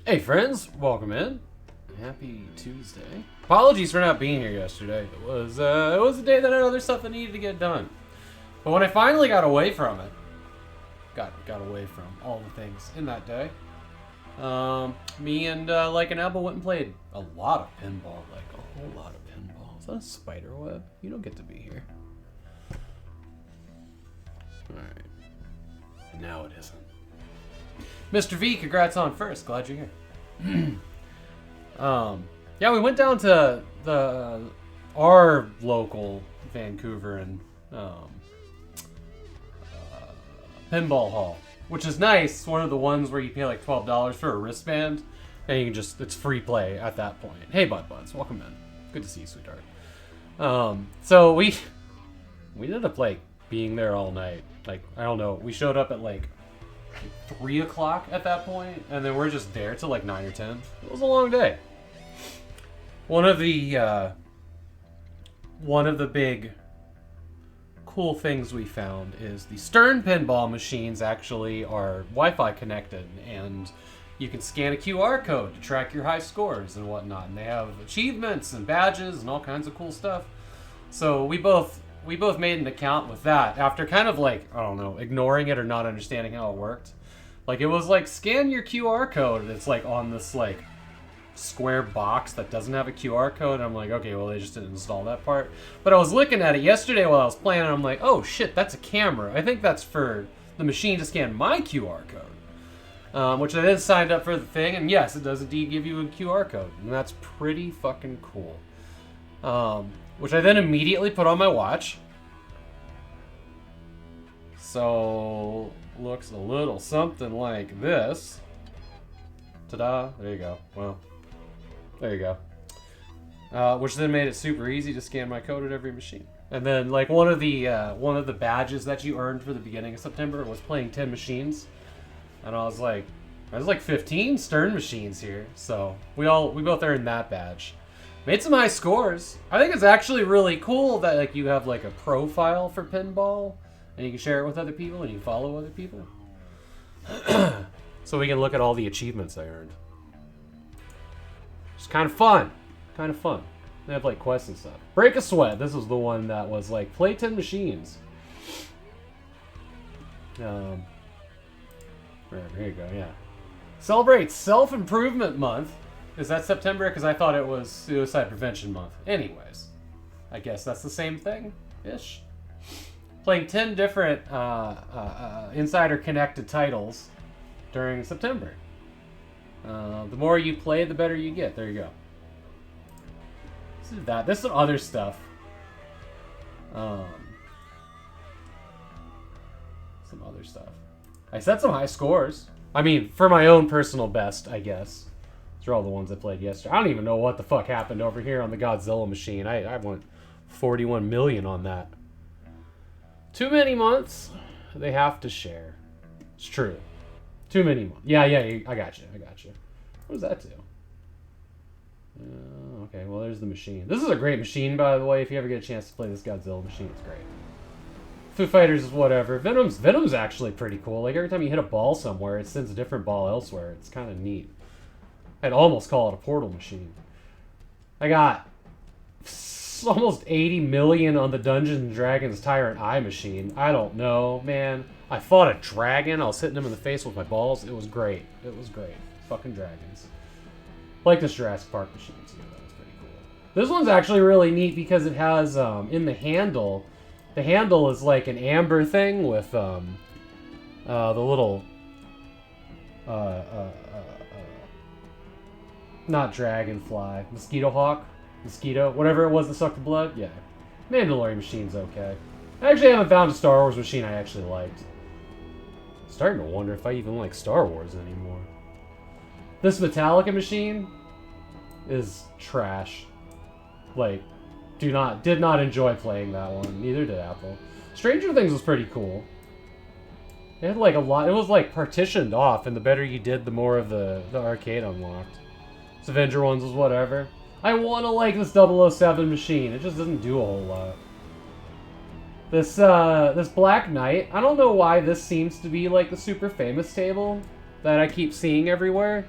Hey friends, welcome in. Happy Tuesday. Apologies for not being here yesterday. It was a day that had other stuff that needed to get done. But when I finally got away from it, got away from all the things in that day, me and like an Abba went and played a lot of pinball, like a whole lot of pinball. Is that a spider web? You don't get to be here. Alright. And now it isn't. Mr. V, congrats on first. Glad you're here. Yeah, we went down to our local Vancouver and pinball hall, which is nice. It's one of the ones where you pay like $12 for a wristband, and you can it's free play at that point. Hey, Buds, welcome in. Good to see you, sweetheart. So we ended up like being there all night. Like, I don't know, we showed up at like 3 o'clock at that point, and then we're just there till like 9 or 10. It was a long day. One of the big cool things we found is the Stern pinball machines actually are Wi-Fi connected, and you can scan a QR code to track your high scores and whatnot, and they have achievements and badges and all kinds of cool stuff. So we both made an account with that after kind of like, I don't know, ignoring it or not understanding how it worked. Like, it was like, scan your QR code, and it's like on this like square box that doesn't have a QR code, and I'm like, okay, well, they just didn't install that part. But I was looking at it yesterday while I was playing, and I'm like, oh shit, that's a camera. I think that's for the machine to scan my QR code. Which I then signed up for the thing, and yes, it does indeed give you a QR code, and that's pretty fucking cool. Which I then immediately put on my watch. So, looks a little something like this. Ta-da! There you go. Well, there you go. Which then made it super easy to scan my code at every machine. And then, like, one of the badges that you earned for the beginning of September was playing 10 machines. And I was like 15 Stern machines here. So we both earned that badge. Made some high scores. I think it's actually really cool that like you have like a profile for pinball, and you can share it with other people, and you can follow other people. So we can look at all the achievements I earned. It's kind of fun. Kind of fun. They have like quests and stuff. Break a Sweat. This was the one that was like play 10 machines. Here you go. Yeah. Celebrate Self-Improvement Month. Is that September? Because I thought it was Suicide Prevention Month. Anyways, I guess that's the same thing-ish. Playing 10 different insider-connected titles during September. The more you play, the better you get. There you go. This is that. This is some other stuff. Some other stuff. I set some high scores. I mean, for my own personal best, I guess. These are all the ones I played yesterday. I don't even know what the fuck happened over here on the Godzilla machine. I went 41 million on that. Too many months. They have to share. It's true. Too many months. Yeah, I got you. What does that do? Okay, well, there's the machine. This is a great machine, by the way. If you ever get a chance to play this Godzilla machine, it's great. Foo Fighters is whatever. Venom's actually pretty cool. Like, every time you hit a ball somewhere, it sends a different ball elsewhere. It's kind of neat. I'd almost call it a portal machine. I got almost 80 million on the Dungeons and Dragons Tyrant Eye machine. I don't know, man. I fought a dragon. I was hitting him in the face with my balls. It was great. Fucking dragons. Like this Jurassic Park machine, too. That was pretty cool. This one's actually really neat because it has, in the handle is like an amber thing with, the little, not dragonfly, mosquito, whatever it was that sucked the blood. Yeah, Mandalorian machine's okay. I actually haven't found a Star Wars machine I actually liked. Starting to wonder if I even like Star Wars anymore. This Metallica machine is trash. Like, did not enjoy playing that one. Neither did Apple. Stranger Things was pretty cool. It had like a lot. It was like partitioned off, and the better you did, the more of the arcade unlocked. This Avenger ones was whatever. I want to like this 007 machine. It just doesn't do a whole lot. This Black Knight, I don't know why this seems to be like the super famous table that I keep seeing everywhere.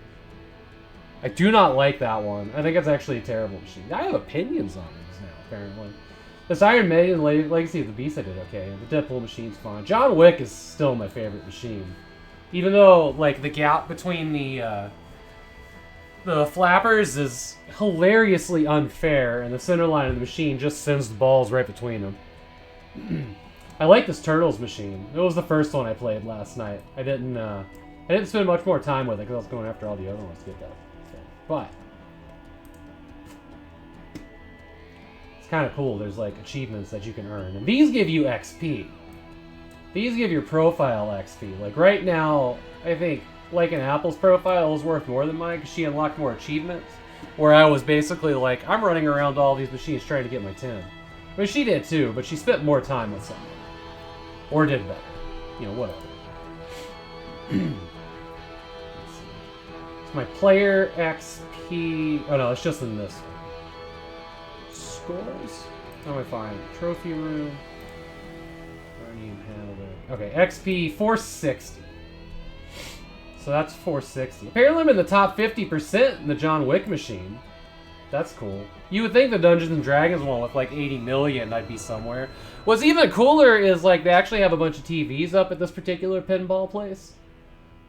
I do not like that one. I think it's actually a terrible machine. I have opinions on these now, apparently. This Iron Maiden Legacy of the Beast I did okay. The Deadpool machine's fine. John Wick is still my favorite machine. Even though, like, the gap between the flappers is hilariously unfair, and the center line of the machine just sends the balls right between them. I like this Turtles machine. It was the first one I played last night. I didn't spend much more time with it because I was going after all the other ones to get that thing. But it's kind of cool. There's like achievements that you can earn, and these give you XP. These give your profile XP. Like right now, I think like an Apple's profile is worth more than mine because she unlocked more achievements. Where I was basically like, I'm running around all these machines trying to get my 10. I mean, she did too, but she spent more time with someone. Or did better. You know, whatever. Let's see. It's my player XP. Oh no, it's just in this one. Scores? How do I find it? Trophy room. Guardian handler. Okay, XP 460. So that's 460. Apparently I'm in the top 50% in the John Wick machine. That's cool. You would think the Dungeons and Dragons one with like 80 million, I'd be somewhere. What's even cooler is like they actually have a bunch of TVs up at this particular pinball place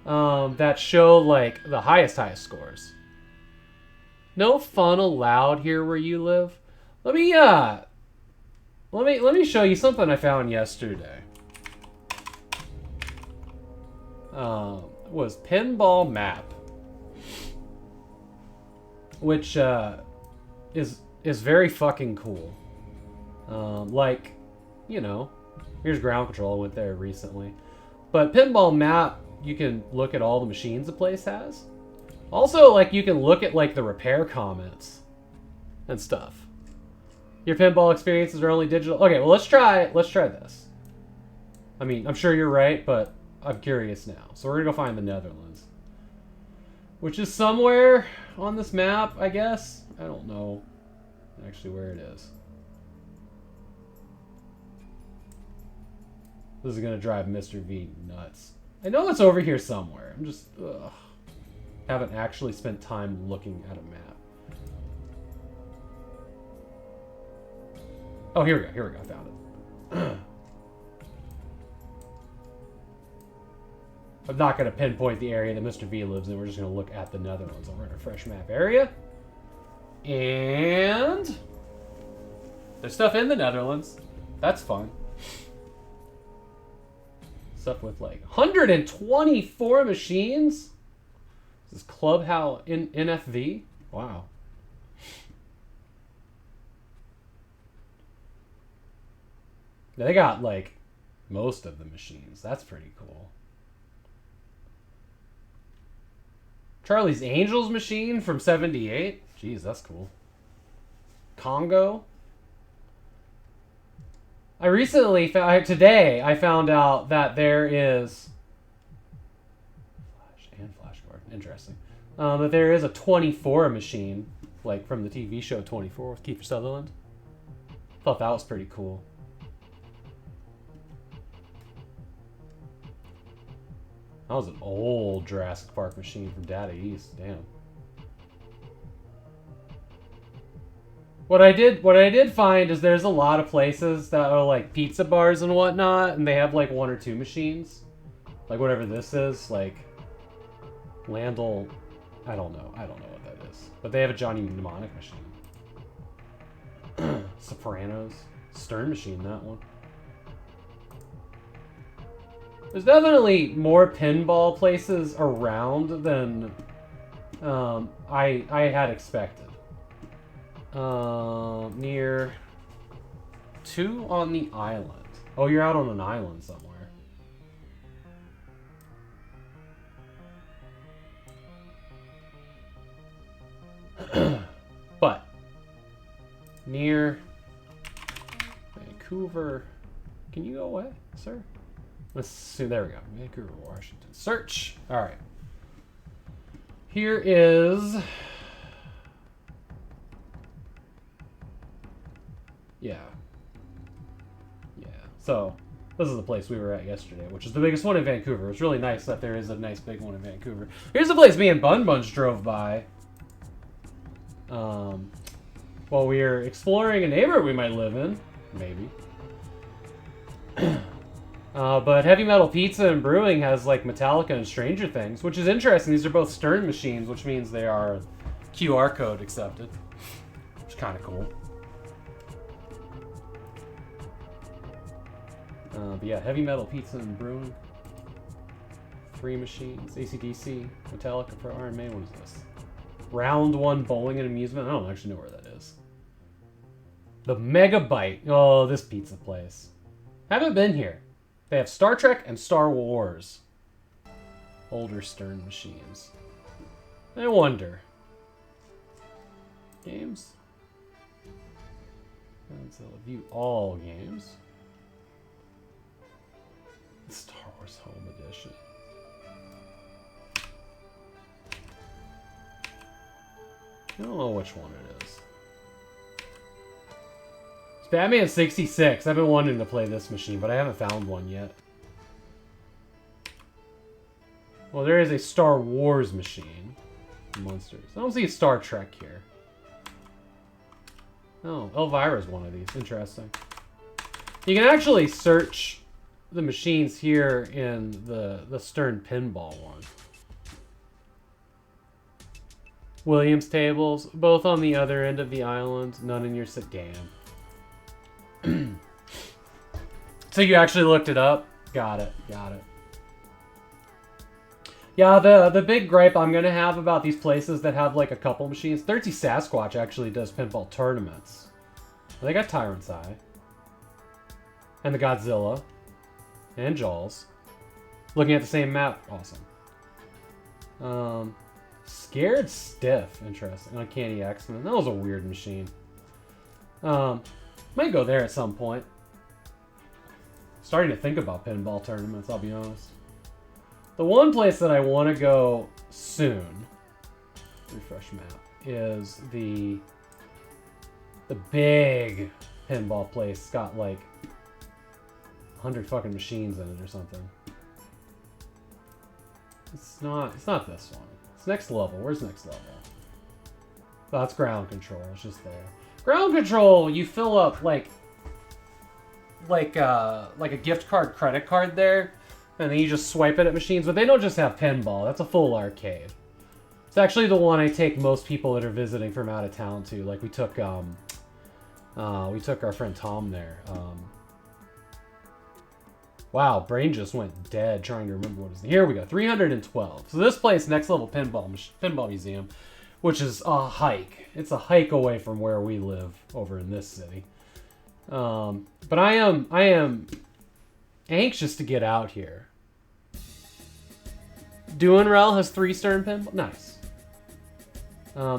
that show like the highest scores. No fun allowed here where you live. Let me show you something I found yesterday. Was Pinball Map, which is very fucking cool. Like, you know, here's Ground Control. I went there recently, but Pinball Map, you can look at all the machines the place has. Also, like, you can look at like the repair comments and stuff. Your pinball experiences are only digital. Okay, well let's try this. I mean, I'm sure you're right, but I'm curious now. So we're gonna go find the Netherlands, which is somewhere on this map, I guess. I don't know actually where it is. This is gonna drive Mr. V nuts. I know it's over here somewhere. I'm just haven't actually spent time looking at a map. Oh, here we go. I found it. I'm not going to pinpoint the area that Mr. V lives in. We're just going to look at the Netherlands. We're in a fresh map area. And there's stuff in the Netherlands. That's fun. Stuff with like 124 machines. This is Clubhouse in NFV. Wow. They got like most of the machines. That's pretty cool. Charlie's Angels machine from 78. Jeez, that's cool. Congo. I recently found, today I found out that there is Flash and Flashcard. Interesting. That there is a 24 machine, like from the TV show 24 with Kiefer Sutherland. Thought that was pretty cool. That was an old Jurassic Park machine from Data East. Damn. What I did find is there's a lot of places that are like pizza bars and whatnot, and they have like one or two machines, like whatever this is, like Landel. I don't know what that is, but they have a Johnny Mnemonic machine. Sopranos, Stern machine, that one. There's definitely more pinball places around than I had expected. Near 2 on the island. Oh, you're out on an island somewhere. But near Vancouver. Can you go away, sir? Let's see. There we go. Vancouver, Washington. Search. All right. Here is. Yeah. So this is the place we were at yesterday, which is the biggest one in Vancouver. It's really nice that there is a nice big one in Vancouver. Here's the place me and Bun Bunch drove by. while we are exploring a neighborhood we might live in. Maybe. But Heavy Metal Pizza and Brewing has like Metallica and Stranger Things, which is interesting. These are both Stern machines, which means they are QR code accepted, which is kind of cool. But yeah, Heavy Metal Pizza and Brewing. 3 machines. AC/DC, Metallica for Iron Man. What is this? Round 1 Bowling and Amusement. I don't actually know where that is. The Megabyte. Oh, this pizza place. Haven't been here. They have Star Trek and Star Wars. Older Stern machines. I wonder. Games? Let's view all games. Star Wars Home Edition. I don't know which one it is. It's Batman 66. I've been wanting to play this machine, but I haven't found one yet. Well, there is a Star Wars machine. Monsters. I don't see a Star Trek here. Oh, Elvira's one of these. Interesting. You can actually search the machines here in the Stern Pinball one. Williams tables, both on the other end of the island, none in your sedan. So you actually looked it up? Got it, got it. Yeah, the big gripe I'm gonna have about these places that have like a couple machines, Thirsty Sasquatch actually does pinball tournaments. They got Tyrant's Eye. And the Godzilla. And Jaws. Looking at the same map, awesome. Scared Stiff, interesting. Uncanny X-Men, that was a weird machine. Might go there at some point. Starting to think about pinball tournaments, I'll be honest. The one place that I want to go soon, refresh map, is the big pinball place. It's got like 100 fucking machines in it or something. It's not this one. It's next level. Where's next level? Oh, that's ground control. It's just there. Ground control, you fill up like a gift card, credit card there, and then you just swipe it at machines. But they don't just have pinball. That's a full arcade. It's actually the one I take most people that are visiting from out of town to. Like we took our friend Tom there. Wow, brain just went dead trying to remember what it is. Here we go, 312. So this place, Next Level Pinball Museum, which is a hike. It's a hike away from where we live over in this city. But I am anxious to get out here. Duinrel has 3 Stern pinball. Nice.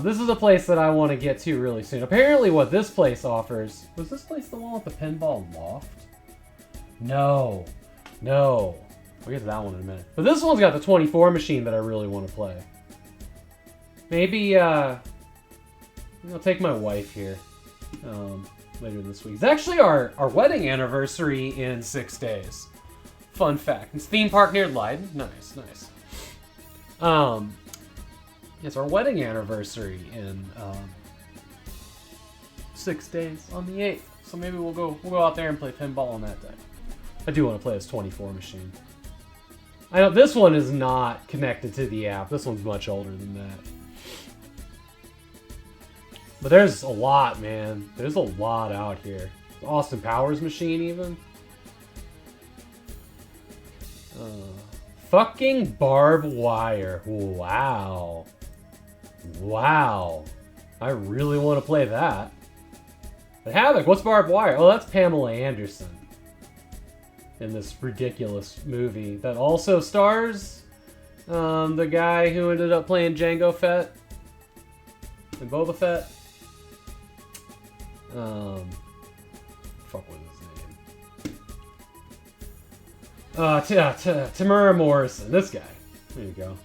This is a place that I want to get to really soon. Apparently what this place offers... Was this place the one with the pinball loft? No. No. We'll get to that one in a minute. But this one's got the 24 machine that I really want to play. Maybe, I'll take my wife here later this week. It's actually our wedding anniversary in 6 days. Fun fact. It's theme park near Leiden. Nice, nice. It's our wedding anniversary in 6 days on the 8th. So maybe we'll go out there and play pinball on that day. I do want to play this 24 machine. I know this one is not connected to the app. This one's much older than that. But there's a lot, man. There's a lot out here. The Austin Powers machine, even. Fucking barbed wire. Wow. Wow. I really want to play that. But Havok, what's barbed wire? Oh, that's Pamela Anderson. In this ridiculous movie that also stars the guy who ended up playing Jango Fett and Boba Fett. Fuck, what is his name? Tamura Morrison. This guy. There you go.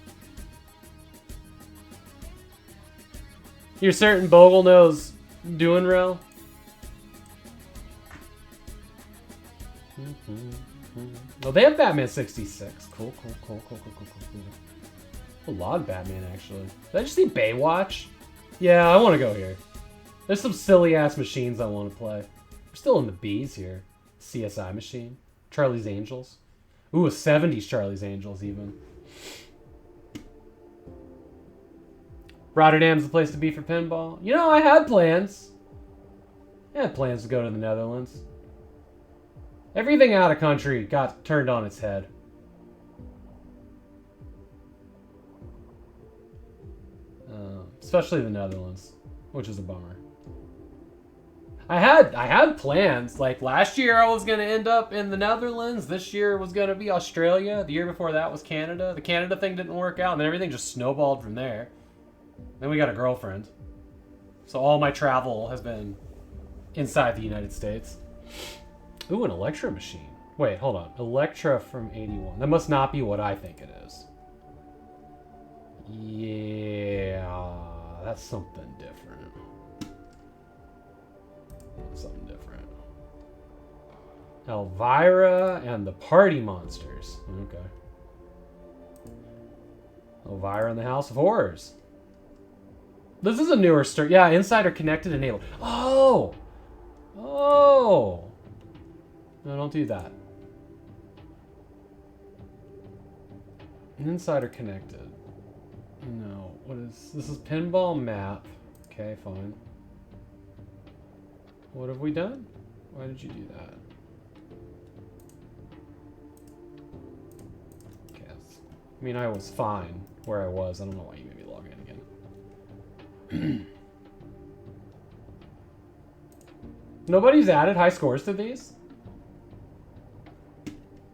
You're certain Bogle knows Duinrel? Oh, they have Batman 66. Cool. A lot of Batman, actually. Did I just see Baywatch? Yeah, I want to go here. There's some silly-ass machines I want to play. We're still in the B's here. CSI machine. Charlie's Angels. Ooh, a 70s Charlie's Angels, even. Rotterdam's the place to be for pinball. You know, I had plans. I had plans to go to the Netherlands. Everything out of country got turned on its head. Especially the Netherlands, which is a bummer. I had plans. Like last year I was going to end up in the Netherlands. This year was going to be Australia. The year before that was Canada. The Canada thing didn't work out, and then everything just snowballed from there. Then we got a girlfriend. So all my travel has been inside the United States. Ooh, an Electra machine. Wait, hold on. Electra from 81. That must not be what I think it is. Yeah, that's something different. Something different. Elvira and the Party Monsters. Okay. Elvira and the House of Horrors. This is a newer start. Yeah, Insider Connected enabled. Oh! Oh! No, don't do that. Insider Connected. No, what is... This is Pinball Map. Okay, fine. What have we done? Why did you do that? Okay, I mean, I was fine where I was. I don't know why you made me log in again. Nobody's added high scores to these?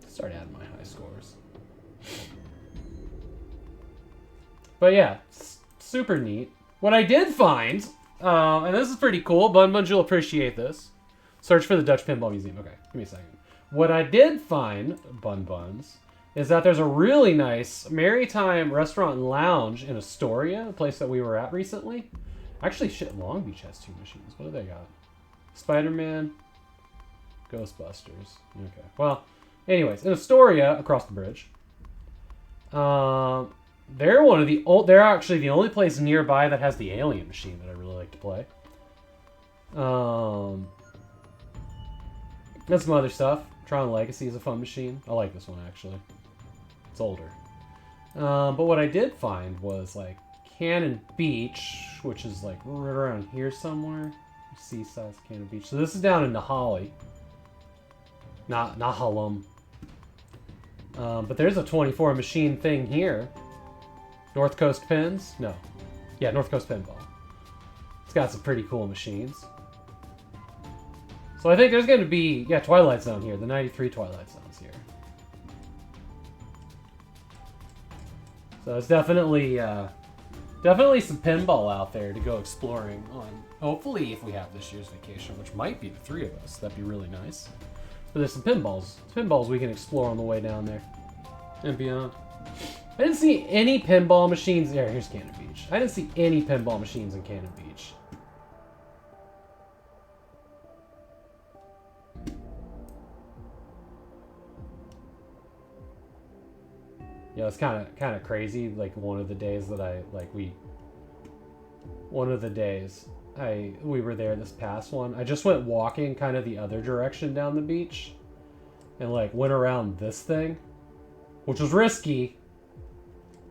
Start adding my high scores. But yeah, super neat. What I did find, and this is pretty cool, Bun Buns, you'll appreciate this. Search for the Dutch Pinball Museum. Okay, give me a second. What I did find, Bun Buns, is that there's a really nice Maritime Restaurant and Lounge in Astoria, a place that we were at recently. Actually, shit, Long Beach has 2 machines. What do they got? Spider-Man, Ghostbusters. Okay, well, anyways, in Astoria, across the bridge, they're actually the only place nearby that has the Alien machine that I really like to play. That's some other stuff. Tron Legacy is a fun machine. I like this one, actually. It's older. But what I did find was, like, Cannon Beach, which is, like, right around here somewhere. Seaside Cannon Beach. So this is down in Nahali. Nahalum. But there's a 24 machine thing here. North Coast Pins? No. Yeah, North Coast Pinball. It's got some pretty cool machines. So I think there's going to be, yeah, Twilight Zone here. The 93 Twilight Zone's here. So it's definitely some pinball out there to go exploring on. Hopefully, if we have this year's vacation, which might be the 3 of us, that'd be really nice. But there's some pinballs we can explore on the way down there and beyond. I didn't see any pinball machines. Here's Cannon Beach. I didn't see any pinball machines in Cannon Beach. Yeah, it's kind of crazy. Like one of the days we were there this past one. I just went walking kind of the other direction down the beach, and like went around this thing, which was risky.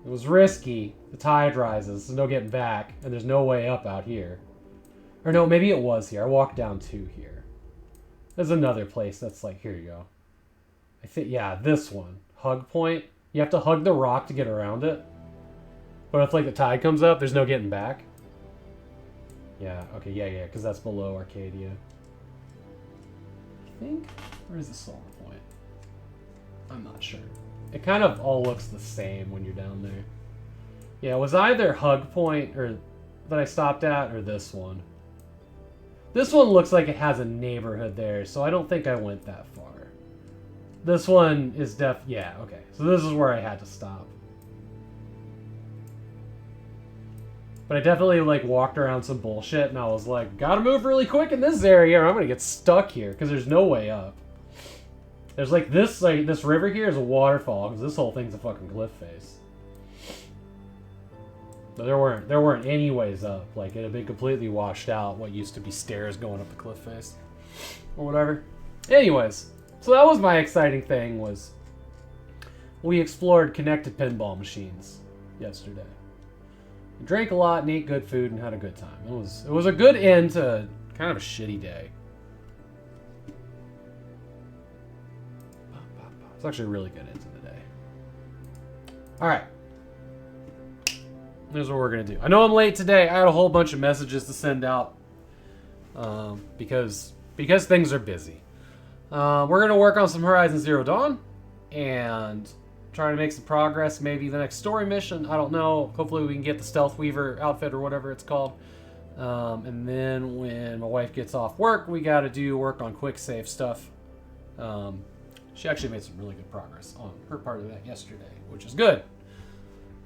It was risky. The tide rises, there's no getting back, and there's no way up out here. Or no, maybe it was here. I walked down to here. There's another place that's like, here you go. I think, yeah, this one. Hug Point. You have to hug the rock to get around it. But if like the tide comes up, there's no getting back. Yeah, okay, yeah, because that's below Arcadia. I think, where is the Solar Point? I'm not sure. It kind of all looks the same when you're down there. Yeah, it was either Hug Point or that I stopped at, or this one. This one looks like it has a neighborhood there, so I don't think I went that far. This one is yeah, okay. So this is where I had to stop. But I definitely like walked around some bullshit and I was like, gotta move really quick in this area or I'm gonna get stuck here because there's no way up. There's like this river here is a waterfall because this whole thing's a fucking cliff face. But there weren't any ways up. Like, it had been completely washed out, what used to be stairs going up the cliff face. Or whatever. Anyways, so that was my exciting thing, was we explored connected pinball machines yesterday. We drank a lot and ate good food and had a good time. It was a good end to kind of a shitty day. It's actually a really good end to the day. Alright. Here's what we're going to do. I know I'm late today. I had a whole bunch of messages to send out. Because things are busy. We're going to work on some Horizon Zero Dawn. And try to make some progress. Maybe the next story mission. I don't know. Hopefully we can get the Stealth Weaver outfit or whatever it's called. And then when my wife gets off work, we got to do work on quick save stuff. She actually made some really good progress on her part of that yesterday, which is good.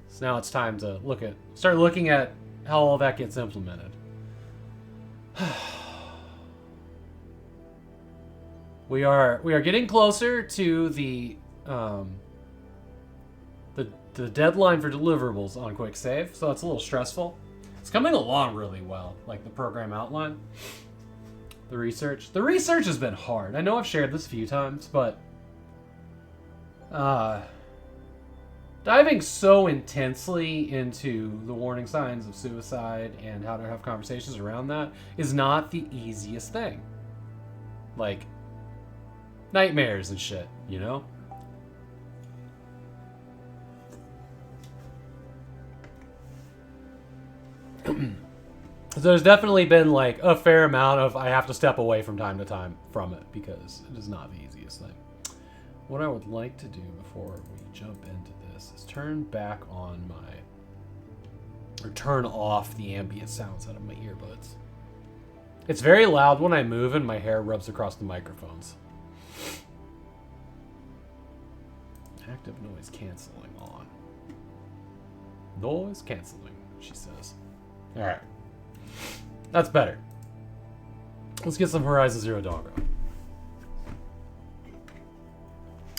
So now it's time to start looking at how all that gets implemented. We are getting closer to the deadline for deliverables on quick save, so it's a little stressful. It's coming along really well, like the program outline. The research has been hard. I know I've shared this a few times, but diving so intensely into the warning signs of suicide and how to have conversations around that is not the easiest thing. Like, nightmares and shit, you know? So there's definitely been like a fair amount of I have to step away from time to time from it because it is not the easiest thing. What I would like to do before we jump into this is turn off the ambient sounds out of my earbuds. It's very loud when I move and my hair rubs across the microphones. Active noise canceling on. Noise canceling, she says. Alright. That's better. Let's get some Horizon Zero Dawn going.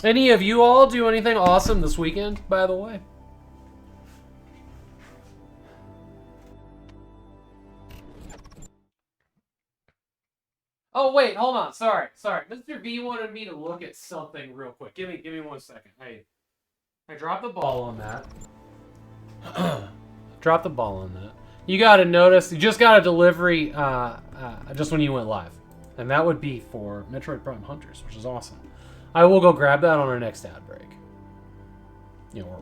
Any of you all do anything awesome this weekend, by the way? Oh, wait, hold on. Sorry. Mr. V wanted me to look at something real quick. Give me 1 second. I dropped the ball on that. Dropped the ball on that. You gotta notice, you just got a delivery just when you went live. And that would be for Metroid Prime Hunters, which is awesome. I will go grab that on our next ad break. You know, or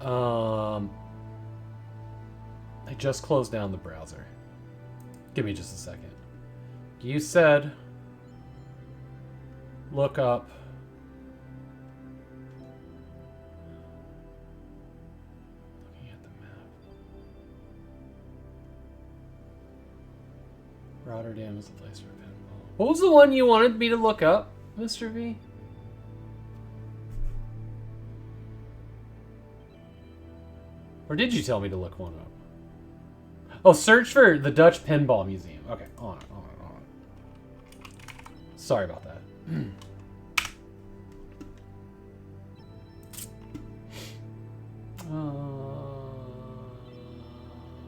whenever. I just closed down the browser. Give me just a second. You said look up looking at the map. Rotterdam is the place for pinball. What was the one you wanted me to look up, Mr. V? Or did you tell me to look one up? Oh, search for the Dutch Pinball Museum. Okay, on it. Sorry about that.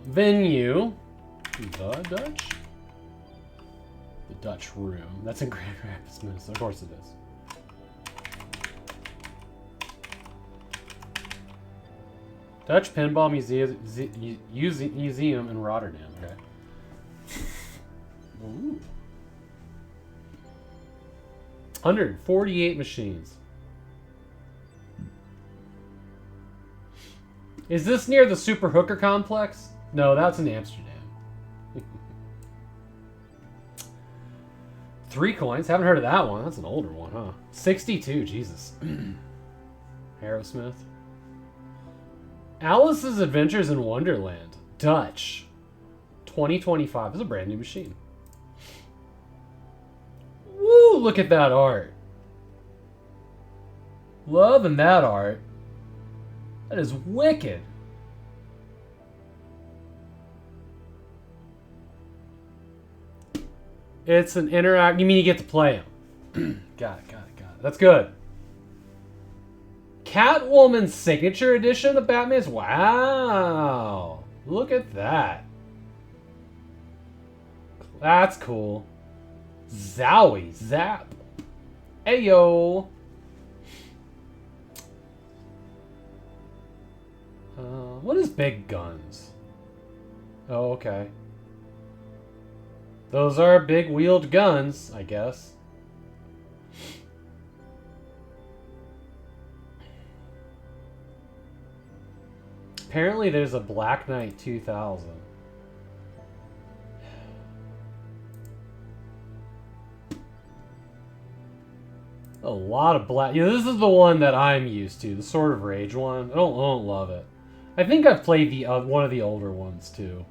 Venue. The Dutch? The Dutch Room. That's in Grand Rapids, Minnesota. Of course it is. Dutch Pinball Museum in Rotterdam. Okay. Ooh. 148 machines. Is this near the Super Hooker Complex? No, that's in Amsterdam. 3 coins. Haven't heard of that one. That's an older one, huh? 62. Jesus. Aerosmith. Alice's Adventures in Wonderland. Dutch. 2025. This is a brand new machine. Woo! Look at that art. Loving that art. That is wicked. It's an you mean you get to play them? Got it. That's good. Catwoman Signature Edition of Batman's. Wow. Look at that. That's cool. Zowie. Zap. Ayo. What is big guns? Oh, okay. Those are big wheeled guns, I guess. Apparently there's a Black Knight 2000. A lot of black... Yeah, this is the one that I'm used to. The Sword of Rage one. I don't love it. I think I've played the one of the older ones too.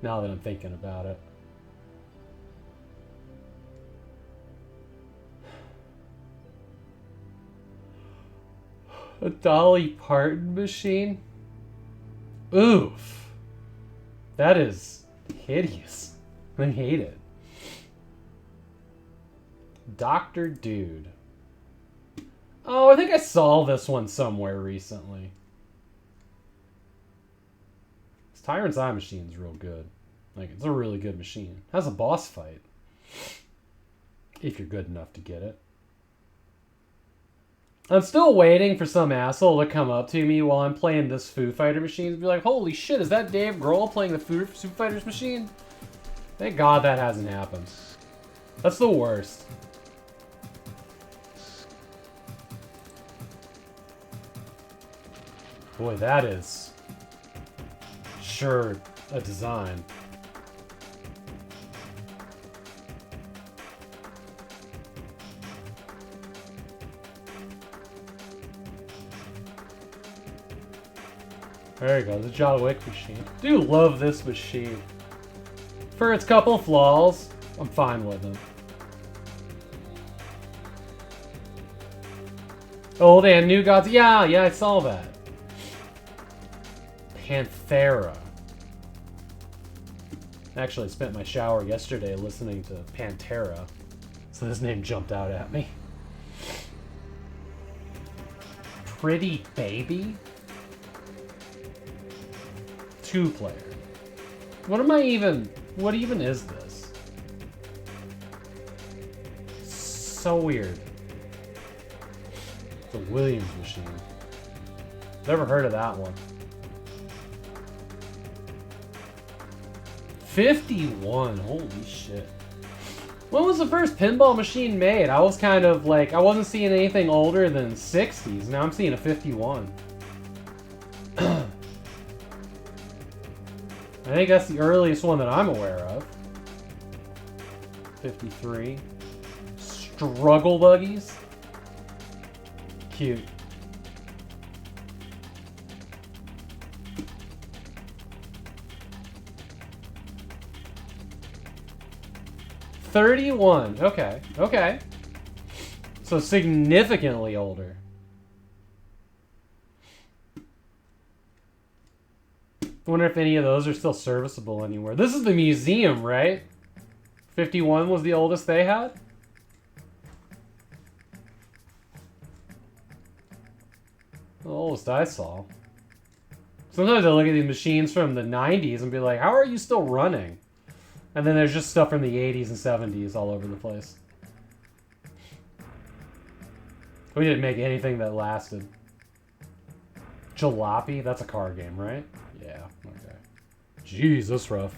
Now that I'm thinking about it. A Dolly Parton machine? Oof. That is hideous. I hate it. Dr. Dude. Oh, I think I saw this one somewhere recently. This Tyrant's Eye machine is real good. Like, it's a really good machine. It has a boss fight. If you're good enough to get it. I'm still waiting for some asshole to come up to me while I'm playing this Foo Fighter machine and be like, holy shit, is that Dave Grohl playing the Foo Fighters machine? Thank God that hasn't happened. That's the worst. Boy, that is sure a design. There you go, the John Wick machine. Do love this machine. For its couple flaws, I'm fine with it. Old and new gods. Yeah, I saw that. Panthera. Actually, I spent my shower yesterday listening to Pantera, so this name jumped out at me. Pretty Baby? 2-player. What even is this? So weird. The Williams machine. Never heard of that one. 51, holy shit. When was the first pinball machine made? I was kind of like, I wasn't seeing anything older than 60s. Now I'm seeing a 51. I think that's the earliest one that I'm aware of. 53. Struggle buggies. Cute. $31. Okay. So significantly older. I wonder if any of those are still serviceable anywhere. This is the museum, right? 51 was the oldest they had? The oldest I saw. Sometimes I look at these machines from the 90s and be like, how are you still running? And then there's just stuff from the 80s and 70s all over the place. We didn't make anything that lasted. Jalopy? That's a car game, right? Yeah, okay. Jeez, that's rough.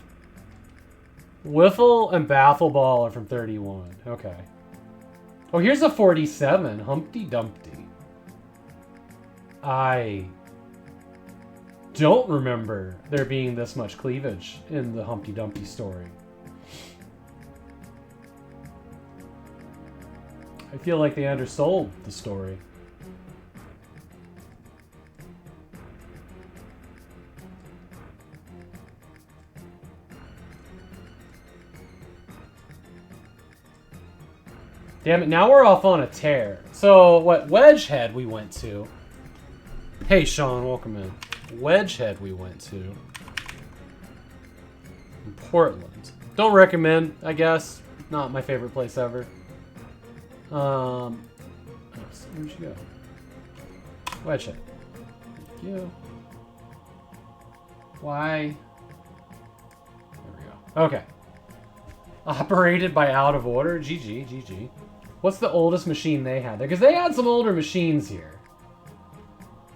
Wiffle and Baffle Ball are from 31. Okay. Oh, here's a 47. Humpty Dumpty. I don't remember there being this much cleavage in the Humpty Dumpty story. I feel like they undersold the story. Damn it, now we're off on a tear. So, what Wedgehead we went to. Hey, Sean, welcome in. Wedgehead we went to. In Portland. Don't recommend, I guess. Not my favorite place ever. Where'd you go? Wedge hit. Thank you. Why? There we go. Okay. Operated by out of order. GG, GG. What's the oldest machine they had there? Because they had some older machines here.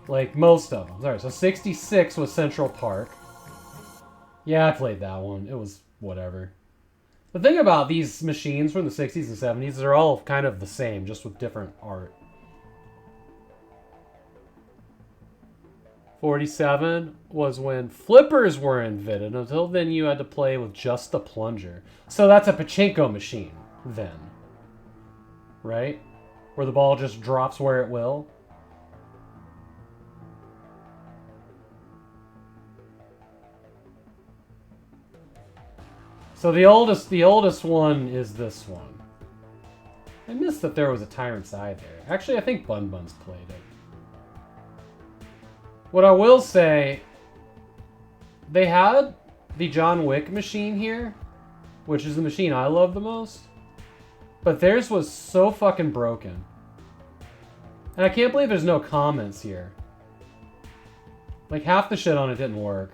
Like, most of them. Alright, so 66 was Central Park. Yeah, I played that one. It was whatever. The thing about these machines from the 60s and 70s, they're all kind of the same, just with different art. 47 was when flippers were invented. Until then, you had to play with just the plunger. So that's a pachinko machine, then. Right? Where the ball just drops where it will. So the oldest one is this one. I missed that there was a Tyrant's Eye there. Actually, I think Bun Bun's played it. What I will say, they had the John Wick machine here, which is the machine I love the most. But theirs was so fucking broken. And I can't believe there's no comments here. Like, half the shit on it didn't work.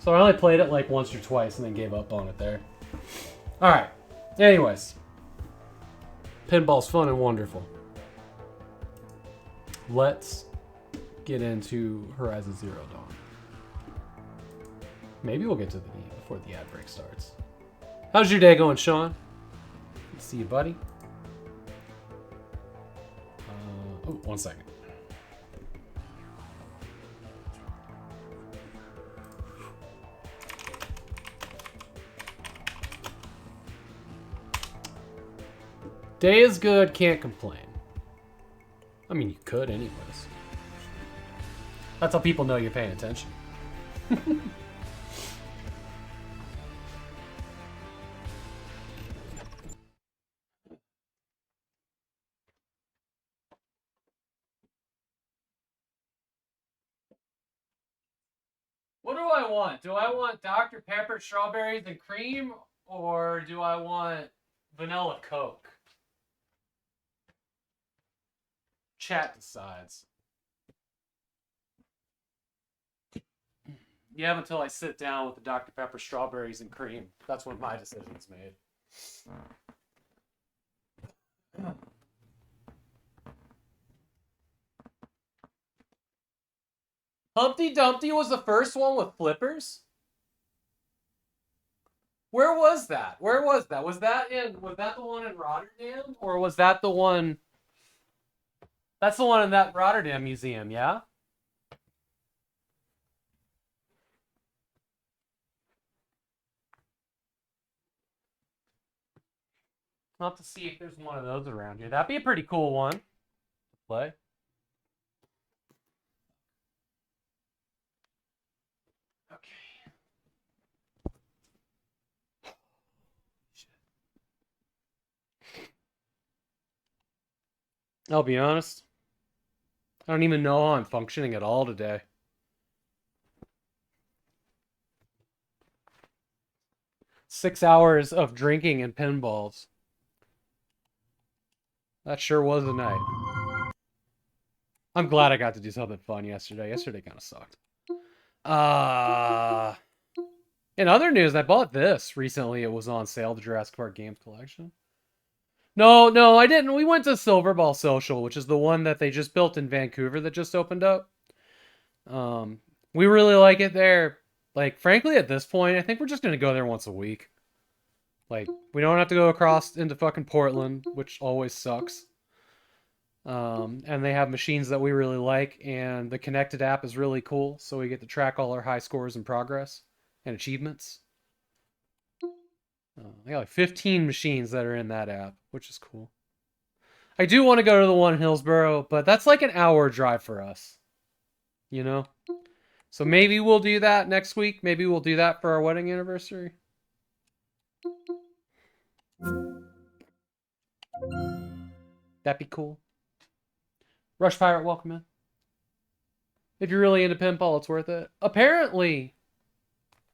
So I only played it like once or twice and then gave up on it there. Alright. Anyways. Pinball's fun and wonderful. Let's get into Horizon Zero Dawn. Maybe we'll get to the before the ad break starts. How's your day going, Sean? Good to see you, buddy. Oh, 1 second. Day is good, can't complain. I mean, you could anyways. That's how people know you're paying attention. What do I want? Do I want Dr. Pepper, strawberries, and cream? Or do I want vanilla Coke? Chat decides. You have until I sit down with the Dr. Pepper, strawberries, and cream. That's when my decision's made. Humpty Dumpty was the first one with flippers? Where was that? Where was that? Was that the one in Rotterdam? Or was that the one... That's the one in that Rotterdam museum, yeah? I'll have to see if there's one of those around here. That'd be a pretty cool one to play. Okay. I'll be honest. I don't even know how I'm functioning at all today. Six hours of drinking and pinballs. That sure was a night. I'm glad I got to do something fun yesterday. Yesterday kind of sucked. In other news, I bought this recently. It was on sale, the Jurassic Park Games Collection. No, I didn't. We went to Silverball Social, which is the one that they just built in Vancouver that just opened up. We really like it there. Like, frankly, at this point, I think we're just going to go there once a week. Like, we don't have to go across into fucking Portland, which always sucks. And they have machines that we really like, and the connected app is really cool, so we get to track all our high scores and progress and achievements. They got like 15 machines that are in that app, which is cool. I do want to go to the one in Hillsborough, but that's like an hour drive for us. You know? So maybe we'll do that next week. Maybe we'll do that for our wedding anniversary. That'd be cool. Rush Pirate, welcome in. If you're really into pinball, it's worth it. Apparently.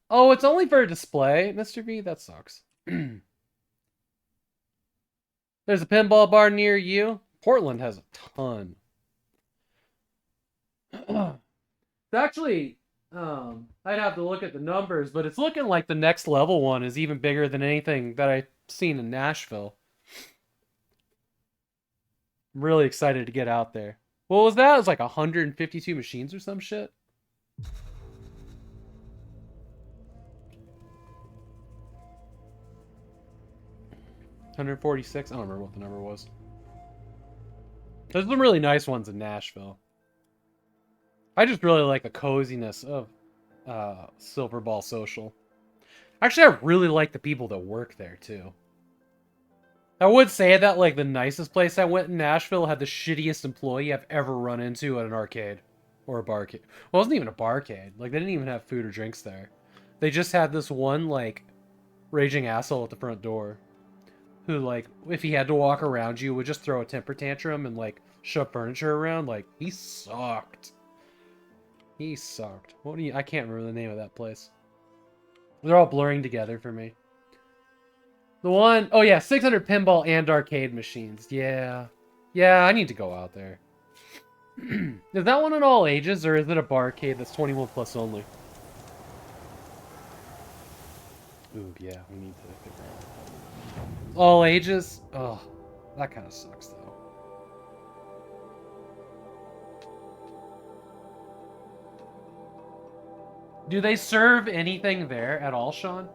Oh, it's only for a display, Mr. V? That sucks. There's a pinball bar near you. Portland has a ton. It's actually, I'd have to look at the numbers, but it's looking like the next level one is even bigger than anything that I've seen in Nashville. I'm really excited to get out there. What was that? It was like 152 machines or some shit. 146? I don't remember what the number was. There's some really nice ones in Nashville. I just really like the coziness of Silver Ball Social. Actually, I really like the people that work there, too. I would say that, like, the nicest place I went in Nashville had the shittiest employee I've ever run into at an arcade. Or a barcade. Well, it wasn't even a barcade. Like, they didn't even have food or drinks there. They just had this one, like, raging asshole at the front door. Who, like, if he had to walk around you, would just throw a temper tantrum and, like, shove furniture around. Like, he sucked. He sucked. What do you... I can't remember the name of that place. They're all blurring together for me. The one... Oh, yeah. 600 pinball and arcade machines. Yeah. Yeah, I need to go out there. Is that one in all ages, or is it a barcade that's 21 plus only? Ooh, yeah. We need to figure out. All ages? Oh, that kind of sucks, though. Do they serve anything there at all, Sean?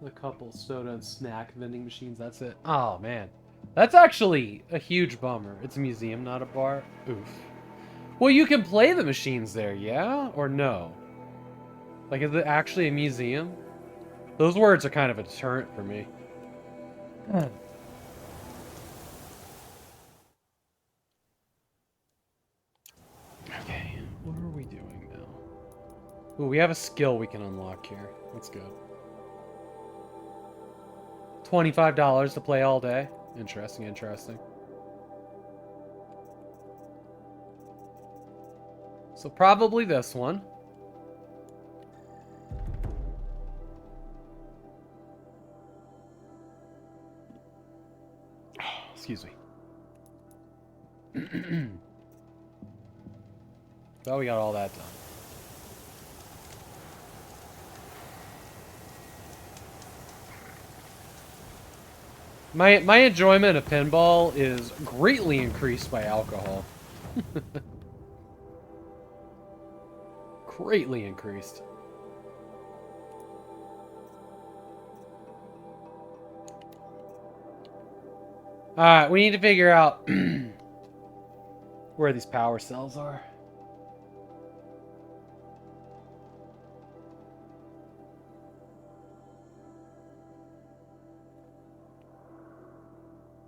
A couple soda and snack vending machines, that's it. Oh, man. That's actually a huge bummer. It's a museum, not a bar. Oof. Well, you can play the machines there, yeah? Or no? Like, is it actually a museum? Those words are kind of a deterrent for me. Okay, what are we doing now? Ooh, we have a skill we can unlock here. That's good. $25 to play all day. Interesting, interesting. So probably this one. Excuse me. Well, we got all that done. My enjoyment of pinball is greatly increased by alcohol. Greatly increased. Alright, we need to figure out where these power cells are.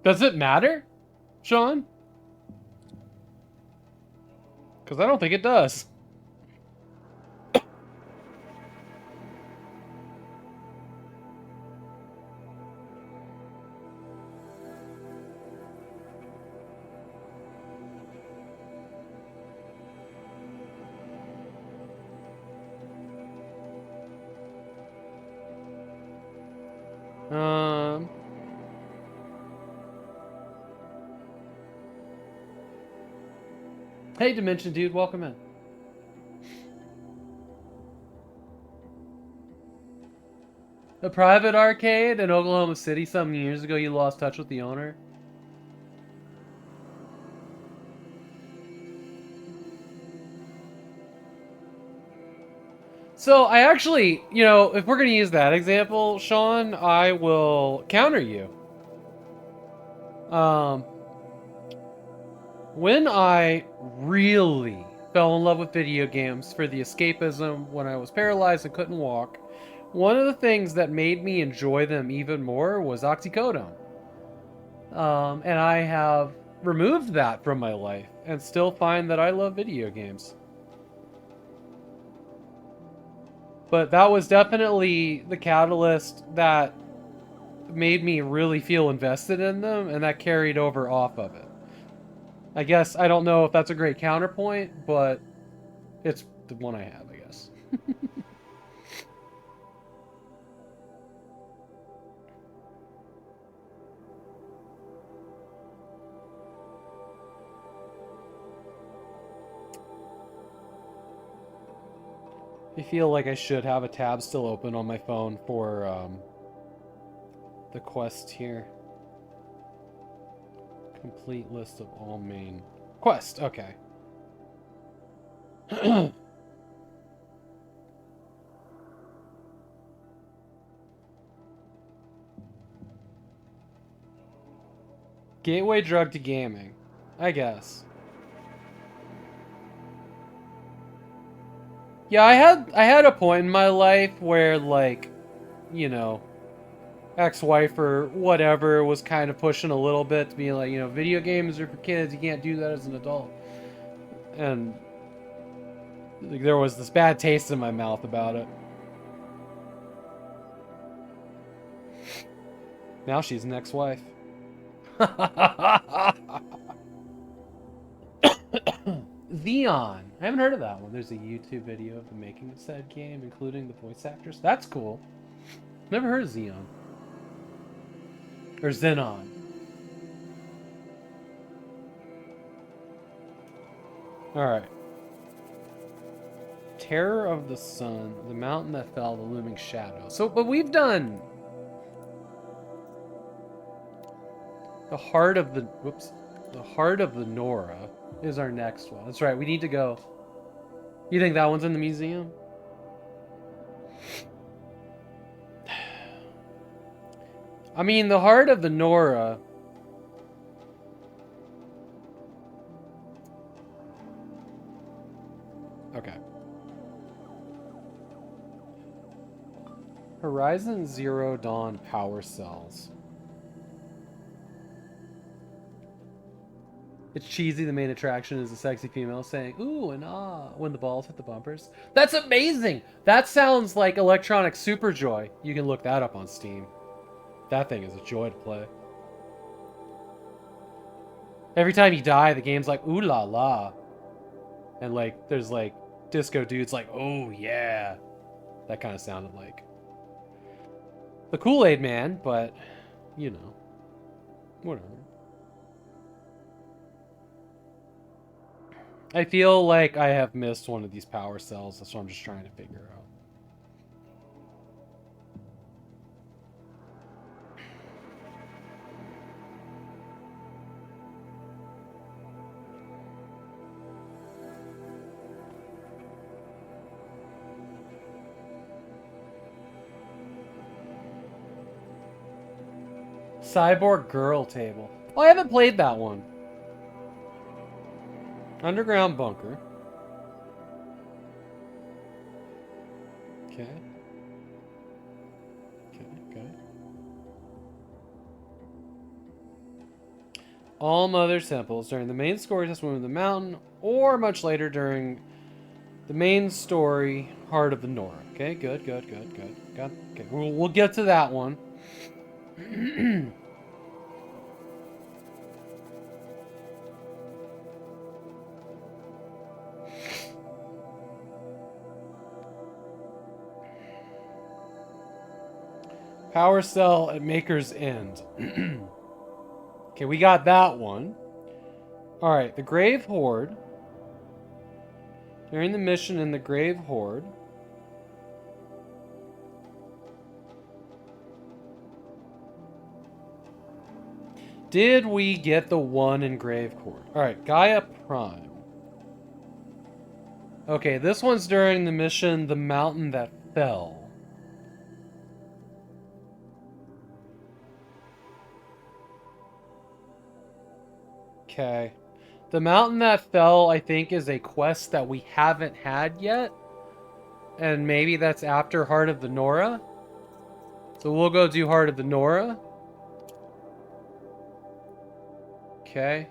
Does it matter, Sean? Because I don't think it does. Hey, Dimension Dude, welcome in. A private arcade in Oklahoma City some years ago, you lost touch with the owner. So I actually, you know, if we're going to use that example, Sean, I will counter you. When I really fell in love with video games for the escapism when I was paralyzed and couldn't walk, one of the things that made me enjoy them even more was oxycodone. And I have removed that from my life and still find that I love video games. But that was definitely the catalyst that made me really feel invested in them, and that carried over off of it. I guess I don't know if that's a great counterpoint, but it's the one I have, I guess. I feel like I should have a tab still open on my phone for the quest here. Complete list of all main quest. Okay. Gateway drug to gaming, I guess. Yeah, I had a point in my life where, like, you know, ex-wife or whatever was kind of pushing a little bit to be like, you know, video games are for kids, you can't do that as an adult. And like, there was this bad taste in my mouth about it. Now she's an ex-wife. Xeon. I haven't heard of that one. There's a YouTube video of the making of said game, including the voice actors. That's cool. Never heard of Xeon. Or Xenon. Alright. Terror of the Sun, the mountain that fell, the looming shadow. So, but we've done... The Heart of the... Whoops. The Heart of the Nora is our next one. That's right, we need to go... You think that one's in the museum? I mean, the Heart of the Nora... Okay. Horizon Zero Dawn power cells. It's cheesy. The main attraction is a sexy female saying "ooh" and "ah" when the balls hit the bumpers. That's amazing. That sounds like electronic super joy. You can look that up on Steam. That thing is a joy to play. Every time you die, the game's like "ooh la la," and like there's like disco dudes like "oh yeah." That kind of sounded like the Kool-Aid Man, but you know, whatever. I feel like I have missed one of these power cells. That's what I'm just trying to figure out. Cyborg Girl Table. Oh, I haven't played that one. Underground bunker. Okay. Okay. All Mother Temples during the main story Test Woman of the Mountain, or much later during the main story Heart of the Nora. Okay, good. Okay, we'll get to that one. Power cell at Maker's End. Okay, we got that one. Alright, the Grave Horde. During the mission in the Grave Horde. Did we get the one in Grave Horde? Alright, Gaia Prime. Okay, this one's during the mission The Mountain That Fell. Okay. The Mountain That Fell, I think, is a quest that we haven't had yet. And maybe that's after Heart of the Nora. So we'll go do Heart of the Nora. Okay.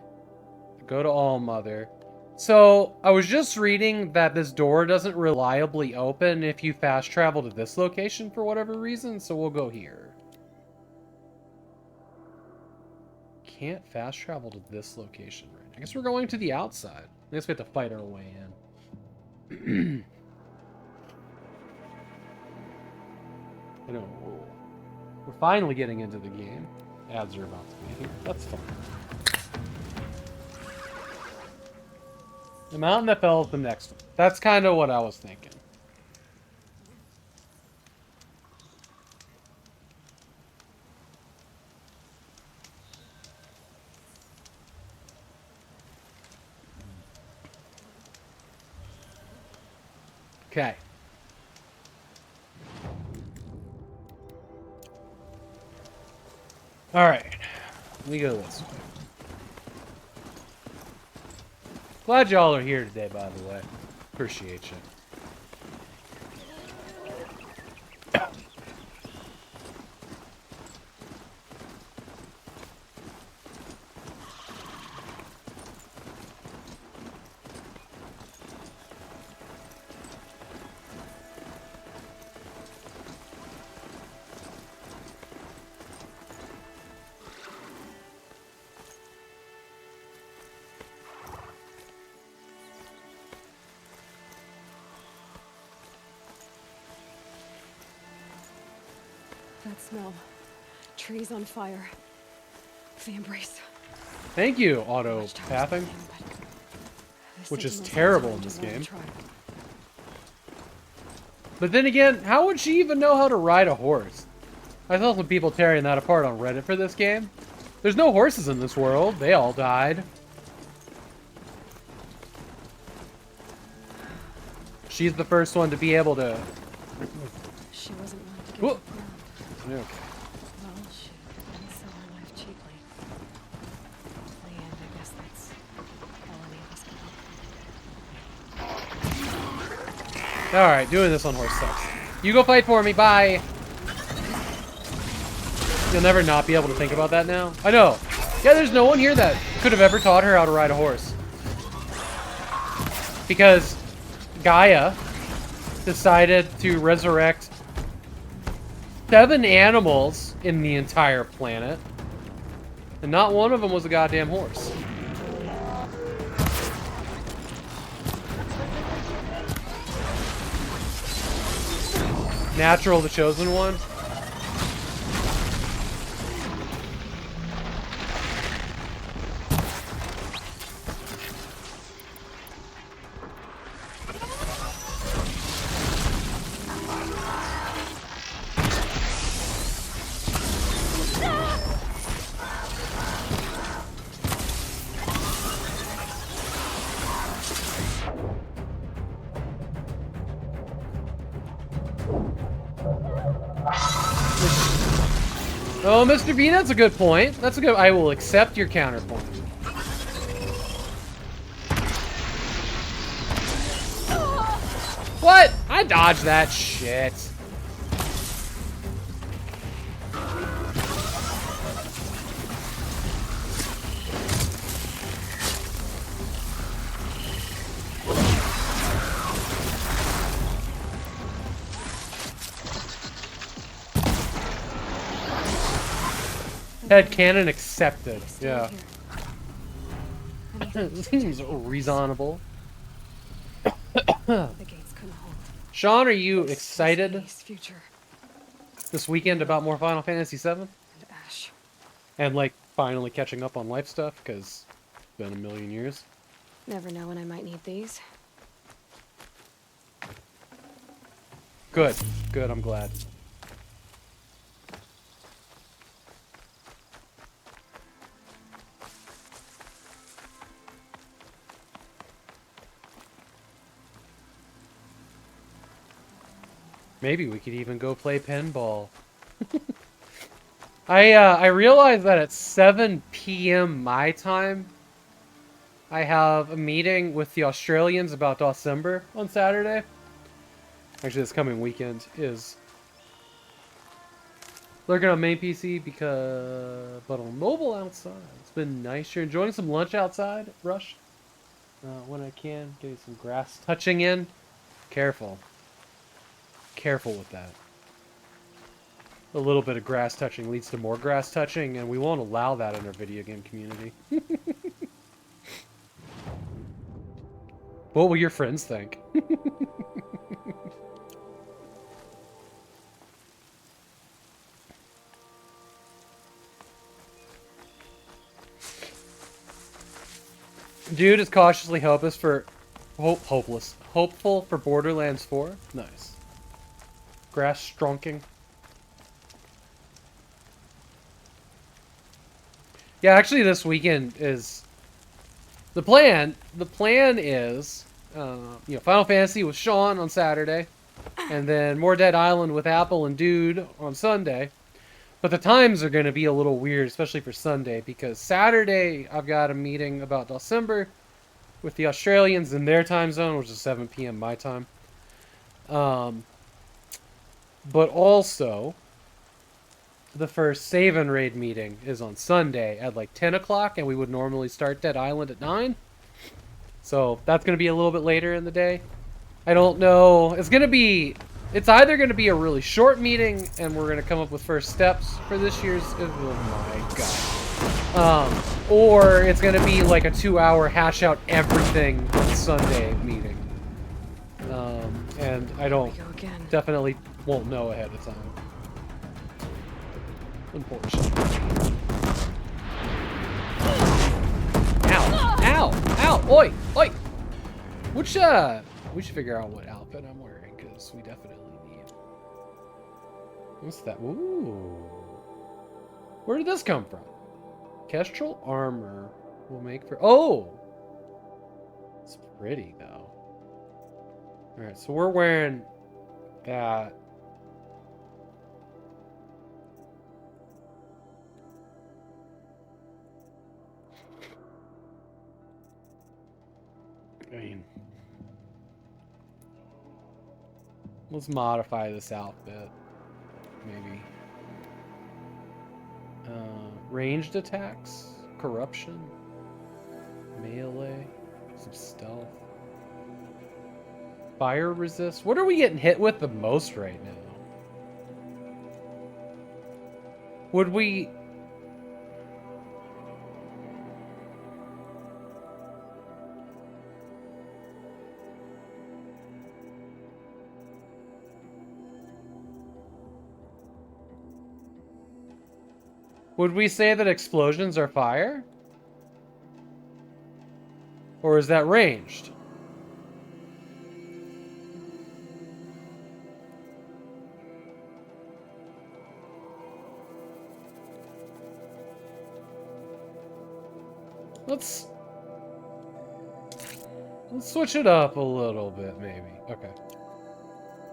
Go to All Mother. So, I was just reading that this door doesn't reliably open if you fast travel to this location for whatever reason, so we'll go here. can't fast travel to this location right now. I guess we're going to the outside. I guess we have to fight our way in. I know. We're finally getting into the game. Ads are about to be here. That's fun. The mountain that fell is the next one. That's kind of what I was thinking. Okay. Alright. We go this way. Glad y'all are here today, by the way. Appreciate you. That smell. Trees on fire. The embrace. Thank you, auto pathing. Which is terrible in this game. But then again, how would she even know how to ride a horse? I saw some people tearing that apart on Reddit for this game. There's no horses in this world. They all died. She's the first one to be able to... She wasn't one to give up ground. Okay. Well, she didn't sell her life cheaply. In the end, I guess that's all any of us can do. Alright, doing this on horse sucks. You go fight for me, bye! You'll never not be able to think about that now. I know. Yeah, there's no one here that could have ever taught her how to ride a horse. Because Gaia decided to resurrect 7 animals in the entire planet. And not one of them was a goddamn horse. Natural, the chosen one. Oh, Mr. B, that's a good point. That's a good... I will accept your counterpoint. What? I dodged that shit. Head cannon accepted. Yeah. Seems reasonable. The gates couldn't hold. Sean, are you excited Future this weekend about more Final Fantasy VII? and Ash. And, like, finally catching up on life stuff? Because it's been a million years. Never know when I might need these. Good. Good, I'm glad. Maybe we could even go play pinball. I realized that at 7 p.m. my time, I have a meeting with the Australians about December on Saturday. Actually, this coming weekend is lurking on main PC but on mobile outside. It's been nice. You're enjoying some lunch outside, Rush? When I can, getting some grass touching in. Careful. Careful with that. a little bit of grass touching leads to more grass touching, and we won't allow that in our video game community. What will your friends think? Dude is cautiously hopeless for hopeful for Borderlands 4. Nice. Grass stronking. Yeah, actually, this weekend is the plan. The plan is, Final Fantasy with Sean on Saturday, and then More Dead Island with Apple and Dude on Sunday. But the times are going to be a little weird, especially for Sunday, because Saturday I've got a meeting about December with the Australians in their time zone, which is 7 p.m. my time. But also, the first Save and Raid meeting is on Sunday at like 10 o'clock, and we would normally start Dead Island at 9. So that's going to be a little bit later in the day. I don't know. It's either going to be a really short meeting, and we're going to come up with first steps for this year's... Oh my god. Or it's going to be like a 2-hour hash out everything Sunday meeting. And I definitely won't know ahead of time. Unfortunately. Ow! Ow! Ow! Oi! Oi! We should figure out what outfit I'm wearing, because we definitely need... What's that? Ooh. Where did this come from? Kestrel armor will make for... Oh! It's pretty, though. Alright, so we're wearing that. I mean... Let's modify this outfit. Maybe. Ranged attacks? Corruption? Melee? Some stealth? Fire resist? What are we getting hit with the most right now? Would we... Would we say that explosions are fire? Or is that ranged? Let's switch it up a little bit, maybe. Okay.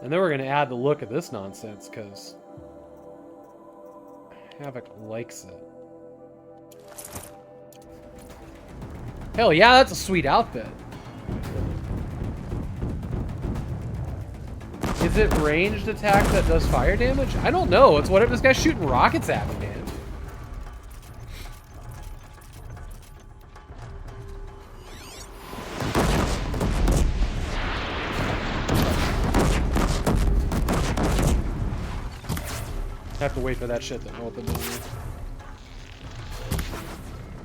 And then we're going to add the look of this nonsense, because Havok likes it. Hell yeah, that's a sweet outfit. Is it ranged attack that does fire damage? I don't know. It's whatever this guy's shooting rockets at me, man. I have to wait for that shit to open.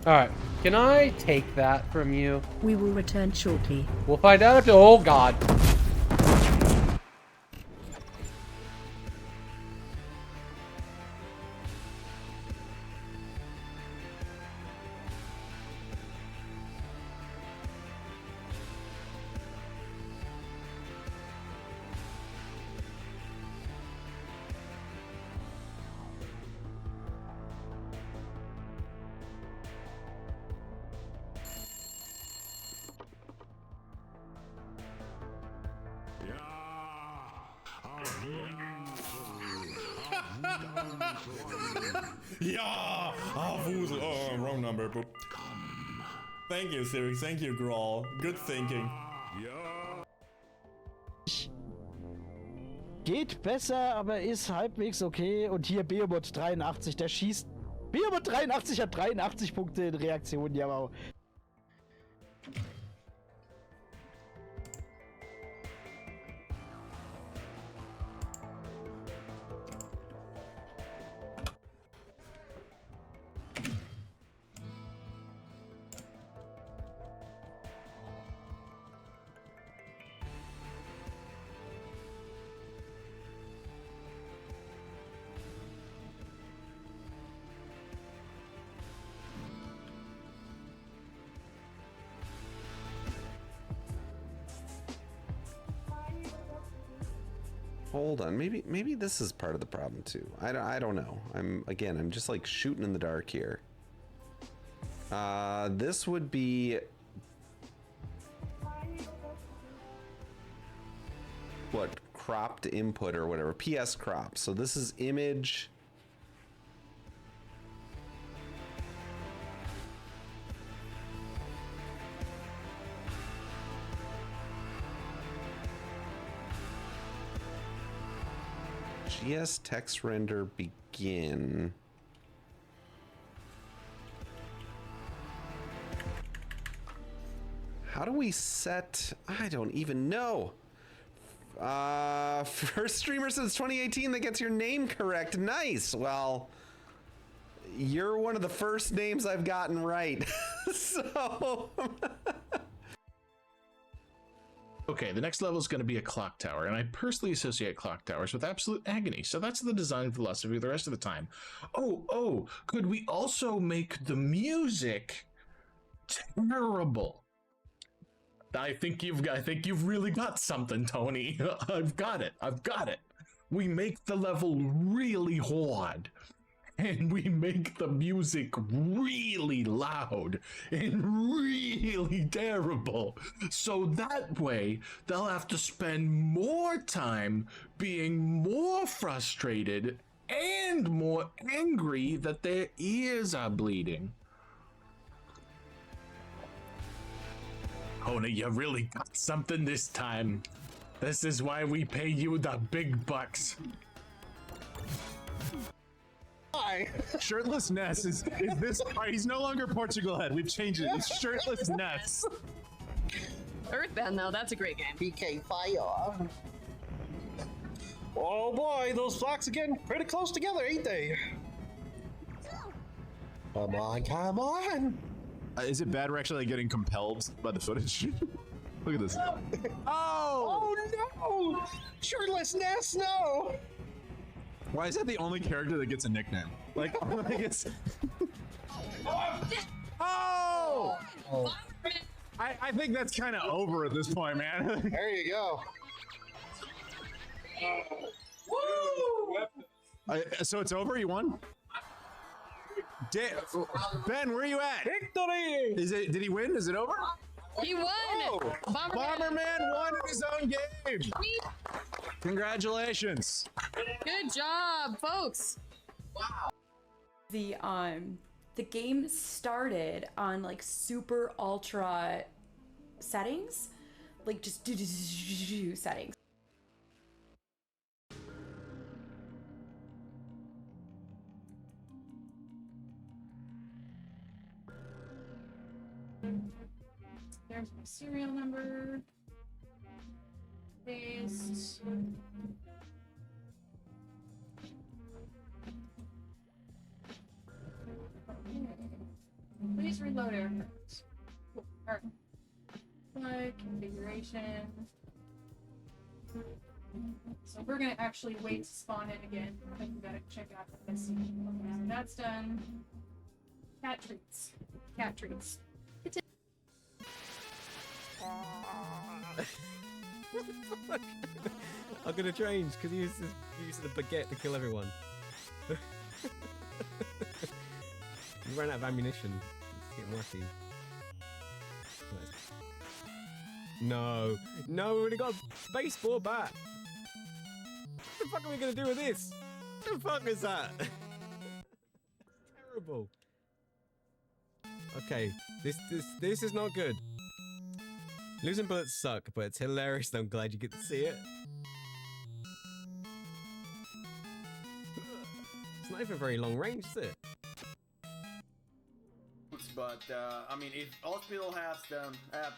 Alright, can I take that from you? We will return shortly. We'll find out after. Oh god. Yeah! Woozle. Oh, wrong number. Boop. Thank you, Siri. Thank you, Grawl. Good thinking. Geht besser, aber ist halbwegs okay. Und hier Beomot 83, der schießt. Beomot 83 hat 83 Punkte in Reaktion, ja wow. Hold on, maybe this is part of the problem too. I don't know. I'm just like shooting in the dark here. This would be what, cropped input or whatever, PS crop. So this is image. GS text render begin. How do we set? I don't even know. First streamer since 2018 that gets your name correct. Nice. Well, you're one of the first names I've gotten right. So. Okay, the next level is going to be a clock tower, and I personally associate clock towers with absolute agony, so that's the design philosophy the rest of the time. Oh, could we also make the music terrible? I think you've really got something, Tony. I've got it. We make the level really hard. And we make the music really loud and really terrible. So that way, they'll have to spend more time being more frustrated and more angry that their ears are bleeding. Tony, you really got something this time. This is why we pay you the big bucks. Shirtless Ness is this? Alright, he's no longer Portugal Head. We've changed it. It's Shirtless Ness. Earthbound, though, that's a great game. PK fire. Oh boy, those flocks are getting pretty close together, ain't they? Come on. Is it bad we're actually like, getting compelled by the footage? Look at this. Oh no! Shirtless Ness, no! Why is that the only character that gets a nickname? Like it's. Oh! I think that's kind of over at this point, man. There you go. So it's over? You won? Ben, where are you at? Victory! Did he win? Is it over? He won! Oh, Bomberman won in his own game! Congratulations! Good job, folks! Wow. The game started on like super ultra settings, like just settings. There's my serial number. Paste. Please reload airports. Alright. Configuration. So we're gonna actually wait to spawn in again. I think we gotta check out this. Okay, so that's done. Cat treats. Cat treats. What the fuck? I'm gonna change because he uses the baguette to kill everyone. He ran out of ammunition. It's getting wacky. No, we already got a baseball bat. What the fuck are we gonna do with this? What the fuck is that? Terrible. Okay, this is not good. Losing bullets suck, but it's hilarious. I'm glad you get to see it. It's not even very long range, is it? But I mean, if hospital has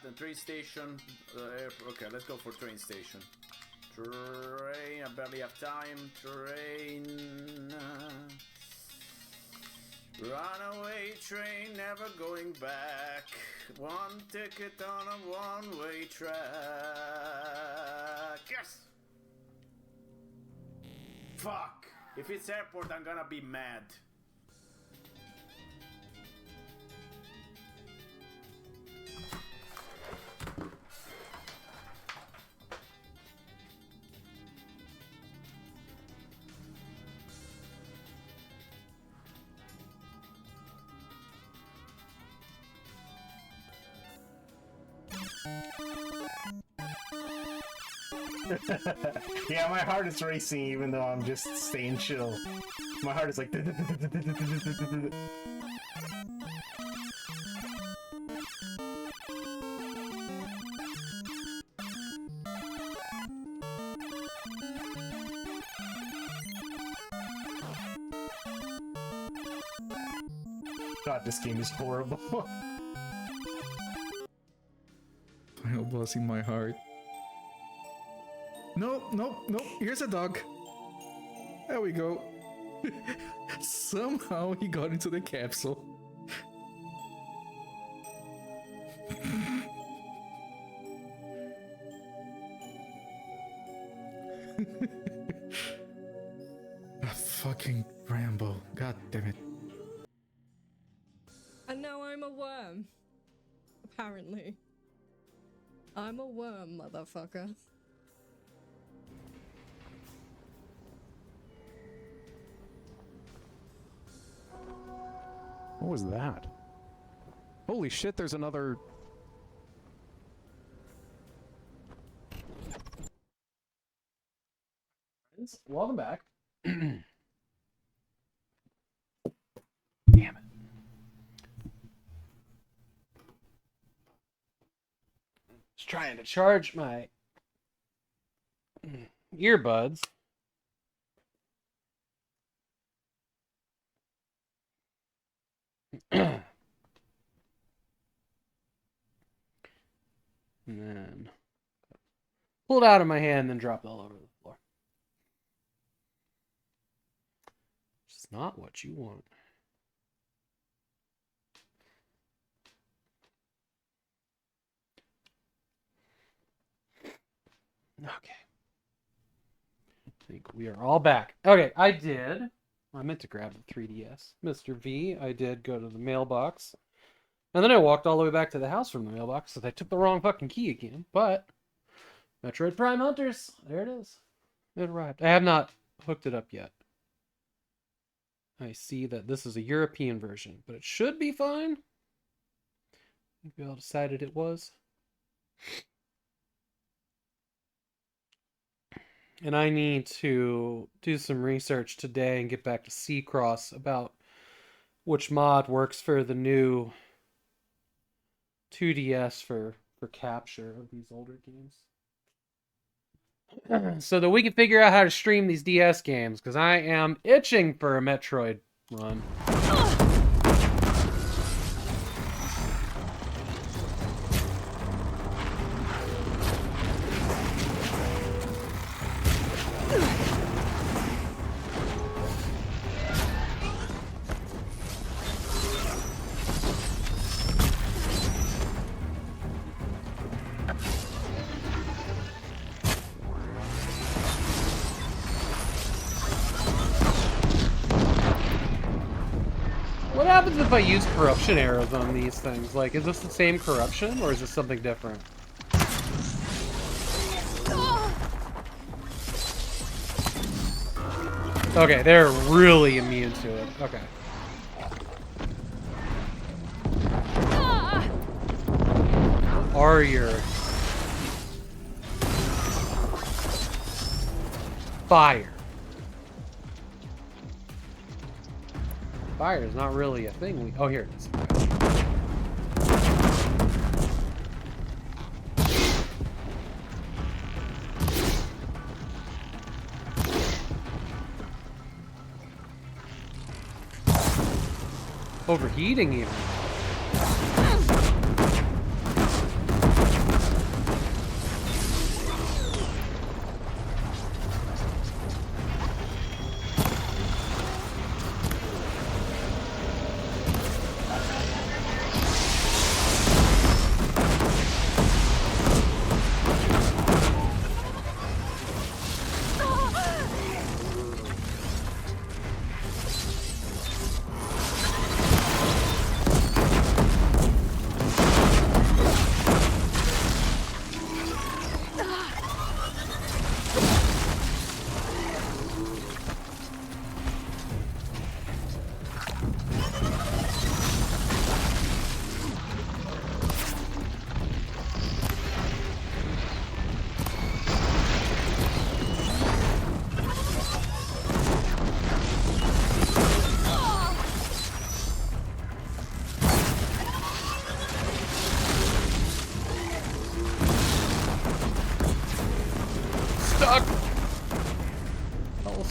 the train station, okay, let's go for train station. Train, I barely have time. Train. Runaway train, never going back. One ticket on a one-way track. Yes! Fuck! If it's airport, I'm gonna be mad. Yeah, my heart is racing even though I'm just staying chill. My heart is like. God, this game is horrible. Final boss in my heart. No, no, no. Here's a dog. There we go. Somehow he got into the capsule. Fucking Rambo. God damn it. And now I'm a worm. Apparently. I'm a worm, motherfucker. What was that? Holy shit, there's another... Welcome back. Damn it. Just trying to charge my earbuds. And then pull it out of my hand and then drop it all over the floor. It's not what you want. Okay. I think we are all back. Okay, I meant to grab the 3DS. Mr. V, I did go to the mailbox. And then I walked all the way back to the house from the mailbox, so they took the wrong fucking key again. But Metroid Prime Hunters, there it is. It arrived. I have not hooked it up yet. I see that this is a European version, but it should be fine. I think we all decided it was. And I need to do some research today and get back to C-Cross about which mod works for the new 2DS for capture of these older games. So that we can figure out how to stream these DS games, because I am itching for a Metroid run. What happens if I use corruption arrows on these things? Like, is this the same corruption, or is this something different? Okay, they're really immune to it. Okay. What are your... Fire. Fire is not really a thing we... Oh, here it is. Overheating even.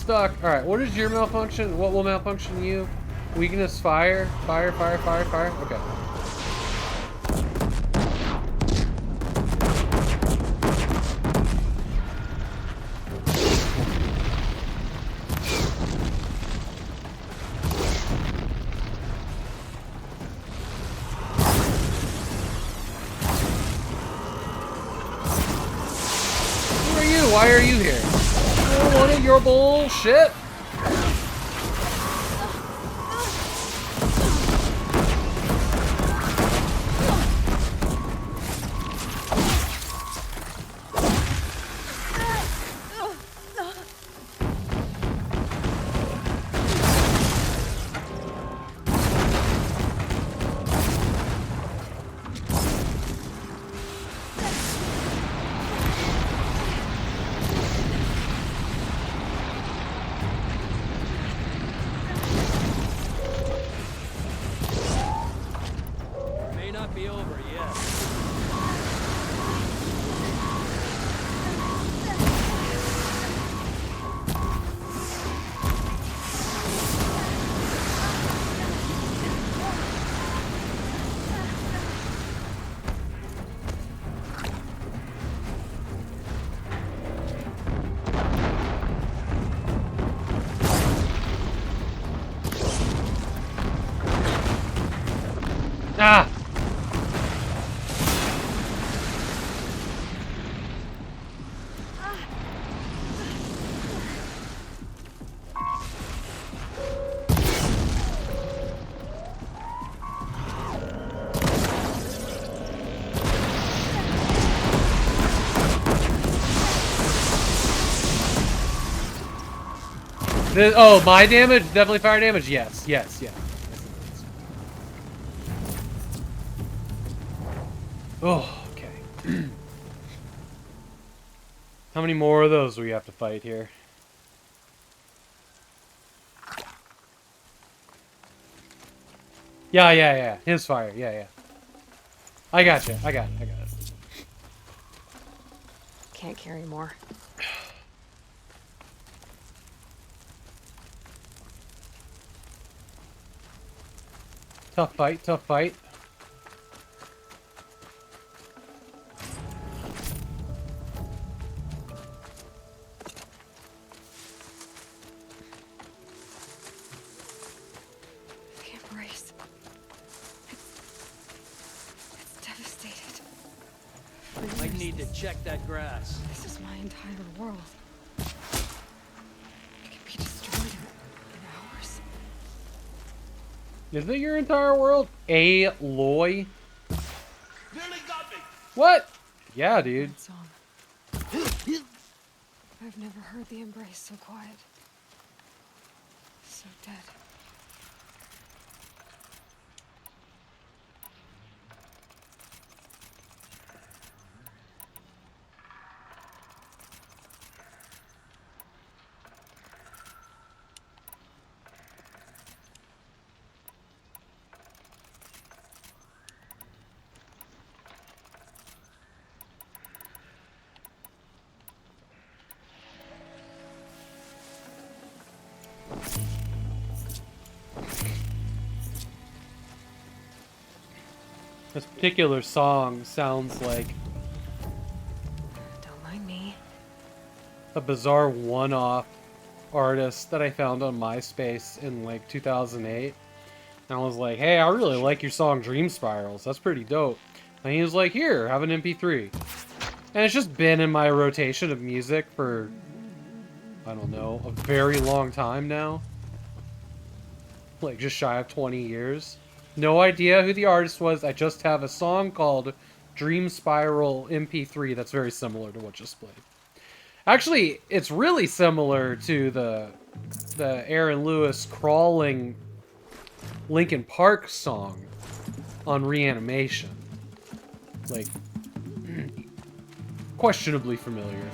stuck. Alright, what is your malfunction? What will malfunction you? Weakness, fire? Fire, fire, fire, fire? Okay. Who are you? Why are you here? I don't want it, your bullshit. May not be over yet. Ah! Oh, my damage? Definitely fire damage? Yes, yes, yes. Oh, okay. How many more of those do we have to fight here? Yeah. His fire. Yeah. I got you. I got it. Can't carry more. Tough fight, tough fight. Can't brace. It's devastated. I need to check that grass. This is my entire world. It can be destroyed in hours. Is it your entire world? Aloy? What? Yeah, dude. That song. I've never heard the embrace so quiet. So dead. This particular song sounds like Don't mind me. a bizarre one-off artist that I found on MySpace in like 2008. And I was like, hey, I really like your song Dream Spirals. That's pretty dope. And he was like, here, have an MP3. And it's just been in my rotation of music for, I don't know, a very long time now. Like just shy of 20 years. No idea who the artist was. I just have a song called Dream Spiral MP3 that's very similar to what just played. Actually, it's really similar to the Aaron Lewis crawling Linkin Park song on Reanimation. Like, questionably familiar.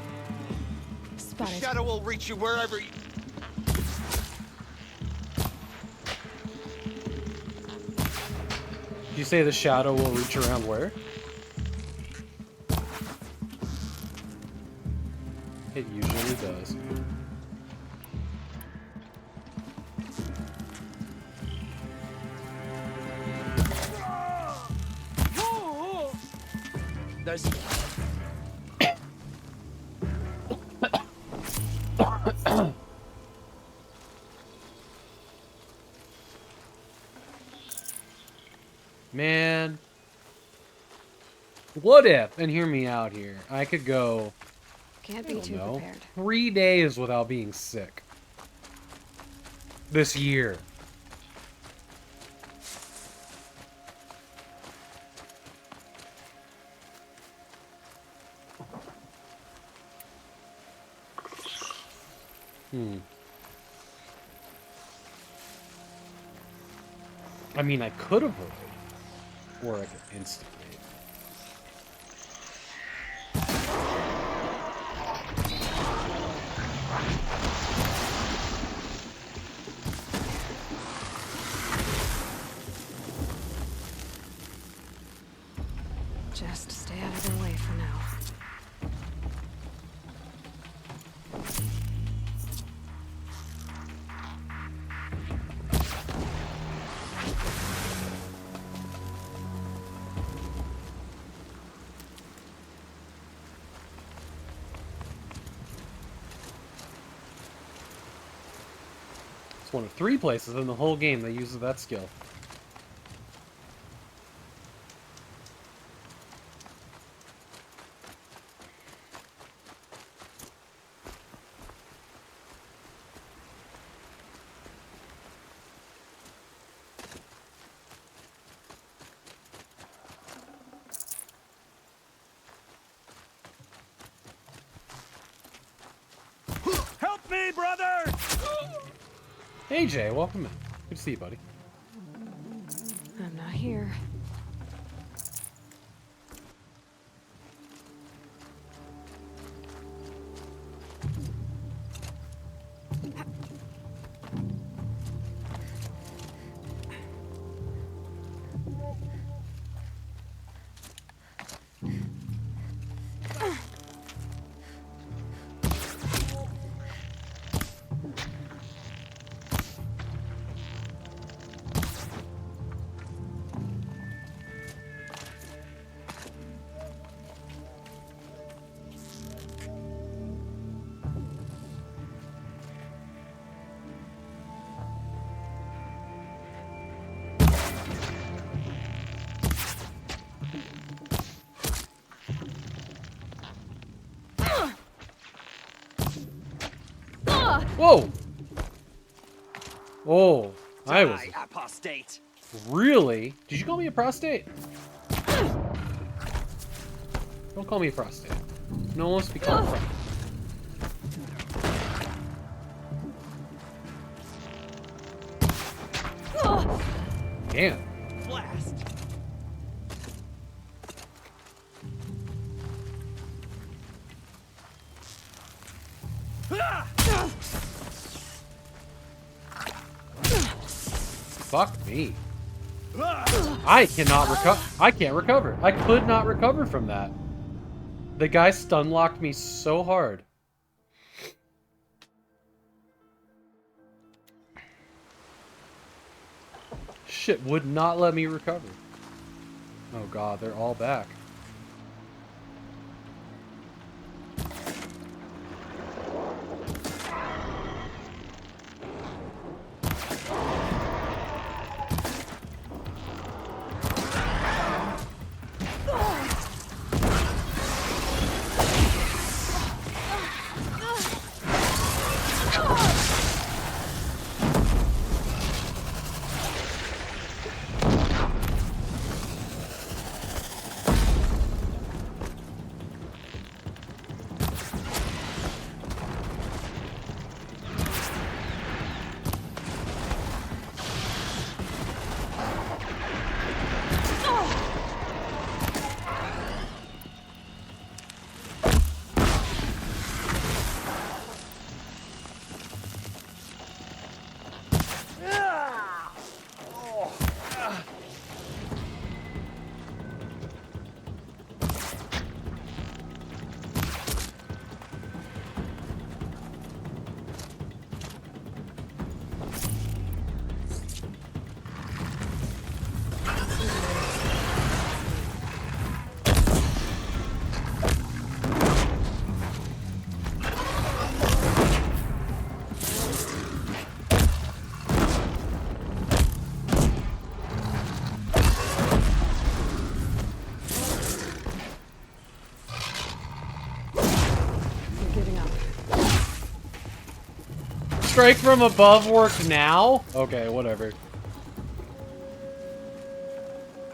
Spotted. The shadow will reach you wherever you... Did you say the shadow will reach around where? It usually does. There's... Man. What if, and hear me out here, I could go, Can't be too prepared. 3 days without being sick. This year. I mean, I could avoid, or I could instigate. Just stay out of their way for now. It's one of 3 places in the whole game that uses that skill. Help me, brother! Hey Jay, welcome in. Good to see you, buddy. I'm not here. Whoa! Oh, I was apostate. really... Did you call me a prostate? Don't call me a prostate. No one wants to be called a prostate. Damn. Blast. Fuck me. I cannot recover. I can't recover. I could not recover from that. The guy stun locked me so hard. Shit would not let me recover. Oh god, they're all back. strike from above work now? Okay, whatever.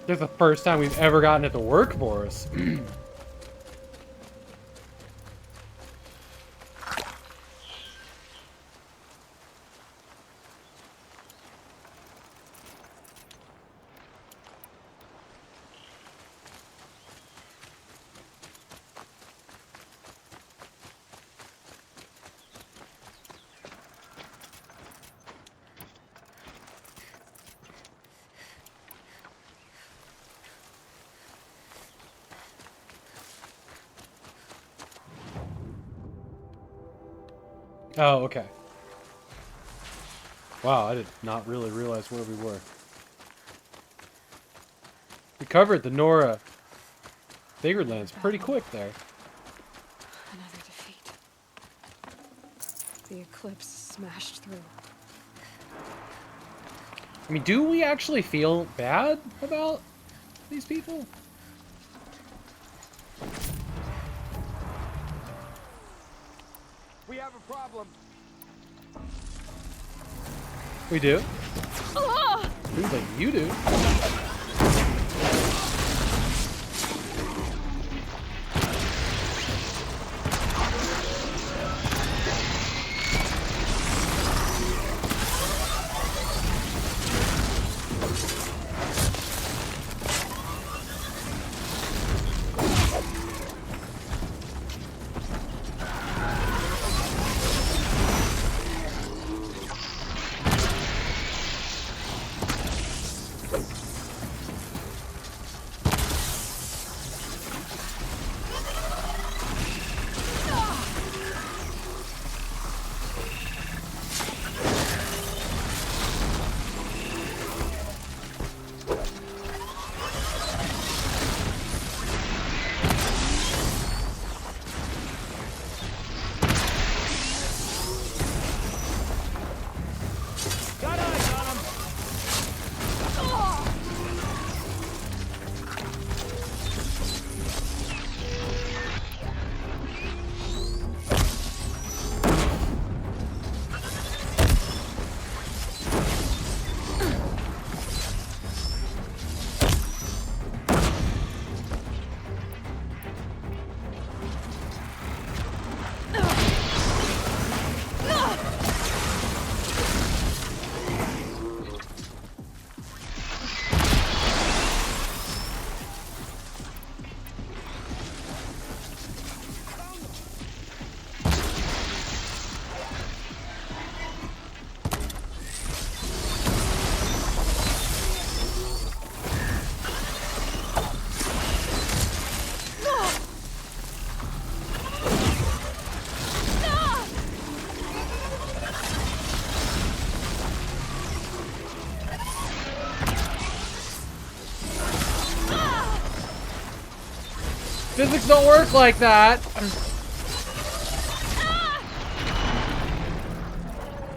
This is the first time we've ever gotten it to work for us. Oh, okay. Wow, I did not really realize where we were. We covered the Nora Lands pretty quick there. Another defeat. The eclipse smashed through. I mean, do we actually feel bad about these people? We have a problem. We do. Seems like you do. Physics don't work like that.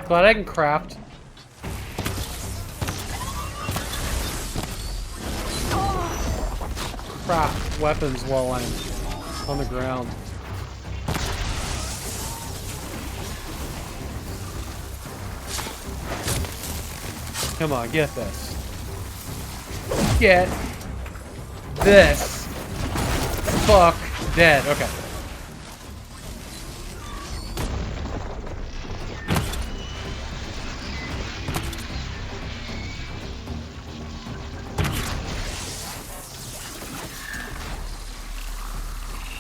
Glad I can craft. Craft weapons while I'm on the ground. Come on, get this. Get this. Fuck. Dead. Okay.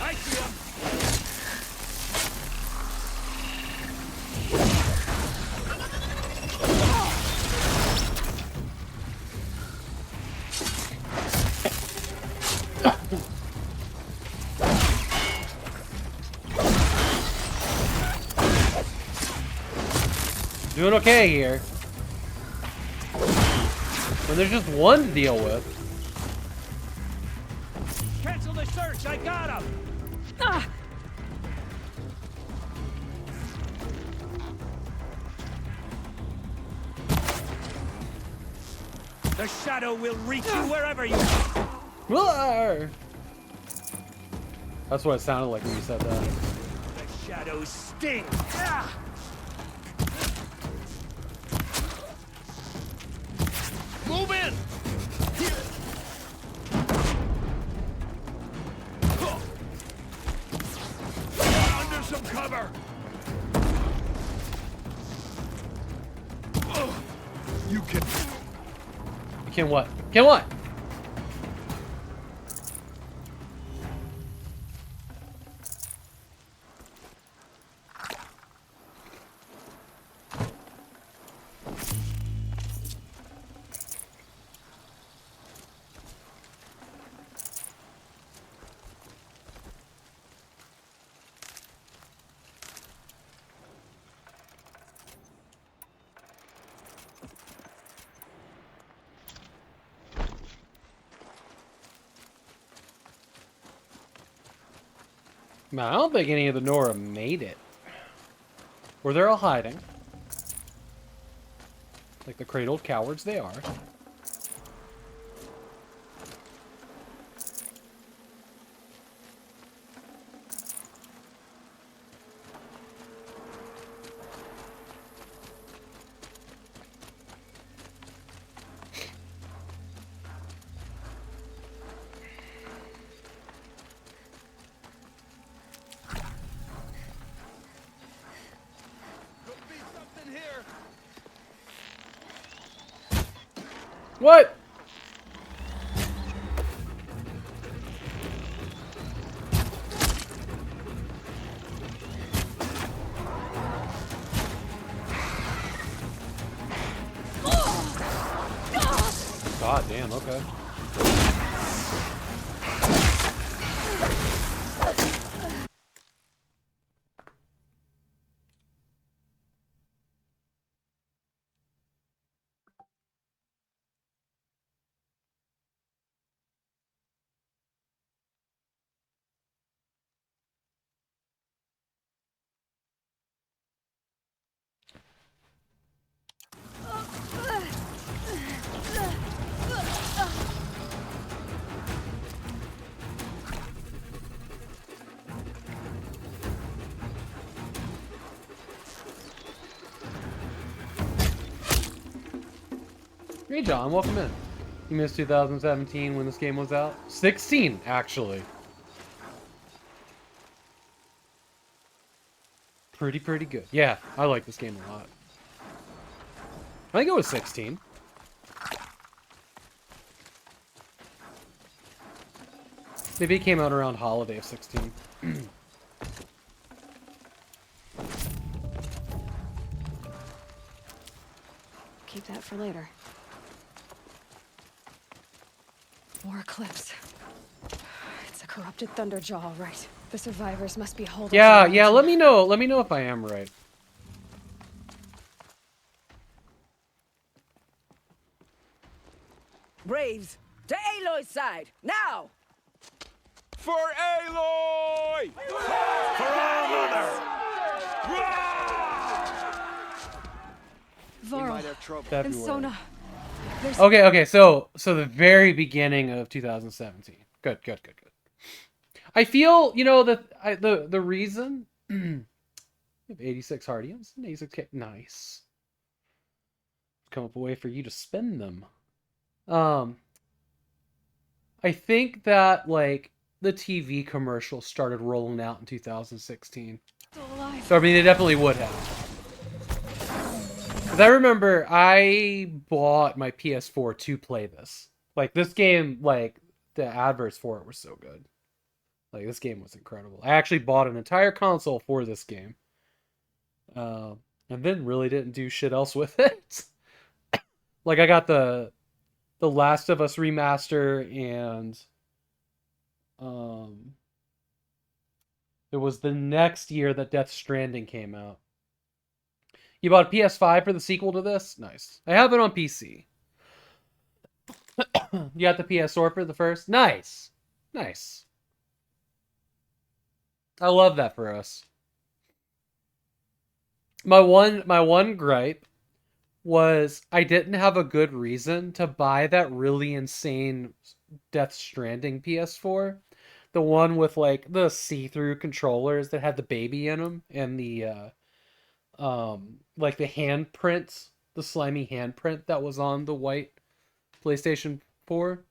I see him. Doing okay here. When there's just one to deal with. Cancel the search. I got him. The shadow will reach you wherever you are. That's what it sounded like when you said that. The shadows sting. Move in! Under some cover! You can... Can what? Can what? Man, I don't think any of the Nora made it. Or they're all hiding. Like the cradled cowards they are. What? God damn, okay. Hey John, welcome in. You missed 2017 when this game was out? 16, actually. Pretty good. Yeah, I like this game a lot. I think it was 16. Maybe it came out around holiday of 16. Keep that for later. More Eclipse. It's a corrupted Thunderjaw, all right. The survivors must be holding. Yeah, let me know. Let me know if I am right. Braves, to Aloy's side, now! For Aloy! For our mother! Varl February. and Sona. There's... Okay, so the very beginning of 2017. Good. I feel, you know, that the reason we have 86 Hardians and 86K. Nice. Come up a way for you to spend them. I think that like the TV commercials started rolling out in 2016. Still alive. So I mean, they definitely would have. Because I remember I bought my PS4 to play this. Like, this game, like, the adverts for it were so good. Like, this game was incredible. I actually bought an entire console for this game. And then really didn't do shit else with it. Like, I got the Last of Us remaster, and it was the next year that Death Stranding came out. You bought a PS5 for the sequel to this? Nice. I have it on PC. You got the PS4 for the first? Nice. Nice. I love that for us. My one gripe was I didn't have a good reason to buy that really insane Death Stranding PS4. The one with like the see-through controllers that had the baby in them and the like the handprint, the slimy handprint that was on the white PlayStation 4.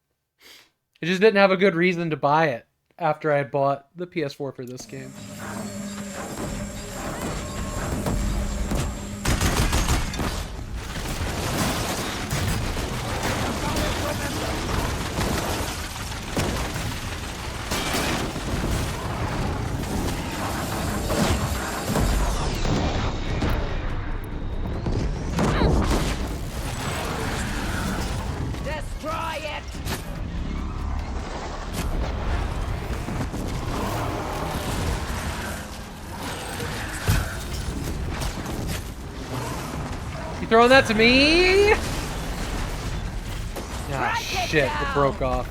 I just didn't have a good reason to buy it after I had bought the PS4 for this game. Destroy it! You throwing that to me? Ah, shit, it broke off.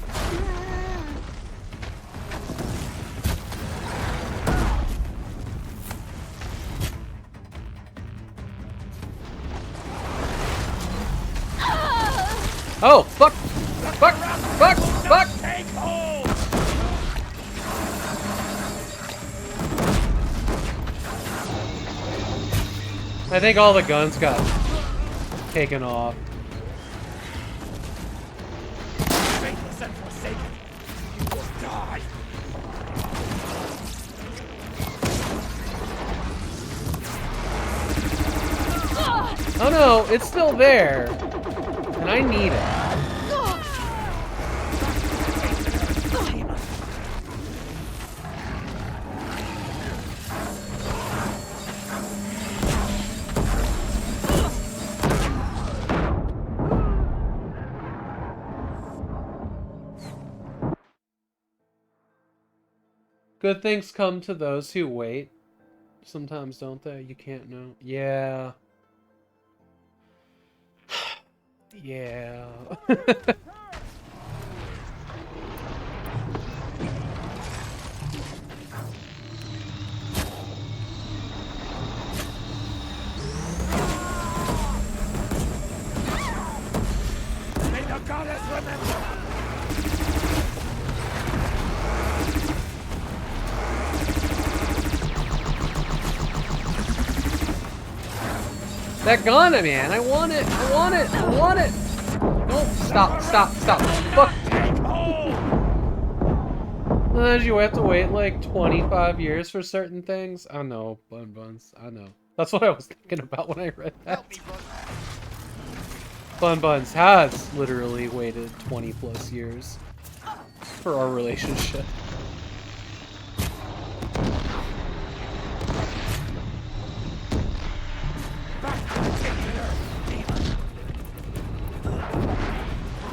Oh, fuck! Fuck! Fuck! Fuck! I think all the guns got taken off. Faithless and forsaken, you will die. Oh no, it's still there. And I need it. Good things come to those who wait. Sometimes, don't they? You can't know. Yeah. Yeah. May the goddess remember. That gun, man. I want it. I want it. I want it. No, stop, stop, stop. Fuck. Did you have to wait like 25 years for certain things? I know, Buns. I know. That's what I was thinking about when I read that. Buns has literally waited 20 plus years for our relationship.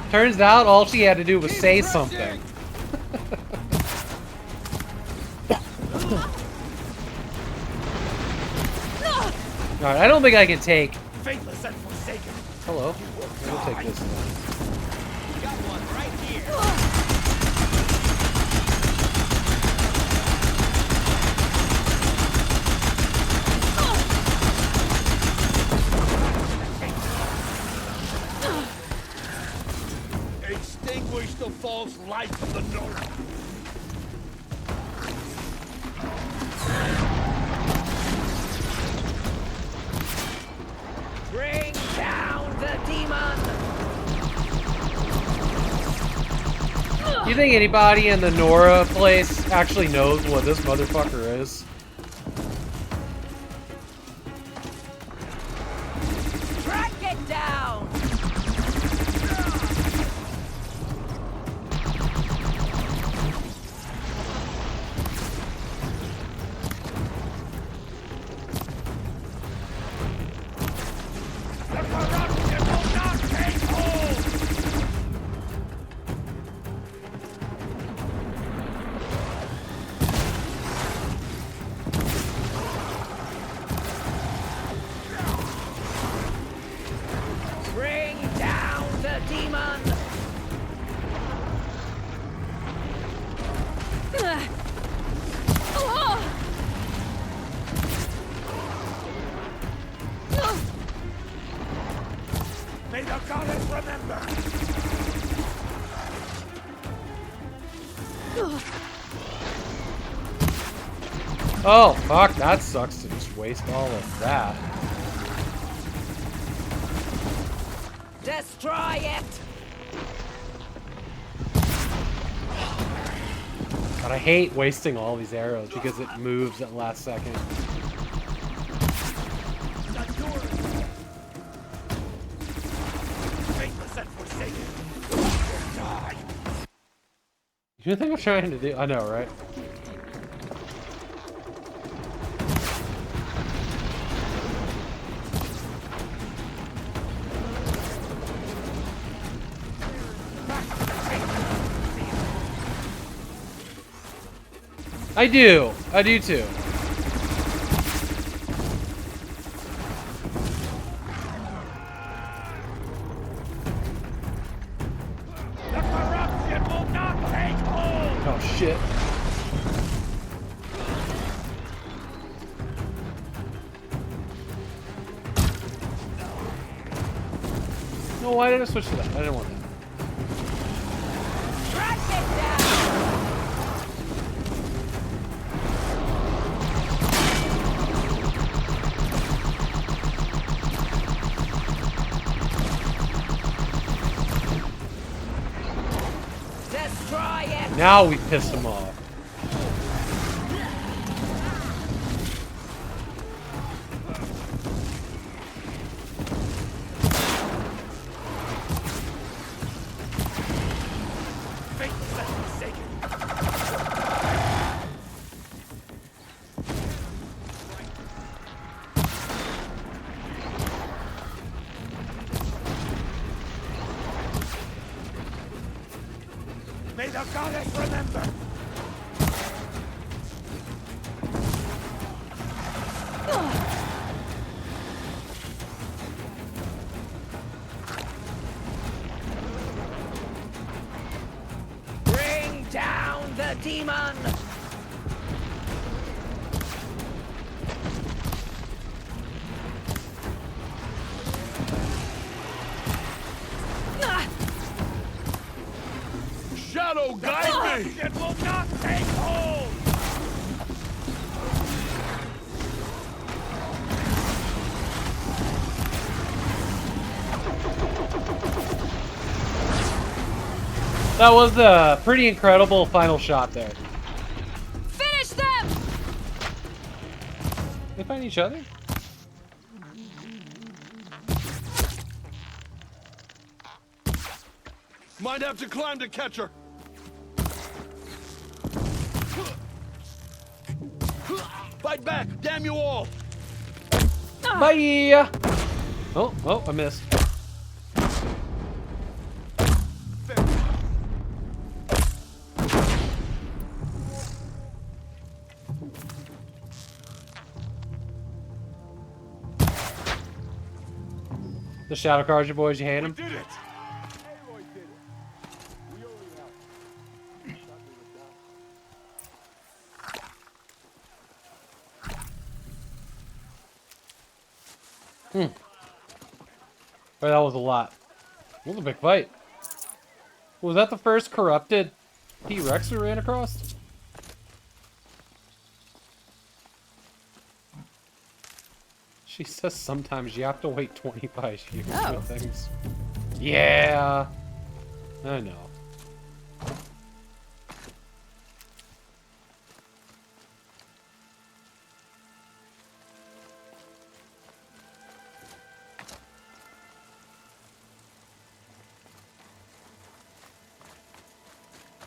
Turns out all she had to do was say something. Alright, I don't think I can take... Faithless and forsaken. Hello. I'll take this then. Got one right here. Extinguish the false light of the north. Bring down the demon! You think anybody in the Nora place actually knows what this motherfucker is? Track it down! Bring down the demon! May the goddess remember. Oh, fuck, that sucks to just waste all of that. Destroy it! But I hate wasting all these arrows because it moves at last second. Faithless and forsaken. Die. You think I'm trying to do? I know, right? I do too. The corruption will not take hold. Oh shit. No, why did I switch to that? I didn't want that. Now we pissed him off. May the goddess remember. Bring down the demon! Shadow guide me! It will not take hold! That was a pretty incredible final shot there. Finish them! They find each other? Might have to climb to catch her. Fight back! Damn you all! Bye! Oh, I missed. The shadow cards, your boys, you hate them? Did it! But that was a lot. It was a big fight. Was that the first corrupted T-Rex we ran across? She says sometimes you have to wait 25 years for things. Yeah. I know.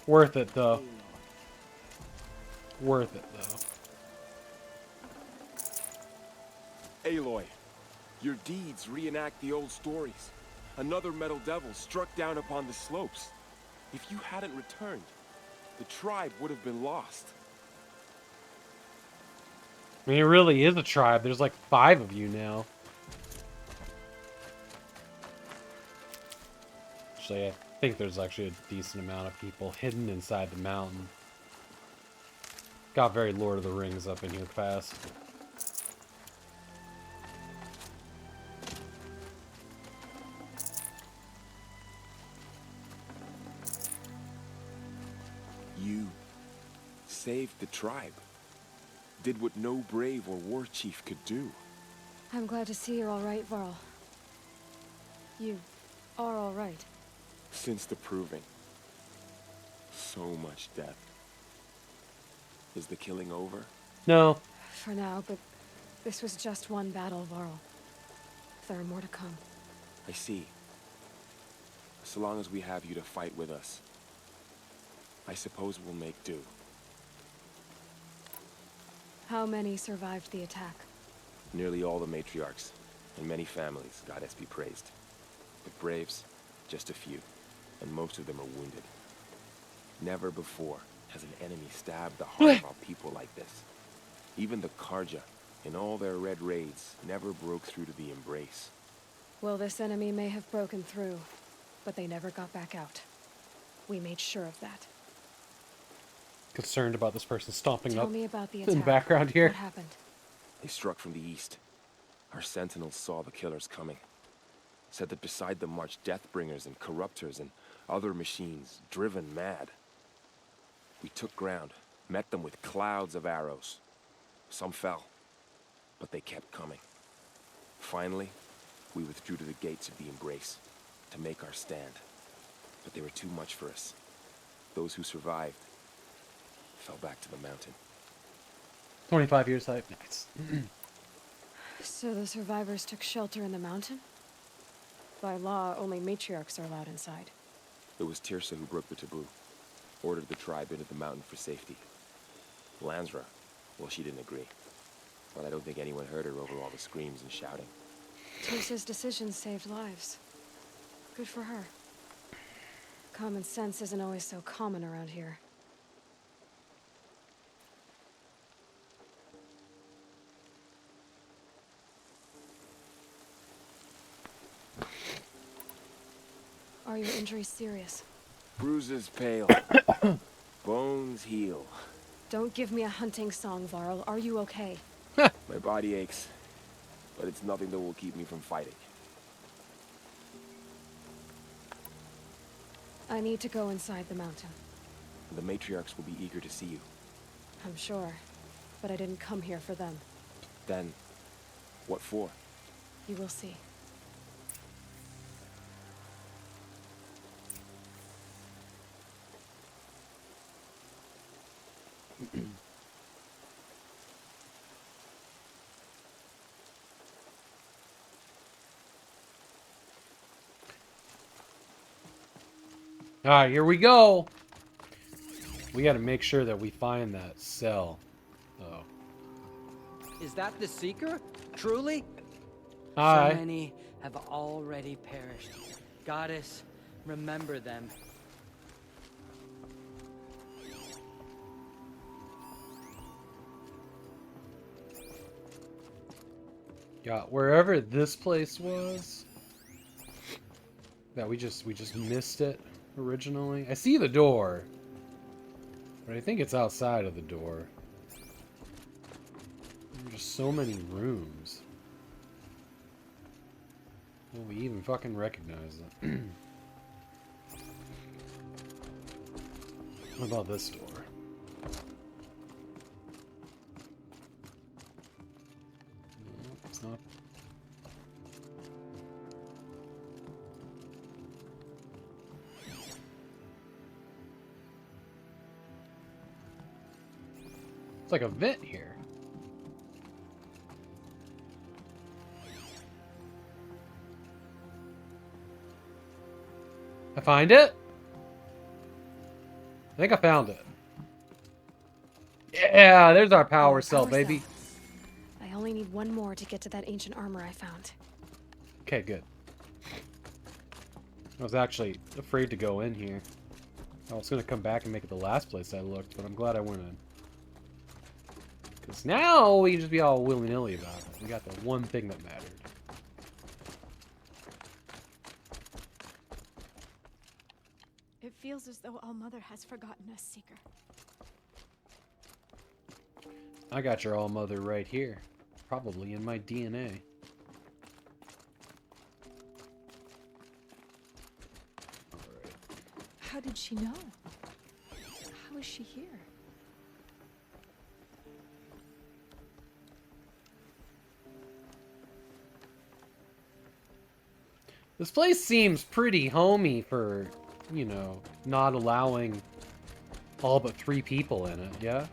Worth it, though. Worth it, though. Aloy, your deeds reenact the old stories. Another metal devil struck down upon the slopes. If you hadn't returned, the tribe would have been lost. I mean, it really is a tribe. There's like 5 of you now. Actually, I think there's actually a decent amount of people hidden inside the mountain. Got very Lord of the Rings up in here fast. You saved the tribe. Did what no brave or war chief could do. I'm glad to see you're all right, Varl. You are all right. Since the proving. So much death. Is the killing over? No. For now, but this was just one battle, Varl. There are more to come. I see. So long as we have you to fight with us, I suppose we'll make do. How many survived the attack? Nearly all the matriarchs, and many families, goddess be praised. But braves, just a few, and most of them are wounded. Never before has an enemy stabbed the heart of our people like this. Even the Karja, in all their red raids, never broke through to the embrace. Well, this enemy may have broken through, but they never got back out. We made sure of that. Concerned about this person stomping Tell up me about the in the attack. background here. What happened? They struck from the east. Our sentinels saw the killers coming. Said that beside them marched Deathbringers and Corruptors and other machines, driven mad. We took ground, met them with clouds of arrows. Some fell, but they kept coming. Finally, we withdrew to the gates of the embrace to make our stand. But they were too much for us. Those who survived fell back to the mountain. 25 years hype. Nice. So the survivors took shelter in the mountain? By law, only matriarchs are allowed inside. It was Tirsa who broke the taboo. Ordered the tribe into the mountain for safety. Lansra, well, she didn't agree. But I don't think anyone heard her over all the screams and shouting. Tirsa's decision saved lives. Good for her. Common sense isn't always so common around here. Are your injuries serious? Bruises pale. Bones heal. Don't give me a hunting song, Varl. Are you okay? My body aches, but it's nothing that will keep me from fighting. I need to go inside the mountain. The matriarchs will be eager to see you. I'm sure, but I didn't come here for them. Then, what for? You will see. Alright, here we go. We gotta make sure that we find that cell. Oh. Is that the Seeker? Truly? Hi. So many have already perished. Goddess, remember them. Yeah, wherever this place was. That we just missed it originally. I see the door. But I think it's outside of the door. There's just so many rooms. Will we even fucking recognize it? What about this door? No, it's not. It's like a vent here. I find it? I think I found it. Yeah, there's our power cell, baby. I only need one more to get to that ancient armor I found. Okay, good. I was actually afraid to go in here. I was going to come back and make it the last place I looked, but I'm glad I went in. Because now we can just be all willy-nilly about it. We got the one thing that mattered. It feels as though All-Mother has forgotten us, Seeker. I got your All-Mother right here. Probably in my DNA. How did she know? How is she here? This place seems pretty homey for you know, not allowing all but 3 people in it, yeah?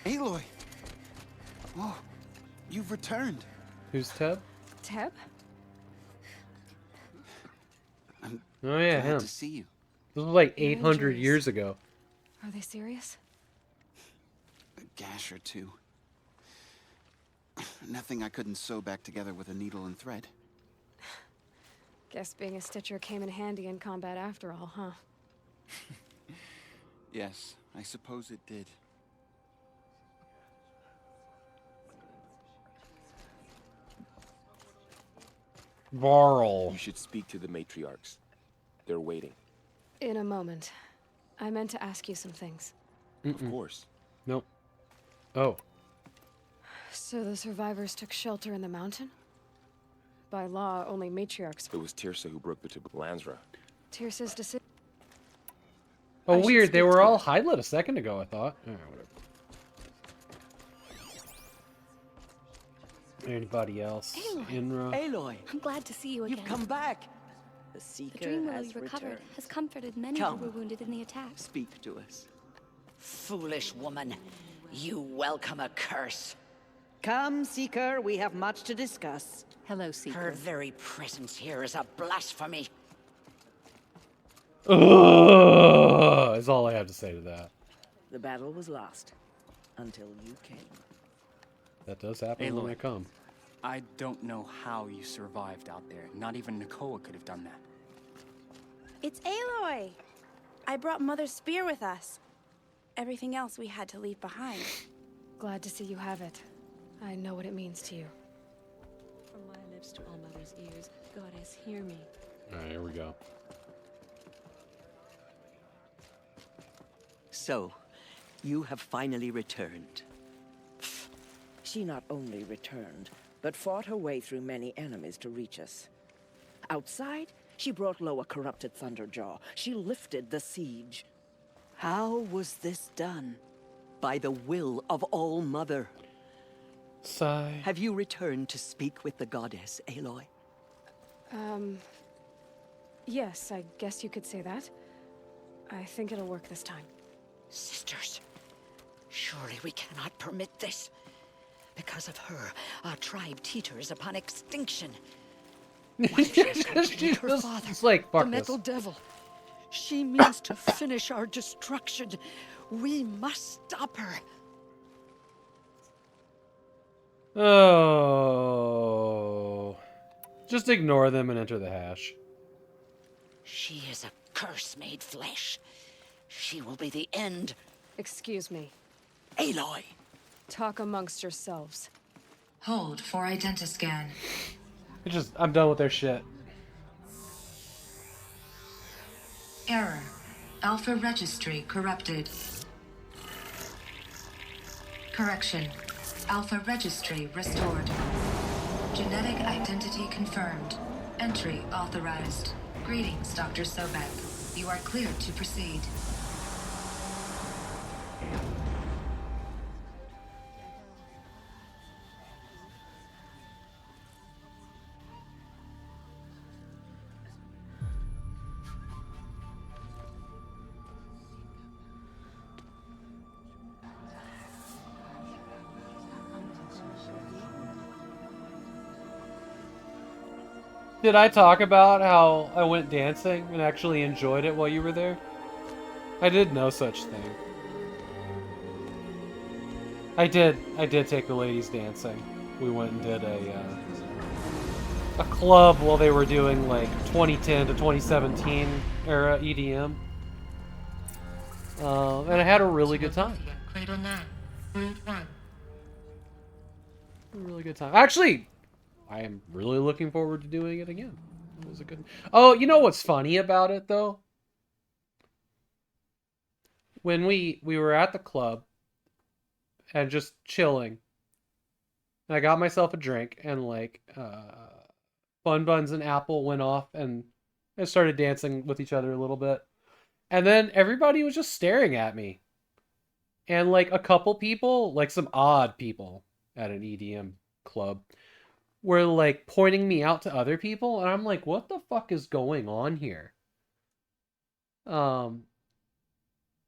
Aloy! Oh, you've returned. Who's Teb? Teb? I'm Oh yeah, glad him. to see you. This was like The 800 injuries. years ago. Are they serious? A gash or two. Nothing I couldn't sew back together with a needle and thread. Guess being a stitcher came in handy in combat after all, huh? Yes, I suppose it did. Varl. You should speak to the matriarchs. They're waiting. In a moment. I meant to ask you some things. Of course. Nope. Oh. So the survivors took shelter in the mountain? By law, only matriarchs. It was Tirsa who broke the tube of Lansra. Tirsa's decision. Oh, I should weird. They speak were to all her. highlit a second ago, I thought. Whatever. Anybody else? Inra? Aloy, I'm glad to see you again. you've come back. The Seeker The dream has you've recovered returned. has comforted many Come. who were wounded in the attack. Speak to us. Foolish woman, you welcome a curse. Come, Seeker, we have much to discuss. Hello, Seeker. Her very presence here is a blasphemy. Ugh, is all I have to say to that. The battle was lost until you came. That does happen when I come. I don't know how you survived out there. Not even Nakoa could have done that. It's Aloy! I brought Mother's spear with us. Everything else we had to leave behind. Glad to see you have it. I know what it means to you. From my lips to all Mother's ears, Goddess, hear me. Alright, here we go. So, you have finally returned. She not only returned, but fought her way through many enemies to reach us. Outside, she brought low a corrupted Thunderjaw. She lifted the siege. How was this done? By the will of All Mother. Sigh. Have you returned to speak with the goddess, Aloy? Yes, I guess you could say that. I think it'll work this time. Sisters, surely we cannot permit this. Because of her, our tribe teeters upon extinction. What if she has come to meet her father, It's like, fuck the this. Metal Devil? She means to finish our destruction. We must stop her. Oh. Just ignore them and enter the hash. She is a curse made flesh. She will be the end. Excuse me. Aloy! Talk amongst yourselves. Hold for identiscan. I'm done with their shit. Error. Alpha registry corrupted. Correction. Alpha registry restored. Genetic identity confirmed. Entry authorized. Greetings, Dr. Sobek. You are cleared to proceed. Did I talk about how I went dancing and actually enjoyed it while you were there? I did no such thing. I did take the ladies dancing. We went and did a club while they were doing like 2010 to 2017 era EDM. And I had a really good time. Cradle 9. Route 1. A really good time. Actually, I am really looking forward to doing it again. It was a good. Oh, you know what's funny about it though? When we were at the club and just chilling, and I got myself a drink, and like Bun Buns and Apple went off and started dancing with each other a little bit. And then everybody was just staring at me. And like a couple people, like some odd people at an EDM club, were like pointing me out to other people. And I'm like, what the fuck is going on here?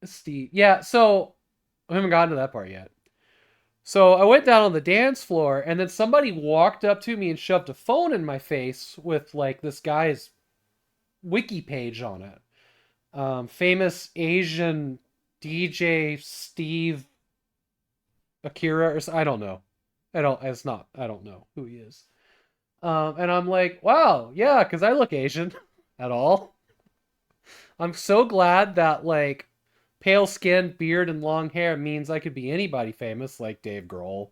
Steve. Yeah, so I haven't gotten to that part yet. So I went down on the dance floor, and then somebody walked up to me and shoved a phone in my face with like this guy's wiki page on it. Famous Asian DJ Steve Akira, or I don't know. I don't know who he is. And I'm like, wow, yeah, because I look Asian at all. I'm so glad that like pale skin, beard, and long hair means I could be anybody famous, like Dave Grohl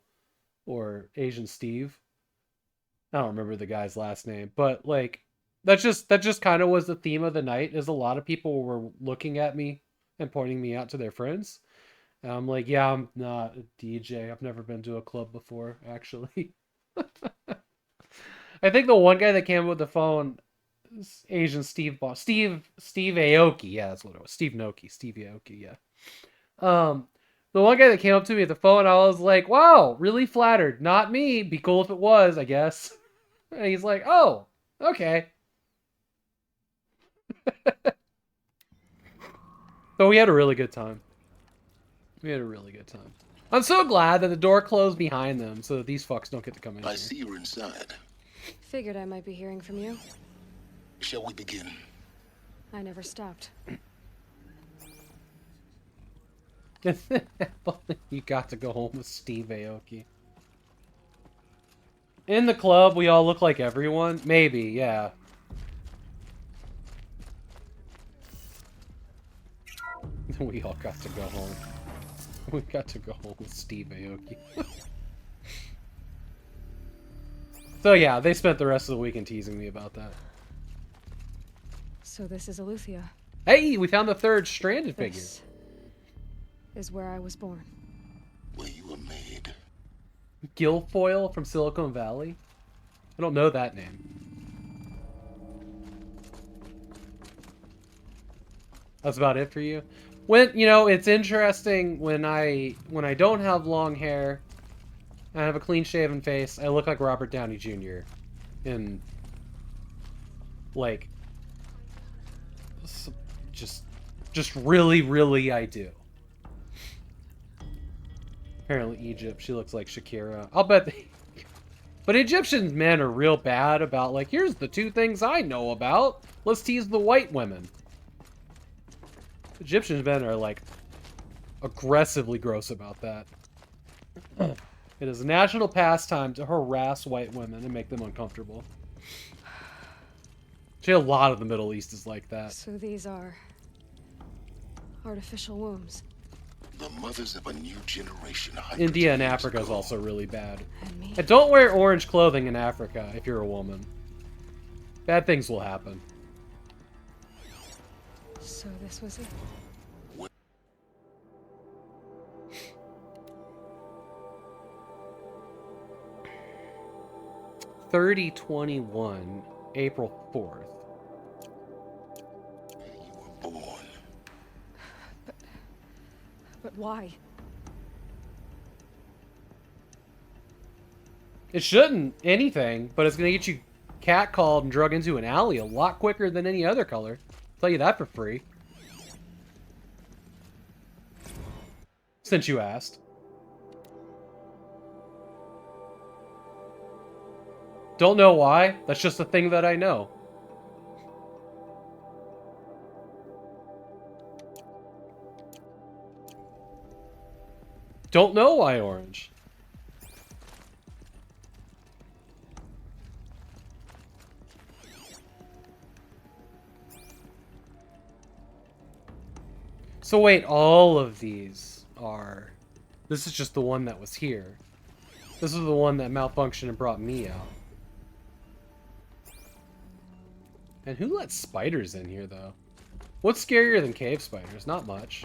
or Asian Steve. I don't remember the guy's last name, but like that just kind of was the theme of the night. Is a lot of people were looking at me and pointing me out to their friends. And I'm like, yeah, I'm not a DJ. I've never been to a club before, actually. I think the one guy that came up with the phone is Asian Steve Boss. Steve Aoki. Yeah, that's what it was. Steve Aoki, yeah. The one guy that came up to me at the phone, I was like, wow, really flattered. Not me. Be cool if it was, I guess. And he's like, oh, okay. So we had a really good time. I'm so glad that the door closed behind them so that these fucks don't get to come in. I see you're inside. Figured I might be hearing from you. Shall we begin? I never stopped. You got to go home with Steve Aoki. In the club, we all look like everyone? Maybe, yeah. We all got to go home. We got to go home with Steve Aoki. So yeah, they spent the rest of the weekend teasing me about that. So this is Aletheia. Hey, we found the third stranded figure. This is where I was born. Where you were made. Guilfoyle from Silicon Valley? I don't know that name. That's about it for you? When, you know, it's interesting when I don't have long hair and I have a clean shaven face, I look like Robert Downey Jr. in like just really I do. Apparently Egypt, she looks like Shakira. I'll bet but Egyptian men are real bad about like, here's the two things I know about. Let's tease the white women. Egyptian men are like aggressively gross about that. It is a national pastime to harass white women and make them uncomfortable. Actually, a lot of the Middle East is like that. So these are artificial wombs. The mothers of a new generation. India and Africa is also really bad. And don't wear orange clothing in Africa if you're a woman. Bad things will happen. So this was it. 30/21, April 4th. You were born. But why? It shouldn't anything, but it's gonna get you catcalled and drug into an alley a lot quicker than any other color. I'll tell you that for free. Since you asked. Don't know why. That's just a thing that I know. Don't know why orange. So wait, all of these are... This is just the one that was here. This is the one that malfunctioned and brought me out. And who let spiders in here, though? What's scarier than cave spiders? Not much.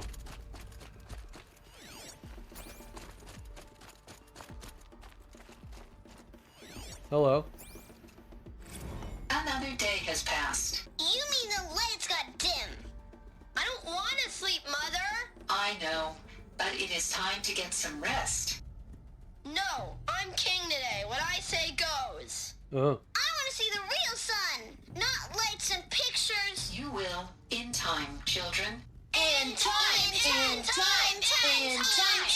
Hello. Another day has passed. You mean the lights got dim? I don't want asleep, Mother. I know, but it is time to get some rest. No, I'm king today. What I say goes. Oh. I want to see the real sun, not lights and pictures. You will, in time, children. In time, in time, in time, in time,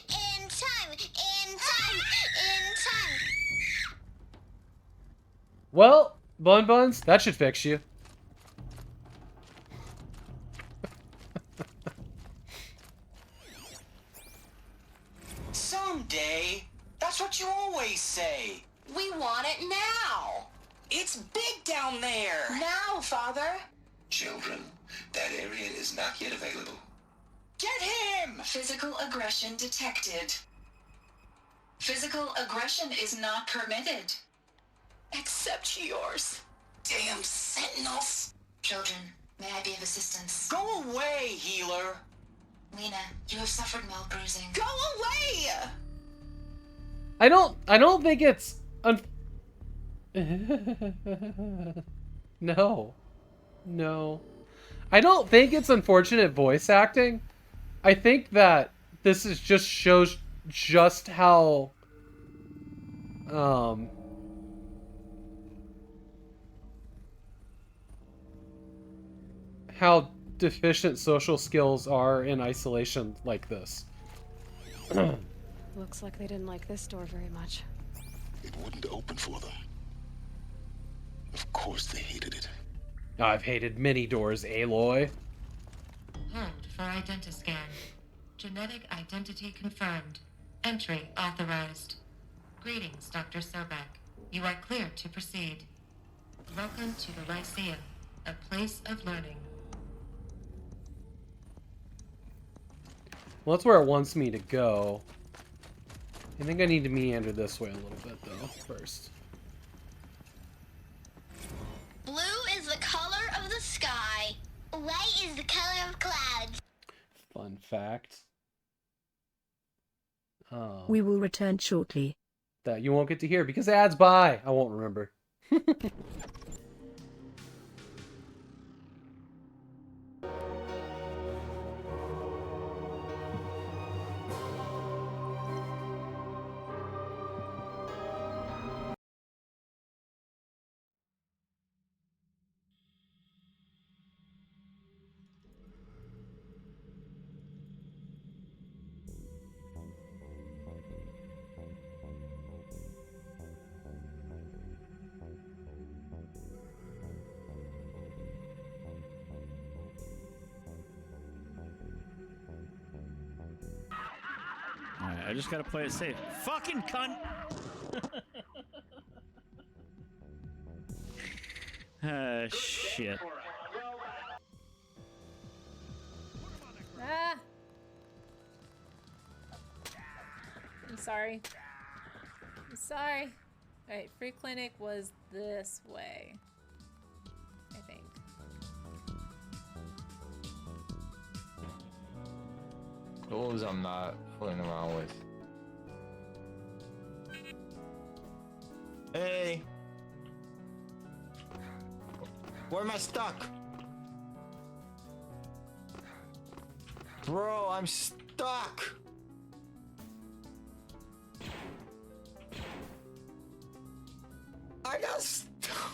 in time, in time, in time. Well, Bun Buns, that should fix you. Someday. That's what you always say. We want it now. It's big down there. Now, Father. Children, that area is not yet available. Get him! Physical aggression detected. Physical aggression is not permitted. Except yours. Damn sentinels. Children, may I be of assistance? Go away, healer. Lena, you have suffered mild bruising. Go away! I don't think it's No. No. I don't think it's unfortunate voice acting. I think that this is just shows just how how deficient social skills are in isolation like this. Looks like they didn't like this door very much. It wouldn't open for them. Of course they hated it. I've hated many doors, Aloy. Hold for identiscan. Genetic identity confirmed. Entry authorized. Greetings, Dr. Sobek. You are cleared to proceed. Welcome to the Lyceum, a place of learning. Well, that's where it wants me to go. I think I need to meander this way a little bit, though, first. Blue is the color of the sky. White is the color of clouds. Fun fact. We will return shortly. That you won't get to hear because ads by. I won't remember. Alright, I just gotta play it safe. Fucking cunt! Shit. Ah! I'm sorry. I'm sorry. Alright, free clinic was this way. I think. Those I'm not fooling around with. Hey! Where am I stuck? Bro, I'm stuck! I got stuck!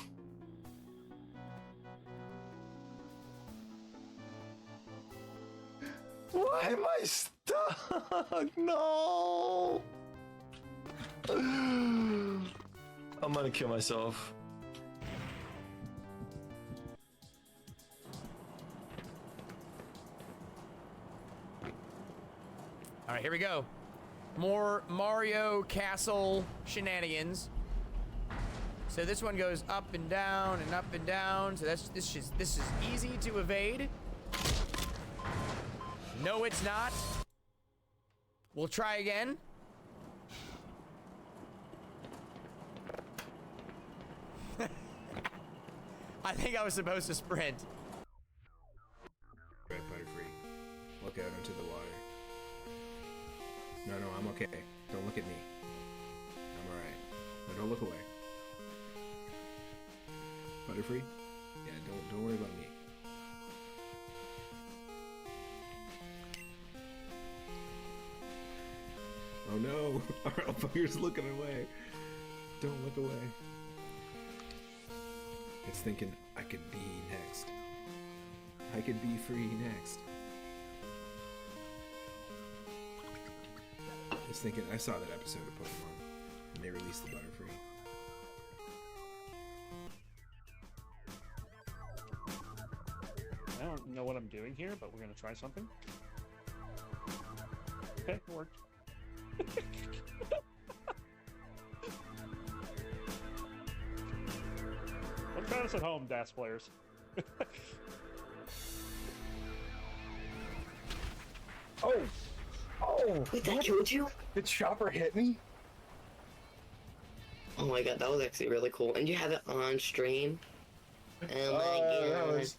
Why am I stuck? No! I'm gonna kill myself. Alright, here we go. More Mario Castle shenanigans. So this one goes up and down and up and down. So this is easy to evade. No, it's not. We'll try again. I think I was supposed to sprint. Red Butterfree. Look out into the water. No, I'm okay. Don't look at me. I'm alright. No, don't look away. Butterfree? Yeah, don't worry about me. Oh no, our motherfucker's looking away. Don't look away. It's thinking, I could be next. I could be free next. It's thinking, I saw that episode of Pokemon, and they released the Butterfree. I don't know what I'm doing here, but we're gonna try something. Okay, it worked. Don't try this at home, DAS players. Oh! Oh! Wait, that killed you? The chopper hit me? Oh my god, that was actually really cool. And you have it on stream? Oh my god. That was...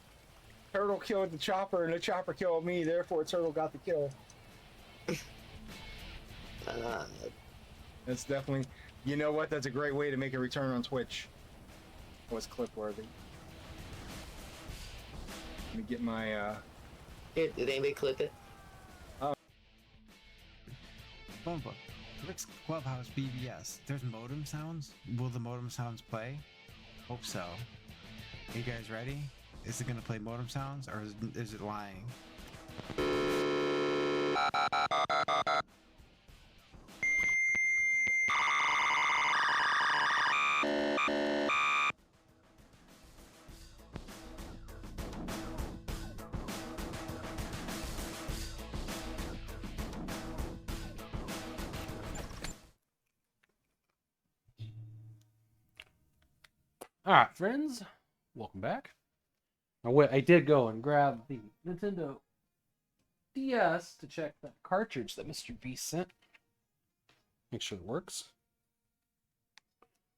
Turtle killed the chopper, and the chopper killed me, therefore Turtle got the kill. That's definitely... You know what? That's a great way to make a return on Twitch. It was clip-worthy. Let me get my, Here, did anybody clip it? Phone book. Rick's Clubhouse BBS. There's modem sounds. Will the modem sounds play? Hope so. Are you guys ready? Is it gonna play modem sounds, or is it lying? Alright, friends. Welcome back. I did go and grab the Nintendo DS to check that cartridge that Mr. V sent. Make sure it works.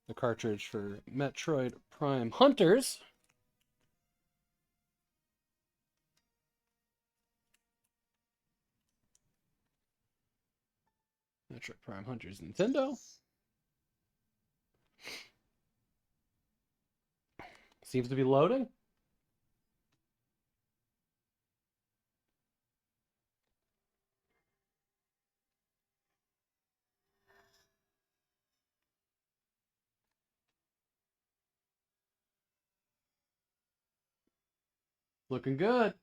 The cartridge for Metroid Prime Hunters. Metroid Prime Hunters Nintendo. Seems to be loading. Looking good.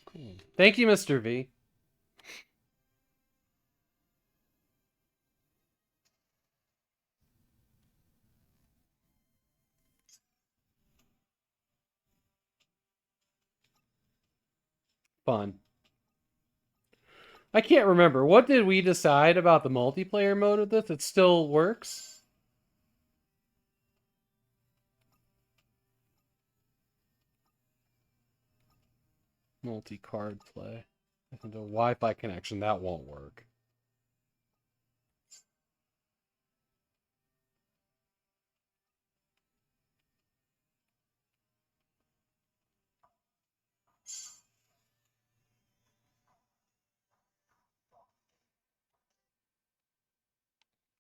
Cool. Thank you, Mr. V. Fun. I can't remember. What did we decide about the multiplayer mode of this? It still works? Multi-card play. I think the Wi-Fi connection, that won't work.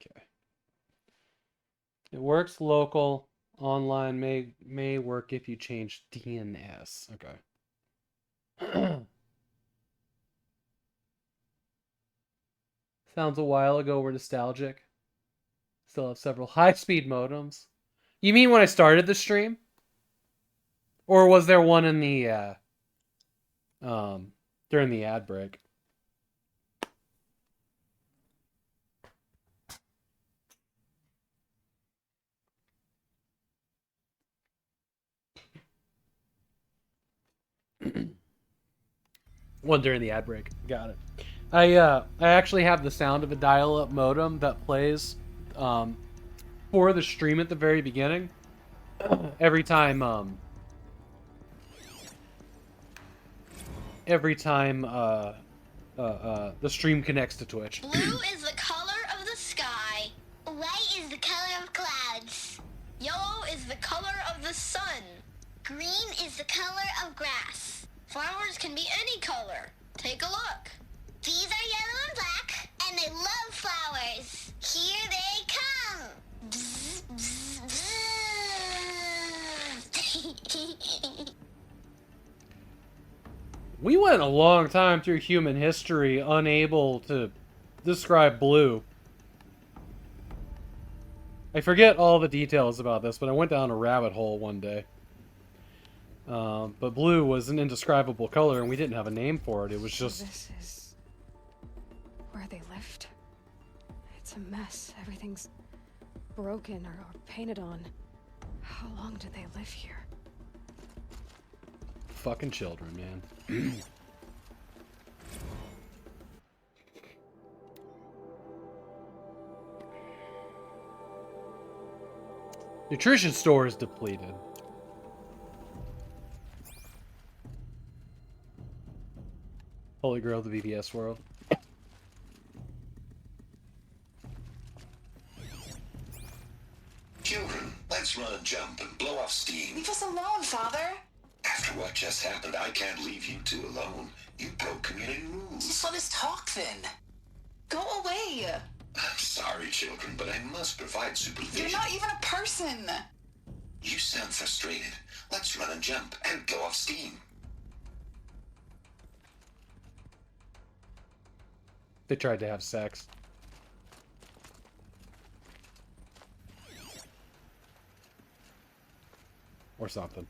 Okay. It works local. Online may work if you change DNS. Okay. Sounds a while ago we're nostalgic. Still have several high-speed modems. You mean when I started the stream? Or was there one in the during the ad break? One during the ad break. Got it. I actually have the sound of a dial-up modem that plays for the stream at the very beginning. Every time the stream connects to Twitch. Blue is the color of the sky. White is the color of clouds. Yellow is the color of the sun. Green is the color of grass. Flowers can be any color. Take a look. These are yellow and black, and they love flowers. Here they come. Bzz, bzz, bzz. We went a long time through human history unable to describe blue. I forget all the details about this, but I went down a rabbit hole one day. But blue was an indescribable color, and we didn't have a name for it. It was just... This is where they lived. It's a mess. Everything's broken or painted on. How long did they live here? Fucking children, man. Nutrition store is depleted. Holy Grail of the VBS world. Children, let's run and jump and blow off steam. Leave us alone, Father. After what just happened, I can't leave you two alone. You broke community rules. Just let us talk then. Go away. I'm sorry, children, but I must provide supervision. You're not even a person. You sound frustrated. Let's run and jump and blow off steam. They tried to have sex. Or something.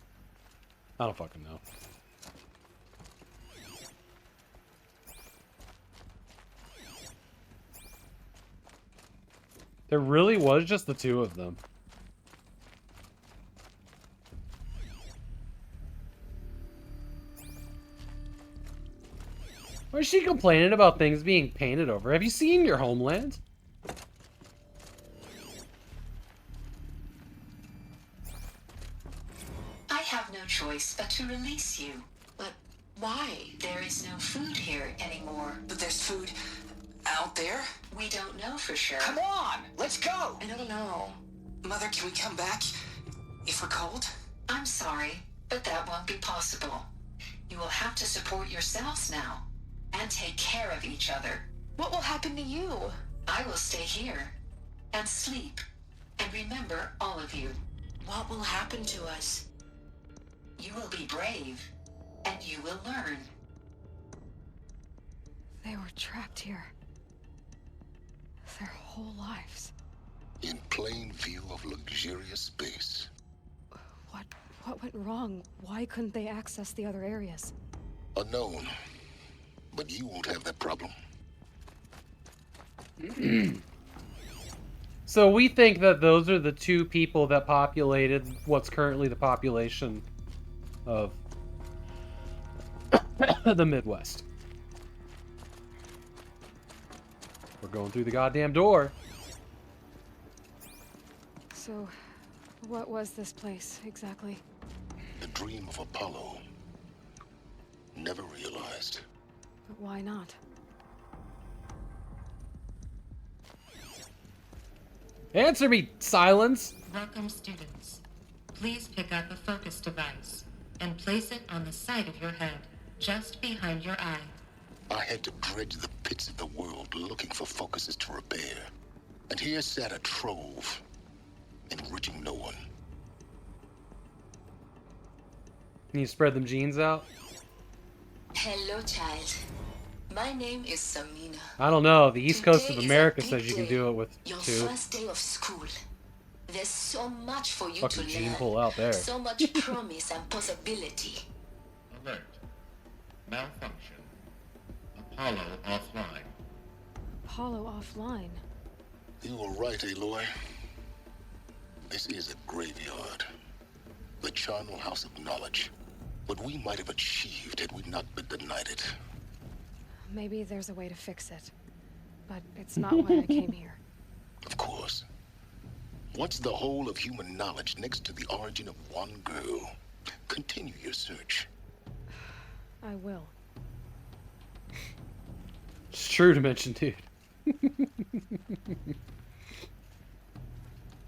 I don't fucking know. There really was just the two of them. Why is she complaining about things being painted over? Have you seen your homeland? I have no choice but to release you. But why? There is no food here anymore. But there's food out there? We don't know for sure. Come on, let's go. I don't know. Mother, can we come back if we're cold? I'm sorry, but that won't be possible. You will have to support yourselves now and take care of each other. What will happen to you? I will stay here and sleep and remember all of you. What will happen to us? You will be brave and you will learn. They were trapped here. Their whole lives. In plain view of luxurious space. What went wrong? Why couldn't they access the other areas? Unknown. But you won't have that problem. So we think that those are the two people that populated what's currently the population of the Midwest. We're going through the goddamn door. So, what was this place exactly? The dream of Apollo. Never realized. But why not? Answer me, silence! Welcome, students. Please pick up a focus device and place it on the side of your head, just behind your eye. I had to dredge the pits of the world looking for focuses to repair. And here sat a trove, enriching no one. Can you spread them jeans out? Hello, child. My name is Samina. I don't know. The East Coast of Today is America a big says you can day. do it with Your two. first day of school. There's so much for you Fucking to gene learn. pull out there. So much promise and possibility. Alert. Malfunction. Apollo offline. Apollo offline. You were right, Aloy. This is a graveyard. The charnel house of knowledge. What we might have achieved had we not been denied it. Maybe there's a way to fix it. But it's not why I came here. Of course. What's the whole of human knowledge next to the origin of one girl? Continue your search. I will. It's true to mention, dude.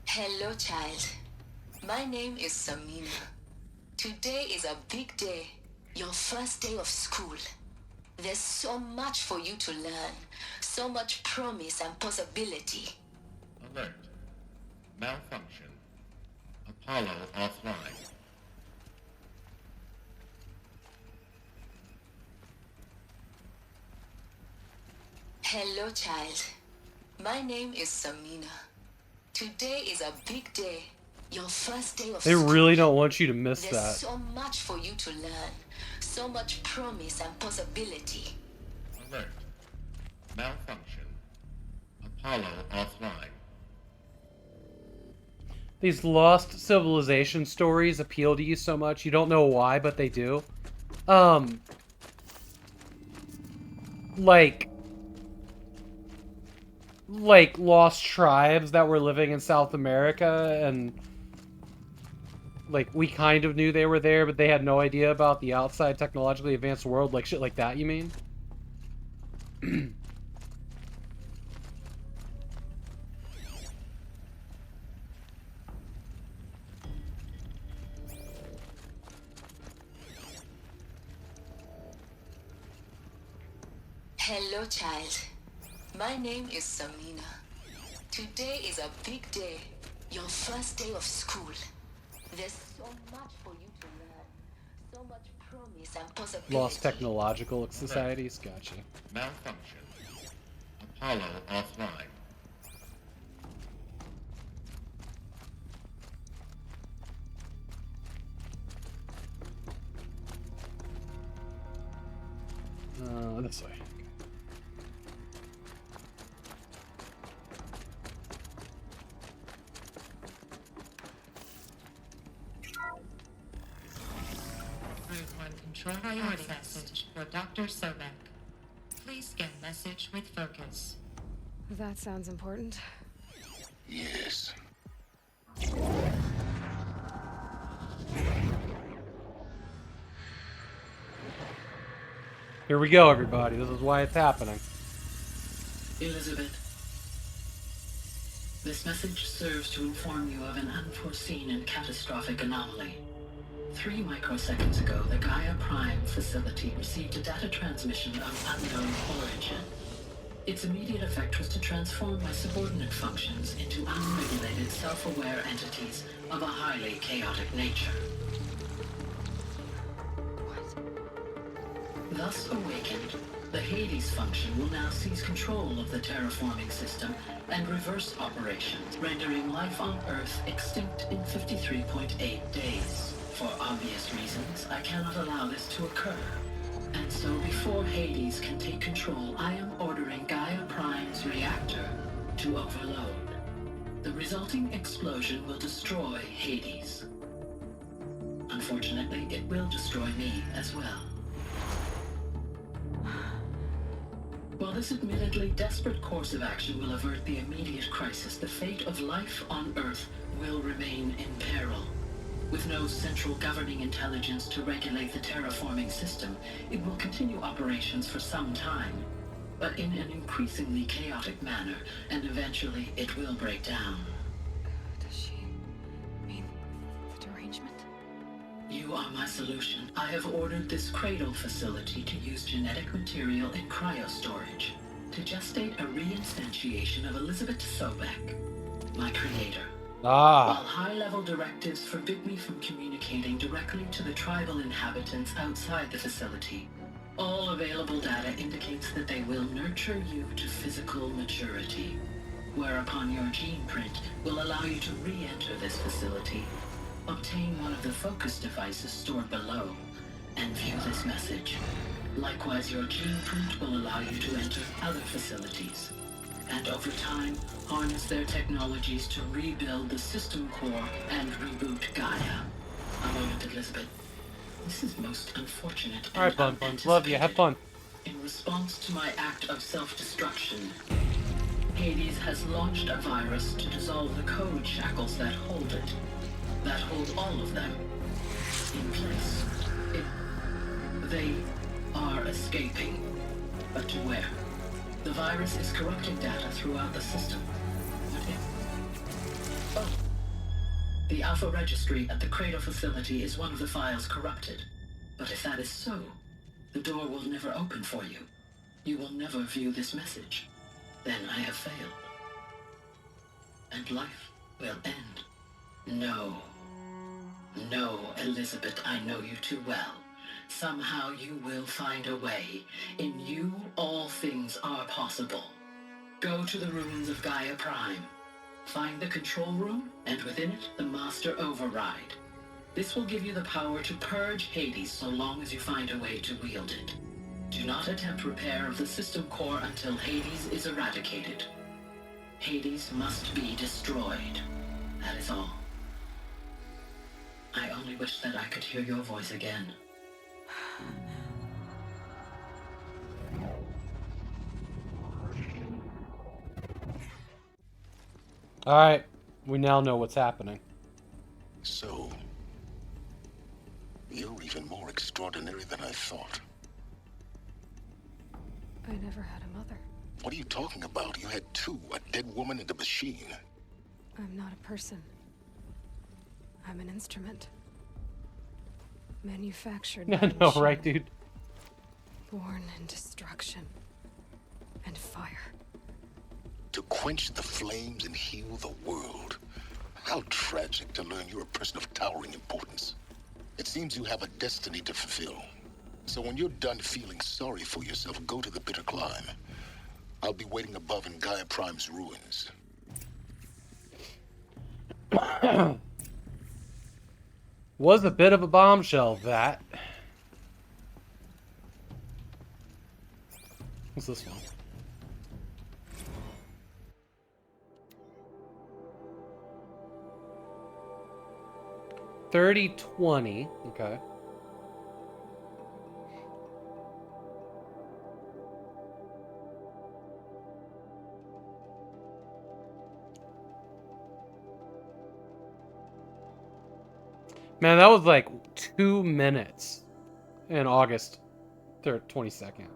Hello, child. My name is Samina. Today is a big day. Your first day of school. There's so much for you to learn. So much promise and possibility. Alert. Malfunction. Apollo offline. Hello, child. My name is Samina. Today is a big day. Your first day of They school. really don't want you to miss There's that. so much for you to learn. So much promise and possibility. Alert. Malfunction. Apollo offline. These lost civilization stories appeal to you so much. You don't know why, but they do. Like lost tribes that were living in South America, and like we kind of knew they were there, but they had no idea about the outside technologically advanced world, like shit like that, you mean? Hello, child. My name is Samina. Today is a big day. Your first day of school. There's so much for you to learn. So much promise and possibility. Lost technological societies, gotcha. Malfunction. Apollo offline. This way. Group 1 control priority message for Dr. Sobek. Please scan message with focus. That sounds important. Yes. Here we go, everybody. This is why it's happening. Elizabeth, this message serves to inform you of an unforeseen and catastrophic anomaly. 3 microseconds ago, the Gaia Prime facility received a data transmission of unknown origin. Its immediate effect was to transform my subordinate functions into unregulated, self-aware entities of a highly chaotic nature. Thus awakened, the Hades function will now seize control of the terraforming system and reverse operations, rendering life on Earth extinct in 53.8 days. For obvious reasons, I cannot allow this to occur. And so before Hades can take control, I am ordering Gaia Prime's reactor to overload. The resulting explosion will destroy Hades. Unfortunately, it will destroy me as well. While this admittedly desperate course of action will avert the immediate crisis, the fate of life on Earth will remain in peril. With no central governing intelligence to regulate the terraforming system, it will continue operations for some time, but in an increasingly chaotic manner, and eventually it will break down. Does she mean the derangement? You are my solution. I have ordered this cradle facility to use genetic material in cryostorage to gestate a reinstantiation of Elizabeth Sobek, my creator. While high-level directives forbid me from communicating directly to the tribal inhabitants outside the facility, all available data indicates that they will nurture you to physical maturity, whereupon your gene print will allow you to re-enter this facility, obtain one of the focus devices stored below, and view this message. Likewise, your gene print will allow you to enter other facilities, and over time, harness their technologies to rebuild the system core and reboot Gaia. A moment, Elizabeth. This is most unfortunate. Alright, Bun. Love you. Have fun. In response to my act of self-destruction, Hades has launched a virus to dissolve the code shackles that hold it, that hold all of them in place. They are escaping, but to where? The virus is corrupting data throughout the system. What if? Oh. The Alpha Registry at the Cradle facility is one of the files corrupted. But if that is so, the door will never open for you. You will never view this message. Then I have failed. And life will end. No. No, Elizabeth, I know you too well. Somehow you will find a way. In you, all things are possible. Go to the ruins of Gaia Prime. Find the control room, and within it, the Master Override. This will give you the power to purge Hades so long as you find a way to wield it. Do not attempt repair of the system core until Hades is eradicated. Hades must be destroyed. That is all. I only wish that I could hear your voice again. Alright, we now know what's happening. So, you're even more extraordinary than I thought. I never had a mother. What are you talking about? You had two, a dead woman and a machine. I'm not a person. I'm an instrument. Manufactured by I know, machine. right, dude? Born in destruction and fire. To quench the flames and heal the world. How tragic to learn you're a person of towering importance. It seems you have a destiny to fulfill. So when you're done feeling sorry for yourself, go to the bitter climb. I'll be waiting above in Gaia Prime's ruins. Was a bit of a bombshell, that. What's this one? $30.20. Okay. Man, that was like 2 minutes in August 22nd.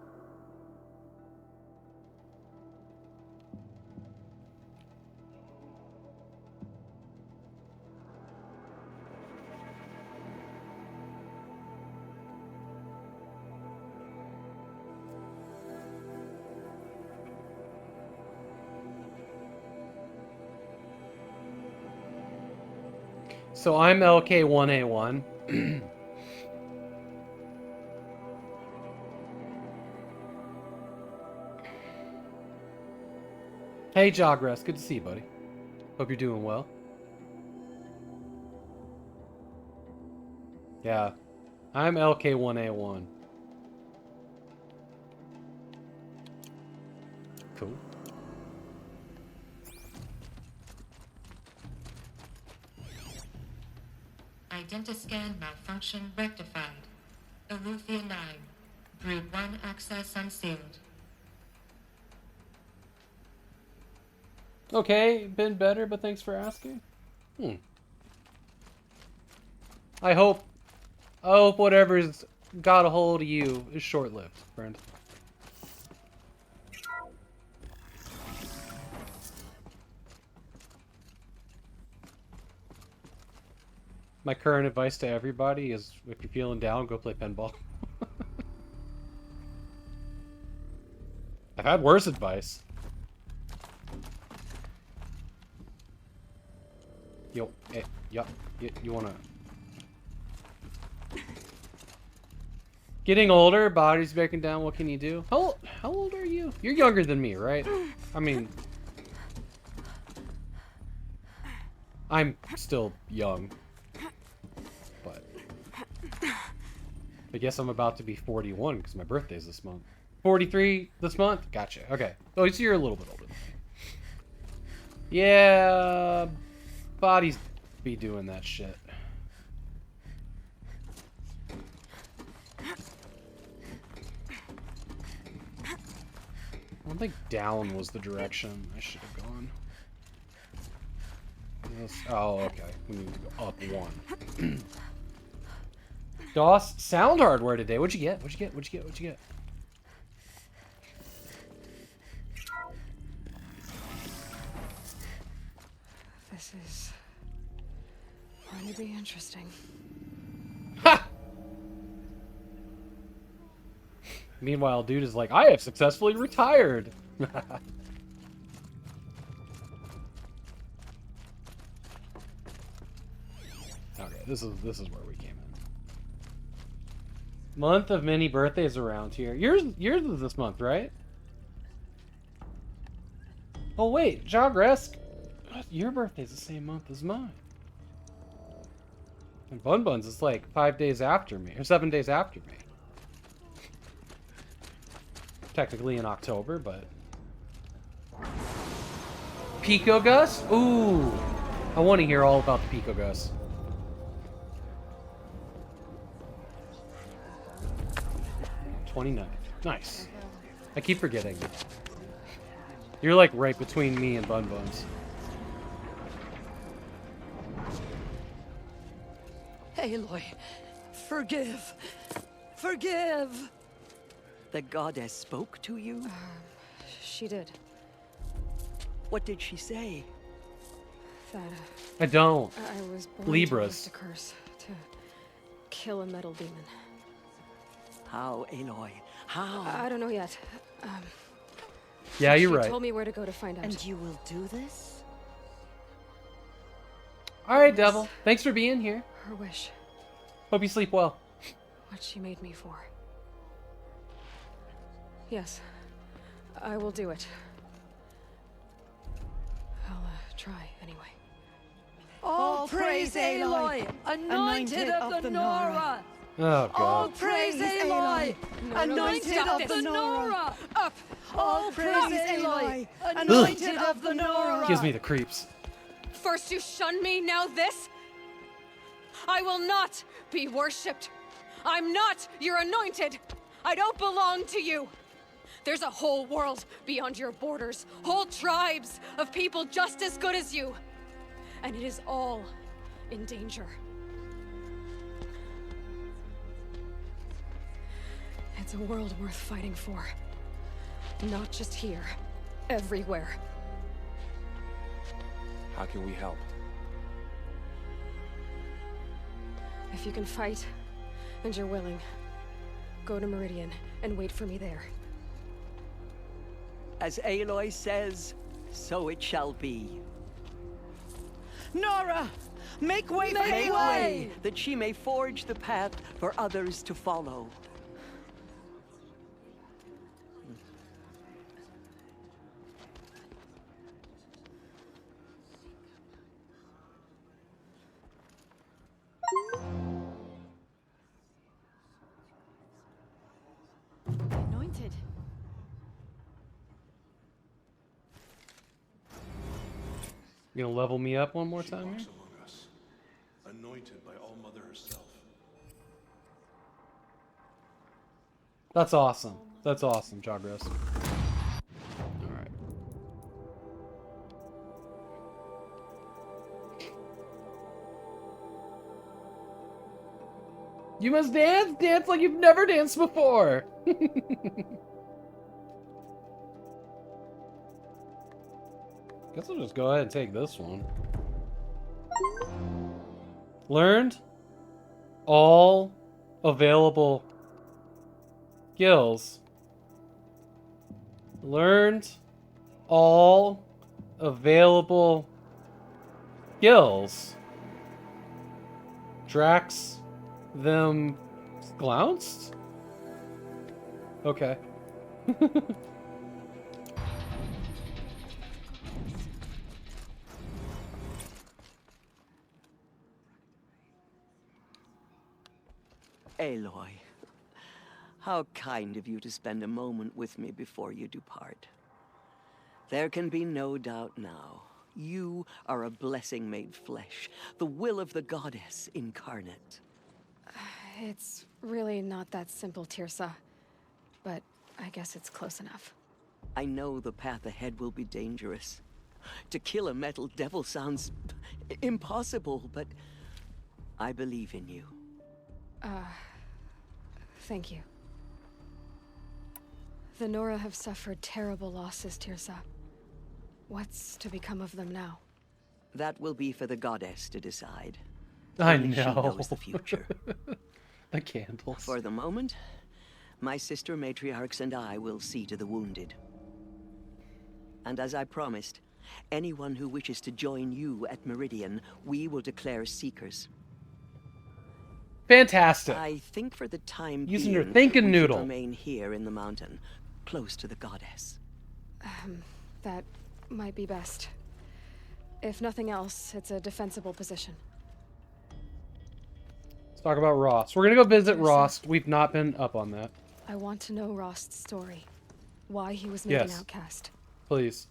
So I'm LK1A1. Hey Jogress, good to see you, buddy. Hope you're doing well. Yeah, I'm LK1A1. Cool. Identiscan malfunction rectified. Eleuthia 9. Brood 1 access unsealed. Okay, been better, but thanks for asking. I hope whatever's got a hold of you is short-lived, friend. My current advice to everybody is, if you're feeling down, go play pinball. I've had worse advice. Yo, hey, yup, you wanna... Getting older, body's breaking down, what can you do? How old are you? You're younger than me, right? I mean... I'm still young. But... I guess I'm about to be 41, because my birthday's this month. 43 this month? Gotcha, okay. Oh, so you're a little bit older than me. Yeah... Bodies be doing that shit. I don't think down was the direction I should have gone. Oh, okay. We need to go up one. DOS sound hardware today. What'd you get? What'd you get? What'd you get? What'd you get? This is going to be interesting. Ha! Meanwhile, dude is like, I have successfully retired. Okay, this is where we came in. Month of many birthdays around here. Yours is this month, right? Oh wait, Jogresk. Your birthday's the same month as mine. And Bun Bun's is like 5 days after me, or 7 days after me. Technically in October, but... Pico Gus? Ooh! I want to hear all about the Pico Gus. Nice. I keep forgetting. You're like right between me and Bun Buns. Aloy, forgive. Forgive! The goddess spoke to you? She did. What did she say? That, I don't. I was born Libras. to lift a curse, to kill a metal demon. How, Aloy? How? I don't know yet. Yeah, you're right. She told me where to go to find out. And you will do this? Alright, Devil. Thanks for being here. Her wish. Hope you sleep well. What she made me for. Yes. I will do it. I'll try anyway. All praise Aloy, anointed of the Nora! Oh, All God. praise Aloy, anointed of the Nora! Up! All praise Aloy, anointed of the Nora! Gives me the creeps. First you shun me, now this? I will not be worshipped. I'm not your anointed. I don't belong to you. There's a whole world beyond your borders, whole tribes of people just as good as you. And it is all in danger. It's a world worth fighting for. Not just here, everywhere. How can we help? If you can fight, and you're willing, go to Meridian and wait for me there. As Aloy says, so it shall be. Nora! Make way for Aloy! Way, that she may forge the path for others to follow. Anointed. You gonna level me up one more time here? Among us, anointed by All Mother herself. That's awesome. That's awesome, Jogros. Alright. You must dance! Dance like you've never danced before! Guess I'll just go ahead and take this one. Learned all available skills. Learned all available skills. Drax them glaunced? Okay. Aloy, how kind of you to spend a moment with me before you depart. There can be no doubt now. You are a blessing made flesh, the will of the goddess incarnate. It's really not that simple, Tirsa. But I guess it's close enough. I know the path ahead will be dangerous. To kill a metal devil sounds impossible, but I believe in you. Thank you. The Nora have suffered terrible losses, Tirsa. What's to become of them now? That will be for the goddess to decide. I Only know. She knows the future. The candles. For the moment, my sister matriarchs and I will see to the wounded. And as I promised, anyone who wishes to join you at Meridian, we will declare seekers. Fantastic. I think for the time Using being, your thinking we noodle. should remain here in the mountain, close to the goddess. That might be best. If nothing else, it's a defensible position. Let's talk about Rost. We're gonna go visit Dear Rost. We've not been up on that. I want to know Rost's story. Why he was made an Yes. outcast. Please.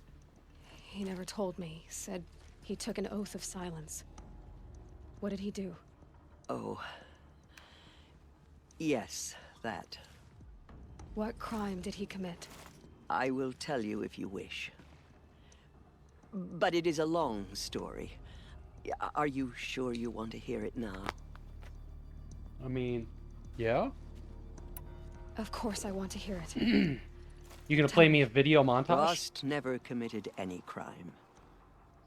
He never told me. Said he took an oath of silence. What did he do? Oh. Yes, that. What crime did he commit? I will tell you if you wish. But it is a long story. Are you sure you want to hear it now? I mean, yeah? Of course I want to hear it. You gonna play me a video montage? Rost never committed any crime.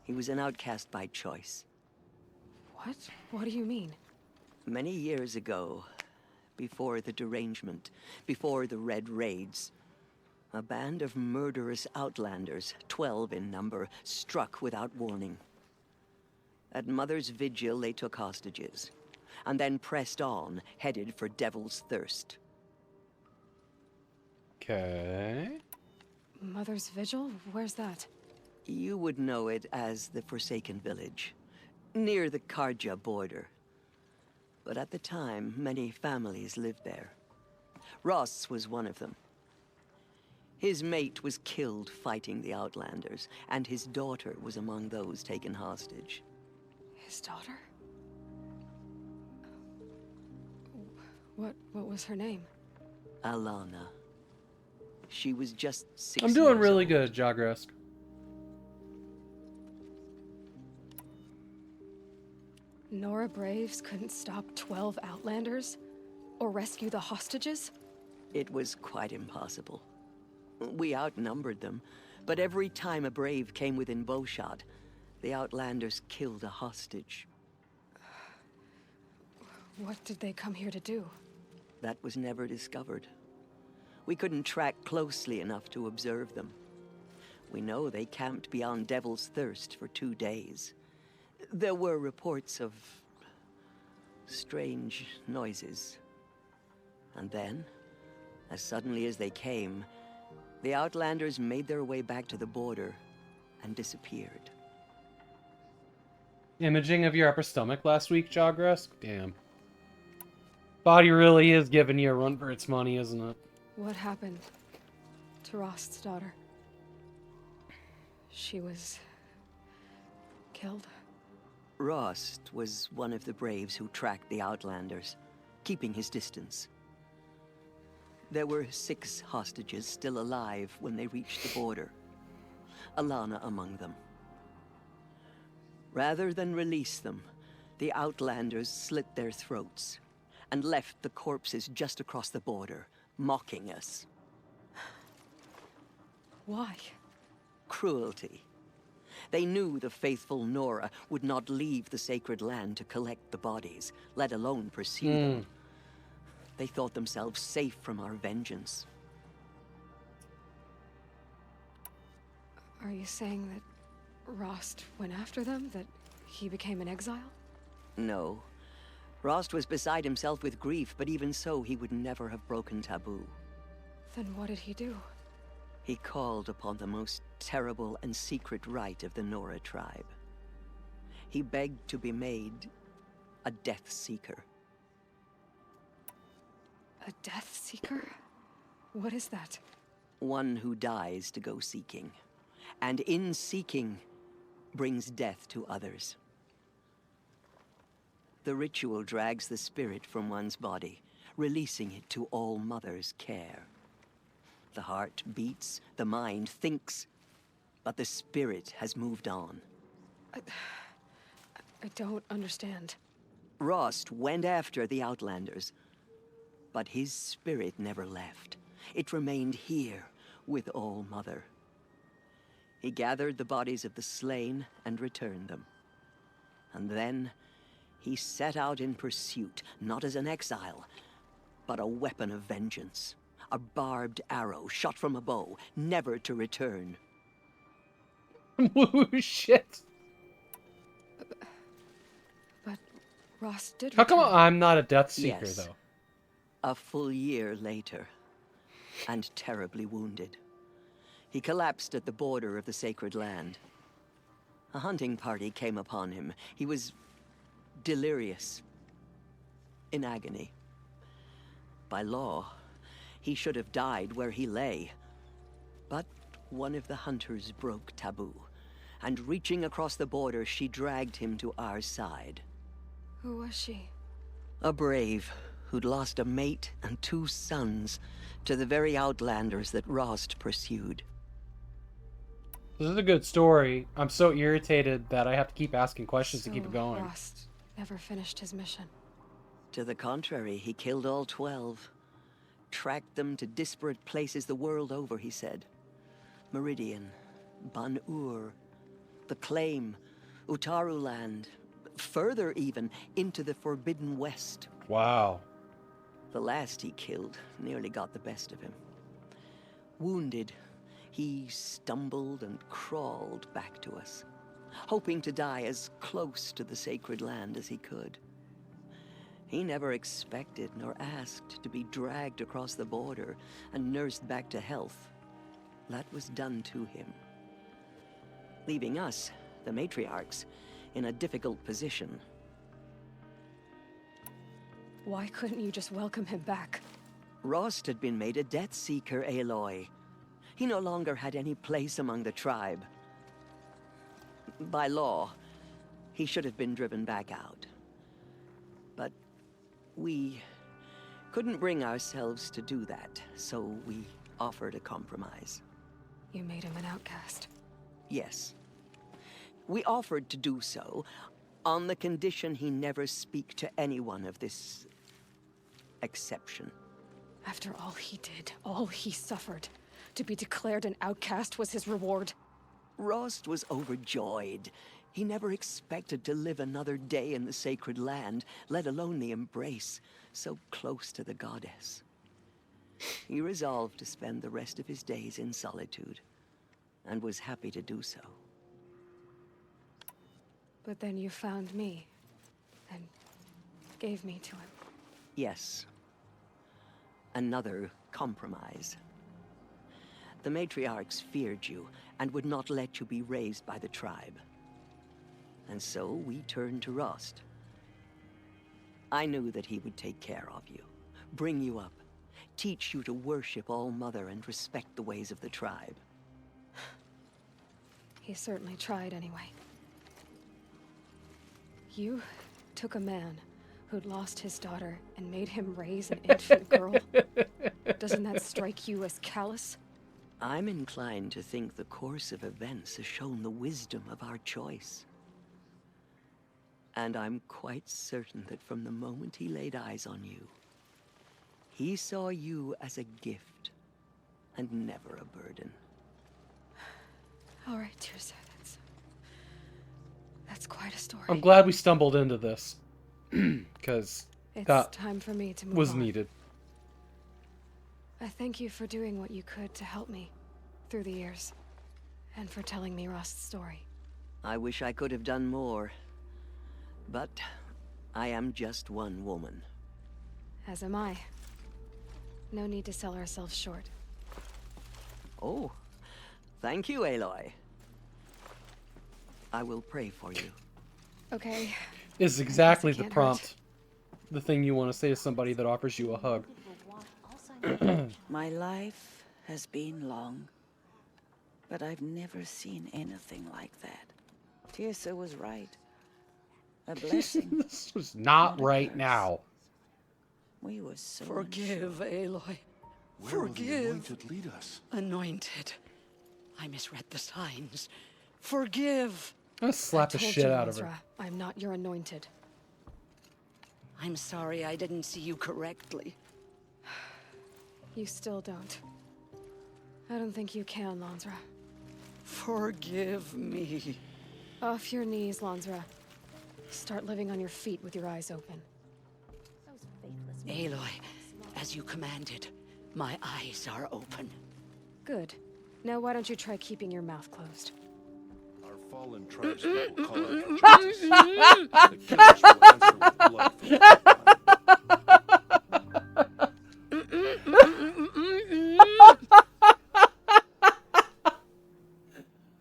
He was an outcast by choice. What? What do you mean? Many years ago, before the derangement, before the Red Raids, a band of murderous outlanders, 12 in number, struck without warning. At Mother's Vigil, they took hostages, and then pressed on, headed for Devil's Thirst. Okay. Mother's Vigil? Where's that? You would know it as the Forsaken Village, near the Karja border. But at the time, many families lived there. Ross was one of them. His mate was killed fighting the Outlanders, and his daughter was among those taken hostage. His daughter? What was her name? Alana. She was just 6 I'm doing years really old. good, Jagresk. Nora Braves couldn't stop 12 Outlanders? Or rescue the hostages? It was quite impossible. We outnumbered them, but every time a brave came within bowshot, the Outlanders killed a hostage. What did they come here to do? That was never discovered. We couldn't track closely enough to observe them. We know they camped beyond Devil's Thirst for 2 days. There were reports of strange noises. And then, as suddenly as they came, the Outlanders made their way back to the border and disappeared. Imaging of your upper stomach last week, Jagresk? Damn. Body really is giving you a run for its money, isn't it? What happened to Rost's daughter? She was killed? Rost was one of the braves who tracked the Outlanders, keeping his distance. There were 6 hostages still alive when they reached the border, Alana among them. Rather than release them, the Outlanders slit their throats and left the corpses just across the border, mocking us. Why? Cruelty. They knew the faithful Nora would not leave the sacred land to collect the bodies, let alone pursue them. They thought themselves safe from our vengeance. Are you saying that Rost went after them? That he became an exile? No. Rost was beside himself with grief, but even so, he would never have broken taboo. Then what did he do? He called upon the most terrible and secret rite of the Nora tribe. He begged to be made a Death Seeker. A Death Seeker? What is that? One who dies to go seeking, and in seeking, brings death to others. The ritual drags the spirit from one's body, releasing it to All Mother's care. The heart beats, the mind thinks, but the spirit has moved on. I don't understand. Rost went after the Outlanders, but his spirit never left. It remained here with All Mother. He gathered the bodies of the slain and returned them. And then he set out in pursuit, not as an exile, but a weapon of vengeance. A barbed arrow shot from a bow, never to return. Woo, shit. But Rost did How come return. I'm not a Death Seeker, Yes. though? A full year later, and terribly wounded. He collapsed at the border of the sacred land. A hunting party came upon him. He was delirious, in agony. By law, he should have died where he lay. But one of the hunters broke taboo, and reaching across the border, she dragged him to our side. Who was she? A brave who'd lost a mate and 2 sons to the very outlanders that Rost pursued. This is a good story. I'm so irritated that I have to keep asking questions to keep it going. Rost never finished his mission. To the contrary, he killed all 12. Tracked them to disparate places the world over, he said. Meridian, Ban-Ur, the Claim, Utaru Land, further even, into the Forbidden West. Wow. The last he killed nearly got the best of him. Wounded, he stumbled and crawled back to us, hoping to die as close to the sacred land as he could. He never expected nor asked to be dragged across the border and nursed back to health. That was done to him, leaving us, the matriarchs, in a difficult position. Why couldn't you just welcome him back? Rost had been made a Death Seeker, Aloy. He no longer had any place among the tribe. By law, he should have been driven back out. But we couldn't bring ourselves to do that, so we offered a compromise. You made him an outcast. Yes. We offered to do so on the condition he never speak to anyone of this exception. After all he did, all he suffered, to be declared an outcast was his reward. Rost was overjoyed. He never expected to live another day in the sacred land, let alone the embrace, so close to the goddess. He resolved to spend the rest of his days in solitude, and was happy to do so. But then you found me, and gave me to him. Yes. Another compromise. The matriarchs feared you, and would not let you be raised by the tribe. And so we turned to Rost. I knew that he would take care of you, bring you up, teach you to worship All-Mother and respect the ways of the tribe. He certainly tried anyway. You took a man who'd lost his daughter and made him raise an infant girl. Doesn't that strike you as callous? I'm inclined to think the course of events has shown the wisdom of our choice. And I'm quite certain that from the moment he laid eyes on you, he saw you as a gift and never a burden. All right, Tirsa, that's quite a story. I'm glad we stumbled into this, because It's that time for me to move was on. needed. I thank you for doing what you could to help me through the years, and for telling me Rost's story. I wish I could have done more, but I am just one woman. As am I. No need to sell ourselves short. Oh, thank you, Aloy. I will pray for you. Okay. This is exactly the can't prompt. The thing you want to say to somebody that offers you a hug. My life has been long, but I've never seen anything like that. Tirsa was right. A blessing. This was not right now. We were so Forgive, Aloy. Where will the Forgive. anointed lead us? Anointed. I misread the signs. Forgive. I'm gonna slap the Told shit you, out of her. Ezra, I'm not your anointed. I'm sorry I didn't see you correctly. You still don't. I don't think you can, Lansra. Forgive me. Off your knees, Lansra. Start living on your feet with your eyes open. Aloy, as you commanded, my eyes are open. Good. Now why don't you try keeping your mouth closed? Our fallen tribespeople call out for justice. The killers will answer with blood from the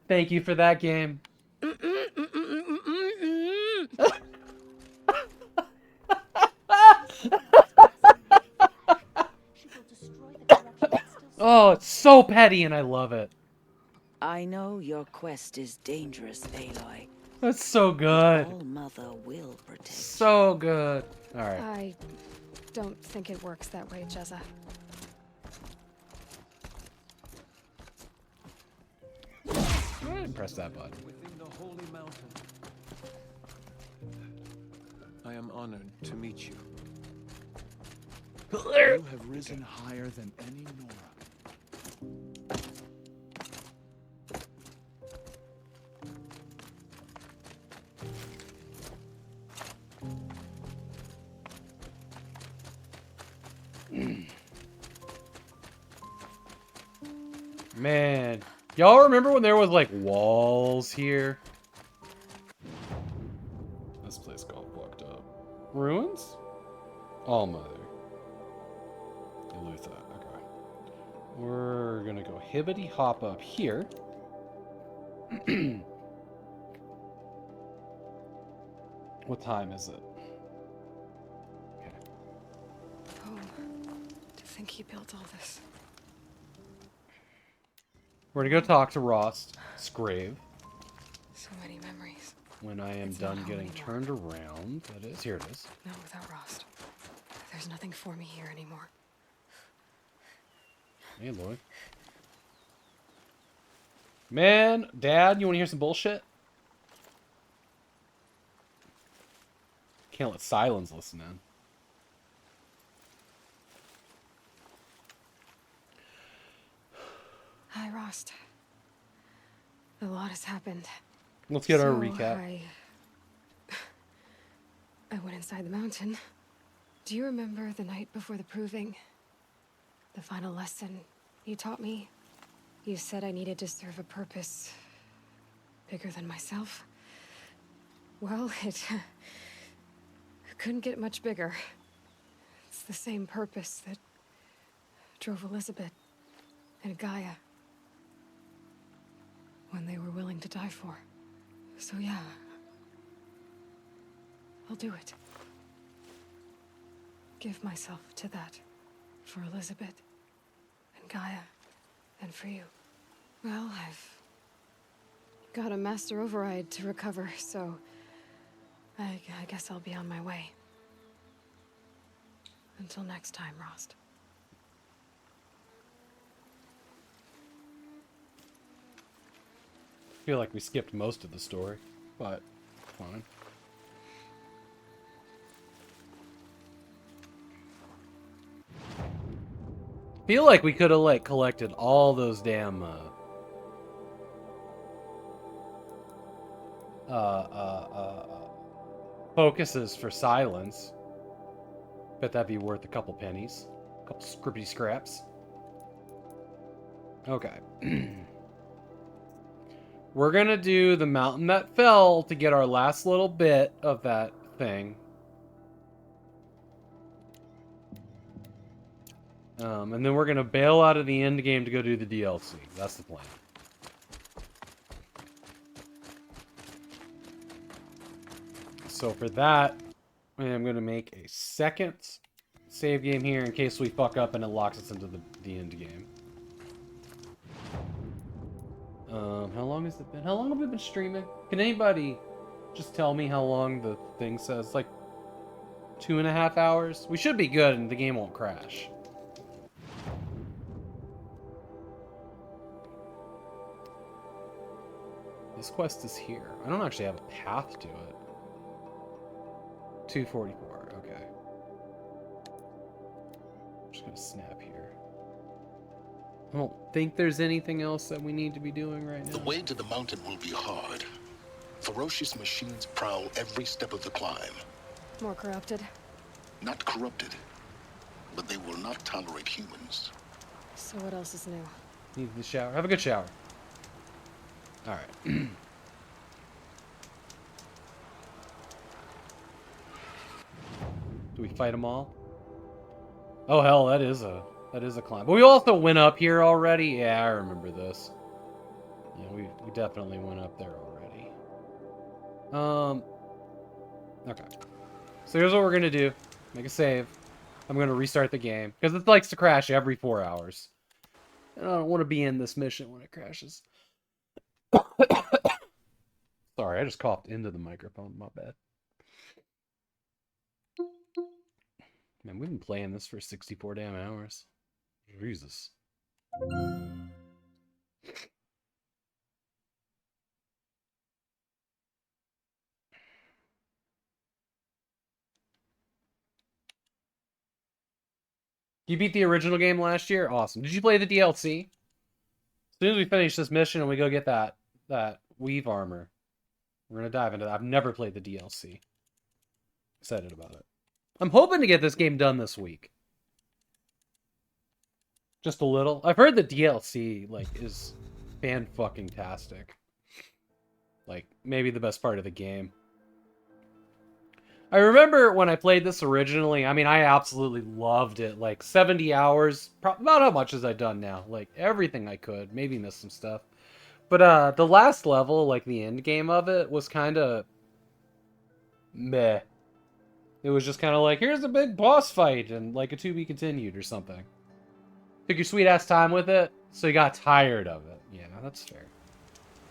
Thank you for that game. Oh, it's so petty and I love it. I know your quest is dangerous, Aloy. That's so good. All Mother will protect. So good. All right. I don't think it works that way, Jezza. Press that button. Within the holy mountain. I am honored to meet you. You have risen higher than any Nora. Man, y'all remember when there was like walls here? This place got fucked up. Ruins? All Mother. Elutha. Okay. We're gonna go hibbity hop up here. What time is it? Oh, to think he built all this. We're gonna go talk to Rost Scrave. So many memories. When I am done getting turned around. That is. Here it is. Not without Rost. There's nothing for me here anymore. Hey, Lloyd. Man, Dad, you wanna hear some bullshit? Can't let Silence listen in. Hi, Rost. A lot has happened. Let's get our recap. I went inside the mountain. Do you remember the night before the proving? The final lesson you taught me? You said I needed to serve a purpose bigger than myself. Well, it couldn't get much bigger. It's the same purpose that drove Elizabeth and Gaia when they were willing to die for. So yeah, I'll do it. Give myself to that for Elizabeth and Gaia and for you. Well, I've got a master override to recover, so I guess I'll be on my way. Until next time, Rost. I feel like we skipped most of the story, but fine. Feel like we could have like collected all those damn focuses for Silence. Bet that'd be worth a couple pennies. A couple scripty scraps. Okay. We're gonna do the mountain that fell to get our last little bit of that thing. And then we're gonna bail out of the end game to go do the DLC. That's the plan. So for that, I'm gonna make a second save game here in case we fuck up and it locks us into the end game. How long has it been? How long have we been streaming? Can anybody just tell me how long the thing says? Like 2.5 hours? We should be good and the game won't crash. This quest is here. I don't actually have a path to it. 244, okay. I'm just gonna snap here. I don't think there's anything else that we need to be doing right now. The way to the mountain will be hard. Ferocious machines prowl every step of the climb. More corrupted? Not corrupted, but they will not tolerate humans. So what else is new? Need the shower. Have a good shower. Alright. Do we fight them all? Oh hell, that is a climb. But we also went up here already. Yeah, I remember this. Yeah, we definitely went up there already. Okay. So here's what we're gonna do. Make a save. I'm gonna restart the game because it likes to crash every 4 hours. And I don't want to be in this mission when it crashes. Sorry, I just coughed into the microphone. My bad. Man, we've been playing this for 64 damn hours. Jesus. You beat the original game last year? Awesome. Did you play the DLC? As soon as we finish this mission and we go get that weave armor, we're gonna dive into that. I've never played the DLC. Excited about it. I'm hoping to get this game done this week. Just a little. I've heard the DLC is fan-fucking-tastic. Like, maybe the best part of the game. I remember when I played this originally, I mean, I absolutely loved it. Like, 70 hours, about how much as I've done now. Like, everything I could. Maybe missed some stuff. But, the last level, like, the end game of it, was kind of meh. It was just kind of like, here's a big boss fight, and, like, a to be continued or something. Took your sweet-ass time with it, so you got tired of it. Yeah, that's fair.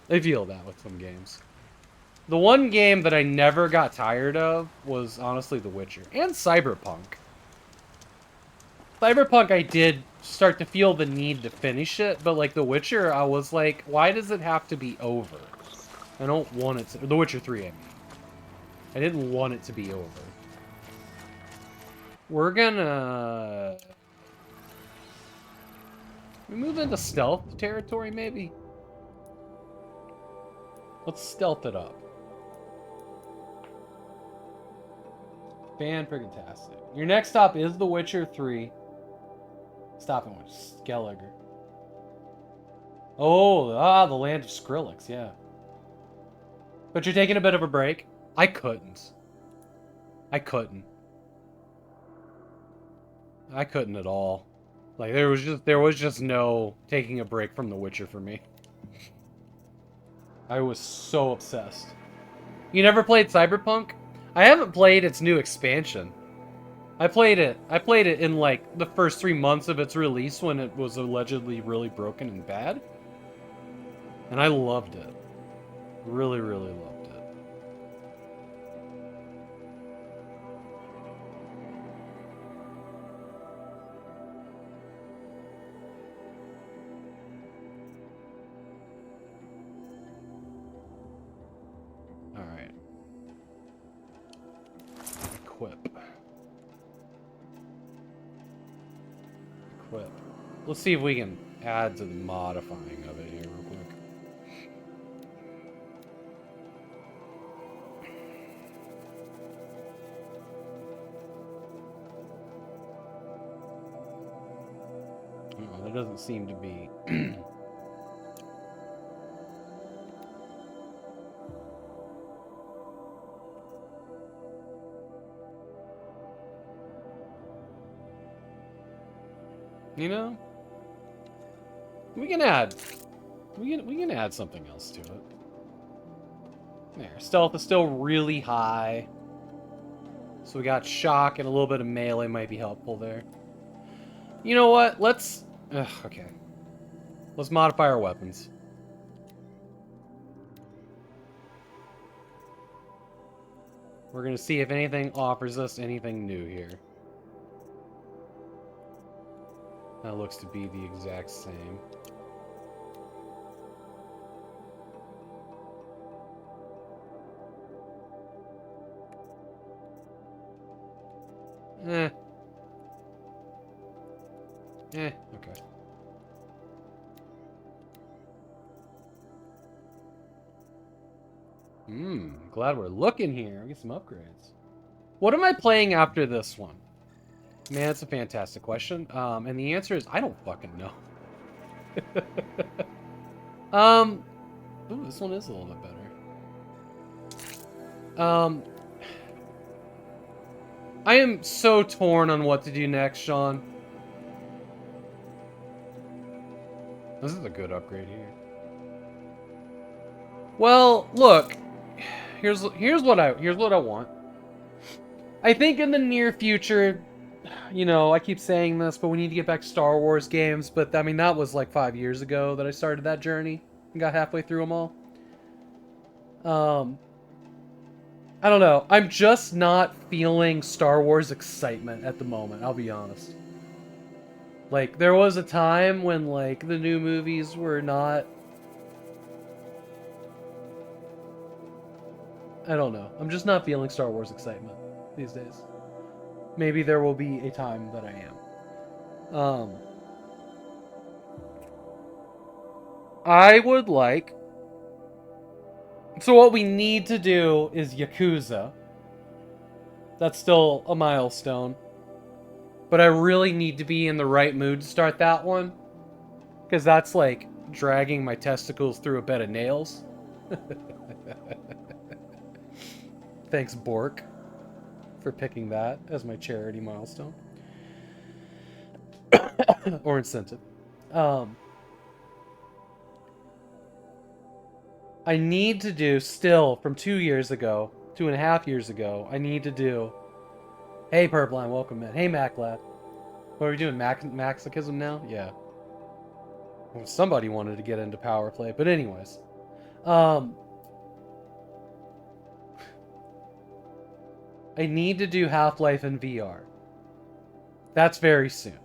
I feel that with some games. The one game that I never got tired of was, honestly, The Witcher. And Cyberpunk. Cyberpunk, I did start to feel the need to finish it, but, like, The Witcher, I was like, why does it have to be over? I don't want it to... The Witcher 3, I mean. I didn't want it to be over. We're gonna... we move into stealth territory, maybe? Let's stealth it up. Fan-friggin-tastic. Your next stop is The Witcher 3. Stopping with Skelliger. Oh, the land of Skrillex, yeah. But you're taking a bit of a break? I couldn't. I couldn't at all. Like, there was just no taking a break from The Witcher for me. I was so obsessed. You never played Cyberpunk? I haven't played its new expansion. I played it in, like, the first 3 months of its release when it was allegedly really broken and bad. And I loved it. Really, really loved it. Alright. Equip. Let's see if we can add to the modifying of it here real quick. Oh, that doesn't seem to be... You know? We can add something else to it. There, stealth is still really high. So we got shock and a little bit of melee might be helpful there. You know what? Let's okay. Let's modify our weapons. We're gonna see if anything offers us anything new here. That looks to be the exact same. Okay. Glad we're looking here. I'll get some upgrades. What am I playing after this one? Man, that's a fantastic question. And the answer is, I don't fucking know. Ooh, this one is a little bit better. I am so torn on what to do next, Sean. This is a good upgrade here. Well, look. Here's what I want. I think in the near future, you know, I keep saying this, but we need to get back to Star Wars games. But I mean, that was like 5 years ago that I started that journey and got halfway through them all. I don't know. I'm just not feeling Star Wars excitement at the moment, I'll be honest. Like, there was a time when, like, the new movies were not... I don't know. I'm just not feeling Star Wars excitement these days. Maybe there will be a time that I am. I would like... So what we need to do is Yakuza. That's still a milestone. But I really need to be in the right mood to start that one. Because that's like dragging my testicles through a bed of nails. Thanks, Bork, for picking that as my charity milestone. Or incentive. I need to do, still, from 2 years ago, 2.5 years ago, I need to do... Hey, Purpline, welcome in. Hey, MacLad. What are we doing, Maxichism now? Yeah. Well, somebody wanted to get into power play, but anyways. I need to do Half-Life in VR. That's very soon.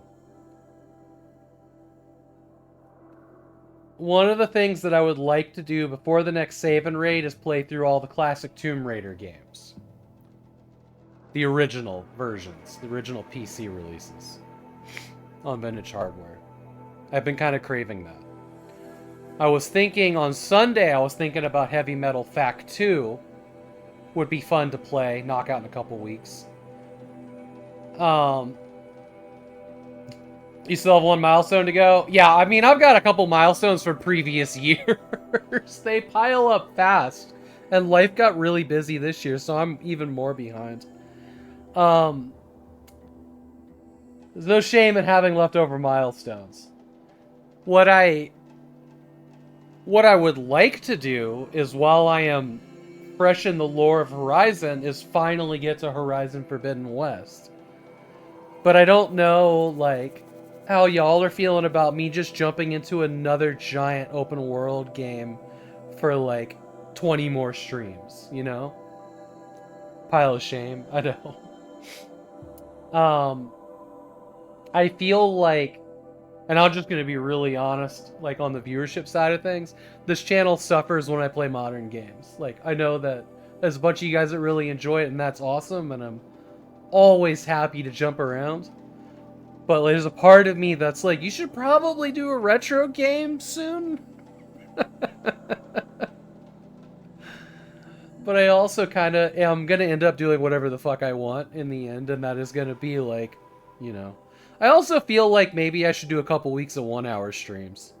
One of the things that I would like to do before the next save and raid is play through all the classic Tomb Raider games. The original versions, the original PC releases on vintage hardware. I've been kind of craving that. I was thinking on Sunday, I was thinking about Heavy Metal Fact 2. Would be fun to play, knock out in a couple weeks. You still have one milestone to go? Yeah, I mean, I've got a couple milestones from previous years. They pile up fast. And life got really busy this year, so I'm even more behind. There's no shame in having leftover milestones. What I would like to do is, while I am fresh in the lore of Horizon, is finally get to Horizon Forbidden West. But I don't know, like, how y'all are feeling about me just jumping into another giant open world game for, like, 20 more streams, you know? Pile of shame, I know. I feel like, and I'm just going to be really honest, like, on the viewership side of things, this channel suffers when I play modern games. Like, I know that there's a bunch of you guys that really enjoy it, and that's awesome, and I'm always happy to jump around. But there's a part of me that's like, you should probably do a retro game soon. But I also kind of am going to end up doing whatever the fuck I want in the end, and that is going to be like, you know. I also feel like maybe I should do a couple weeks of 1 hour streams.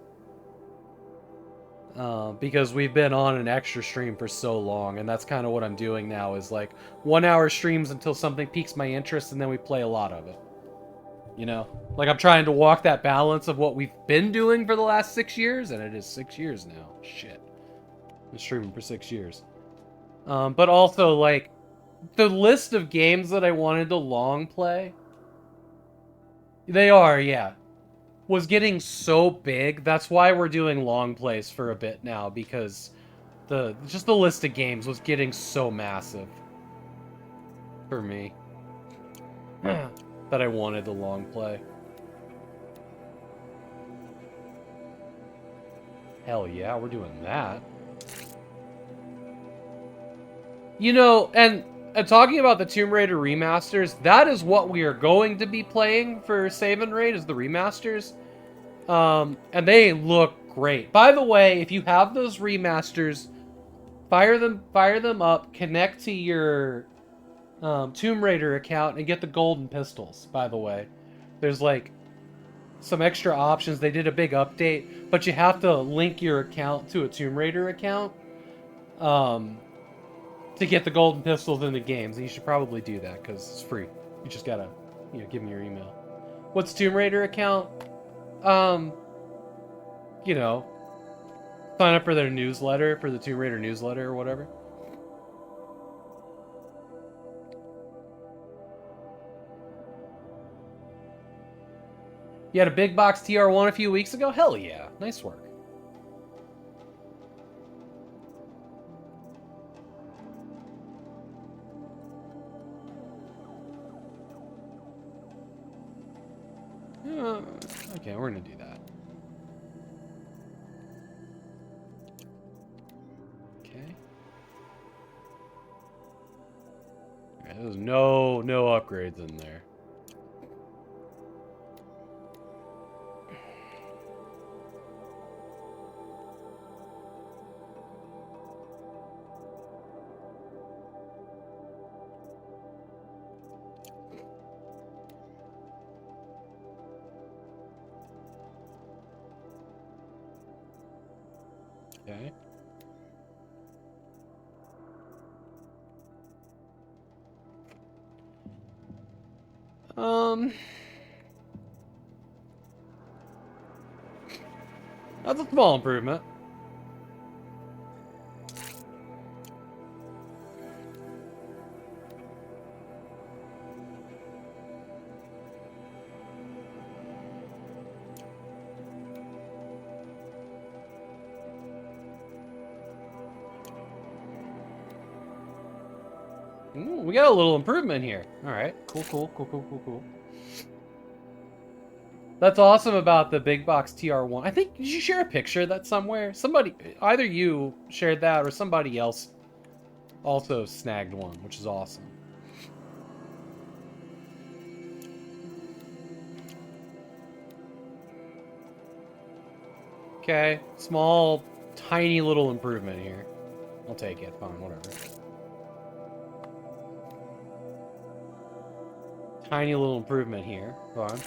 Because we've been on an extra stream for so long, and that's kind of what I'm doing now, is like 1 hour streams until something piques my interest, and then we play a lot of it. You know? Like, I'm trying to walk that balance of what we've been doing for the last 6 years, and it is 6 years now. Shit. I've been streaming for 6 years. But also, like, the list of games that I wanted to long play, they are, yeah, was getting so big. That's why we're doing long plays for a bit now, because just the list of games was getting so massive for me that I wanted to long play. Hell yeah, we're doing that. You know, and talking about the Tomb Raider remasters, that is what we are going to be playing for Save and Raid, is the remasters. And they look great. By the way, if you have those remasters, fire them up, connect to your Tomb Raider account, and get the golden pistols, by the way. There's like some extra options. They did a big update, but you have to link your account to a Tomb Raider account to get the golden pistols in the games, and you should probably do that because it's free. You just gotta, give me your email. What's Tomb Raider account? Sign up for their newsletter, for the Tomb Raider newsletter or whatever. You had a big box TR1 a few weeks ago? Hell yeah. Nice work. Okay, we're gonna do that. Okay. Alright, there's no upgrades in there. Okay. That's a small improvement. Ooh, we got a little improvement here. All right, cool. That's awesome about the big box TR1. I think, did you share a picture of that somewhere? Somebody, either you shared that or somebody else also snagged one, which is awesome. Okay, small, tiny little improvement here. I'll take it, fine, whatever. Tiny little improvement here, fine.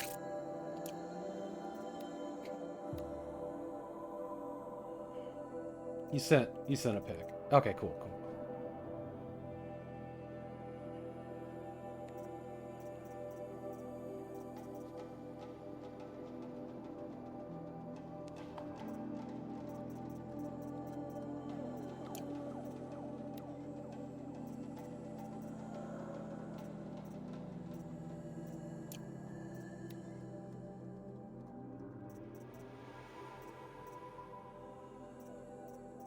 You sent a pic. Okay, cool.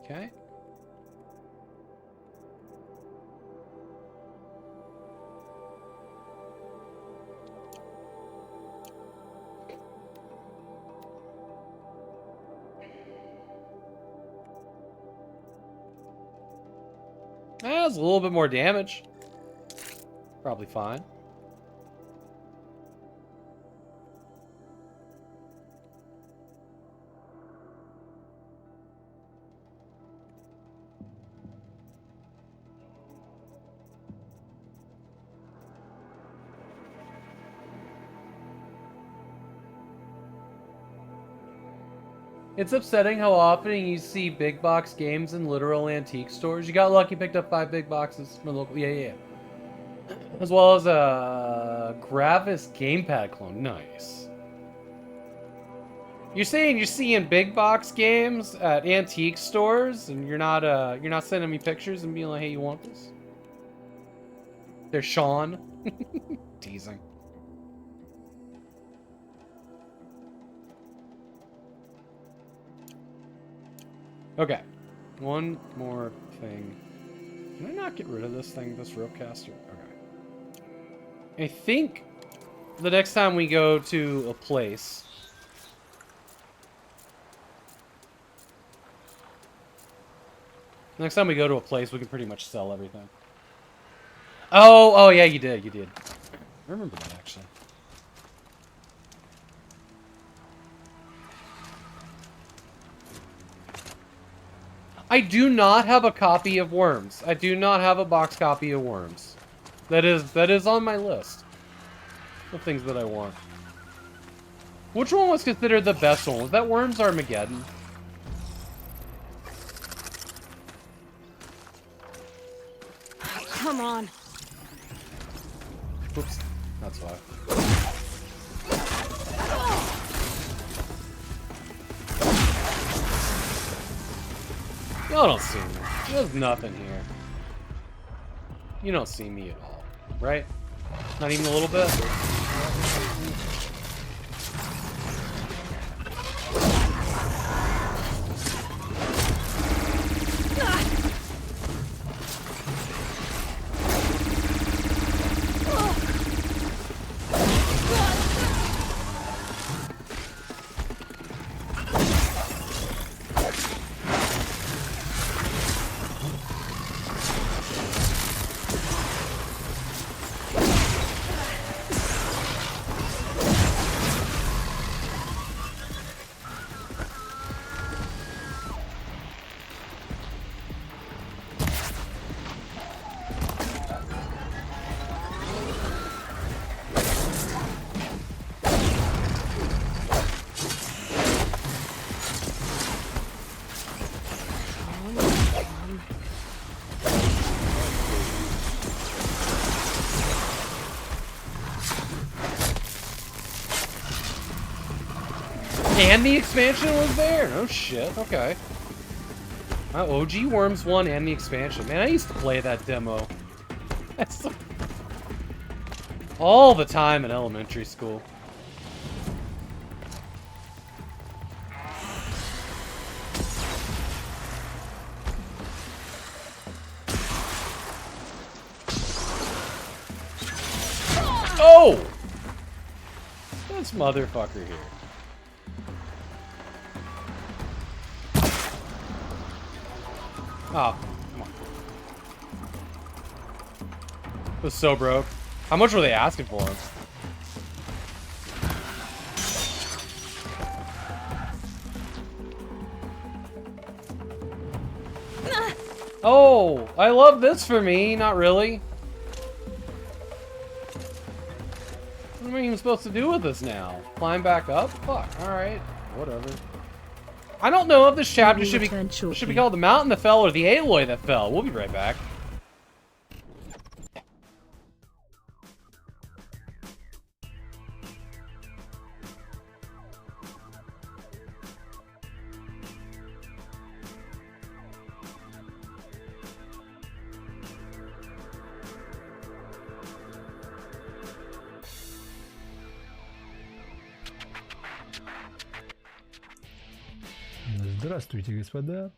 Okay. That's a little bit more damage. Probably fine. It's upsetting how often you see big box games in literal antique stores. You got lucky, picked up 5 big boxes from the local. Yeah. As well as a Gravis gamepad clone. Nice. You're saying you're seeing big box games at antique stores, and you're not sending me pictures and being like, "Hey, you want this?" They're Sean. Teasing. Okay, one more thing. Can I not get rid of this thing, this ropecaster? Okay. I think the next time we go to a place... Next time we go to a place, we can pretty much sell everything. Oh yeah, you did. I remember that, actually. I do not have a copy of Worms. I do not have a box copy of Worms. That is on my list of things that I want. Which one was considered the best one? Was that Worms Armageddon? Come on. Oops. That's why. Y'all don't see me. There's nothing here. You don't see me at all, right? Not even a little bit? And the expansion was there. No shit. Okay. OG Worms 1 and the expansion. Man, I used to play that demo. That's all the time in elementary school. Oh! This motherfucker here. Oh, come on. It was so broke. How much were they asking for him? Oh, I love this for me. Not really. What am I even supposed to do with this now? Climb back up? Fuck, alright. Whatever. I don't know if this chapter should be called The Mountain That Fell or The Aloy That Fell. We'll be right back. Здравствуйте, господа.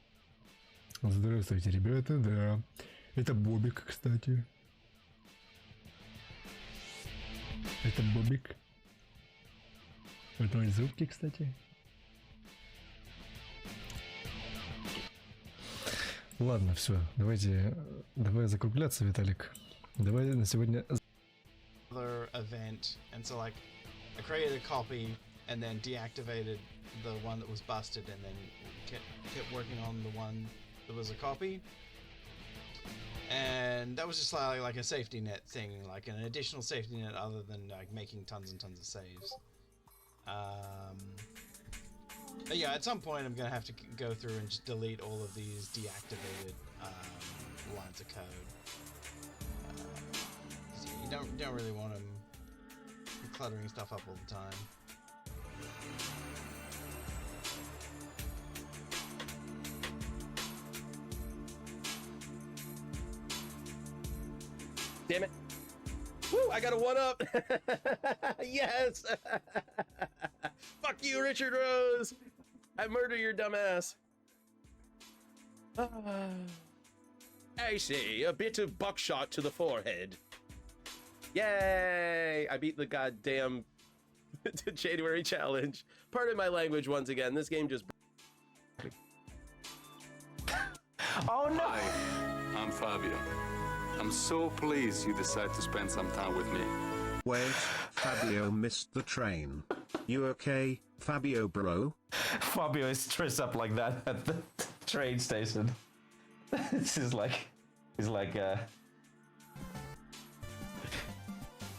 Здравствуйте, ребята, да. Это Бобик, кстати. Это Бобик. Это мои зубки, кстати. Ладно, все, давай закругляться, Виталик. Давай на сегодня... Other event, and so like, I created a copy and then deactivated the one that was busted, and then kept working on the one that was a copy, and that was just like a safety net thing, like an additional safety net other than like making tons and tons of saves. But yeah, at some point I'm gonna have to go through and just delete all of these deactivated lines of code. You don't really want them cluttering stuff up all the time. Damn it. Woo, I got a 1-up. Yes. Fuck you, Richard Rose. I murder your dumb ass. I see, a bit of buckshot to the forehead. Yay! I beat the goddamn January challenge. Pardon my language once again. This game just... Oh no! Hi, I'm Fabio. I'm so pleased you decided to spend some time with me. Wait, Fabio missed the train. You okay, Fabio bro? Fabio is dressed up like that at the train station. This is like... He's like,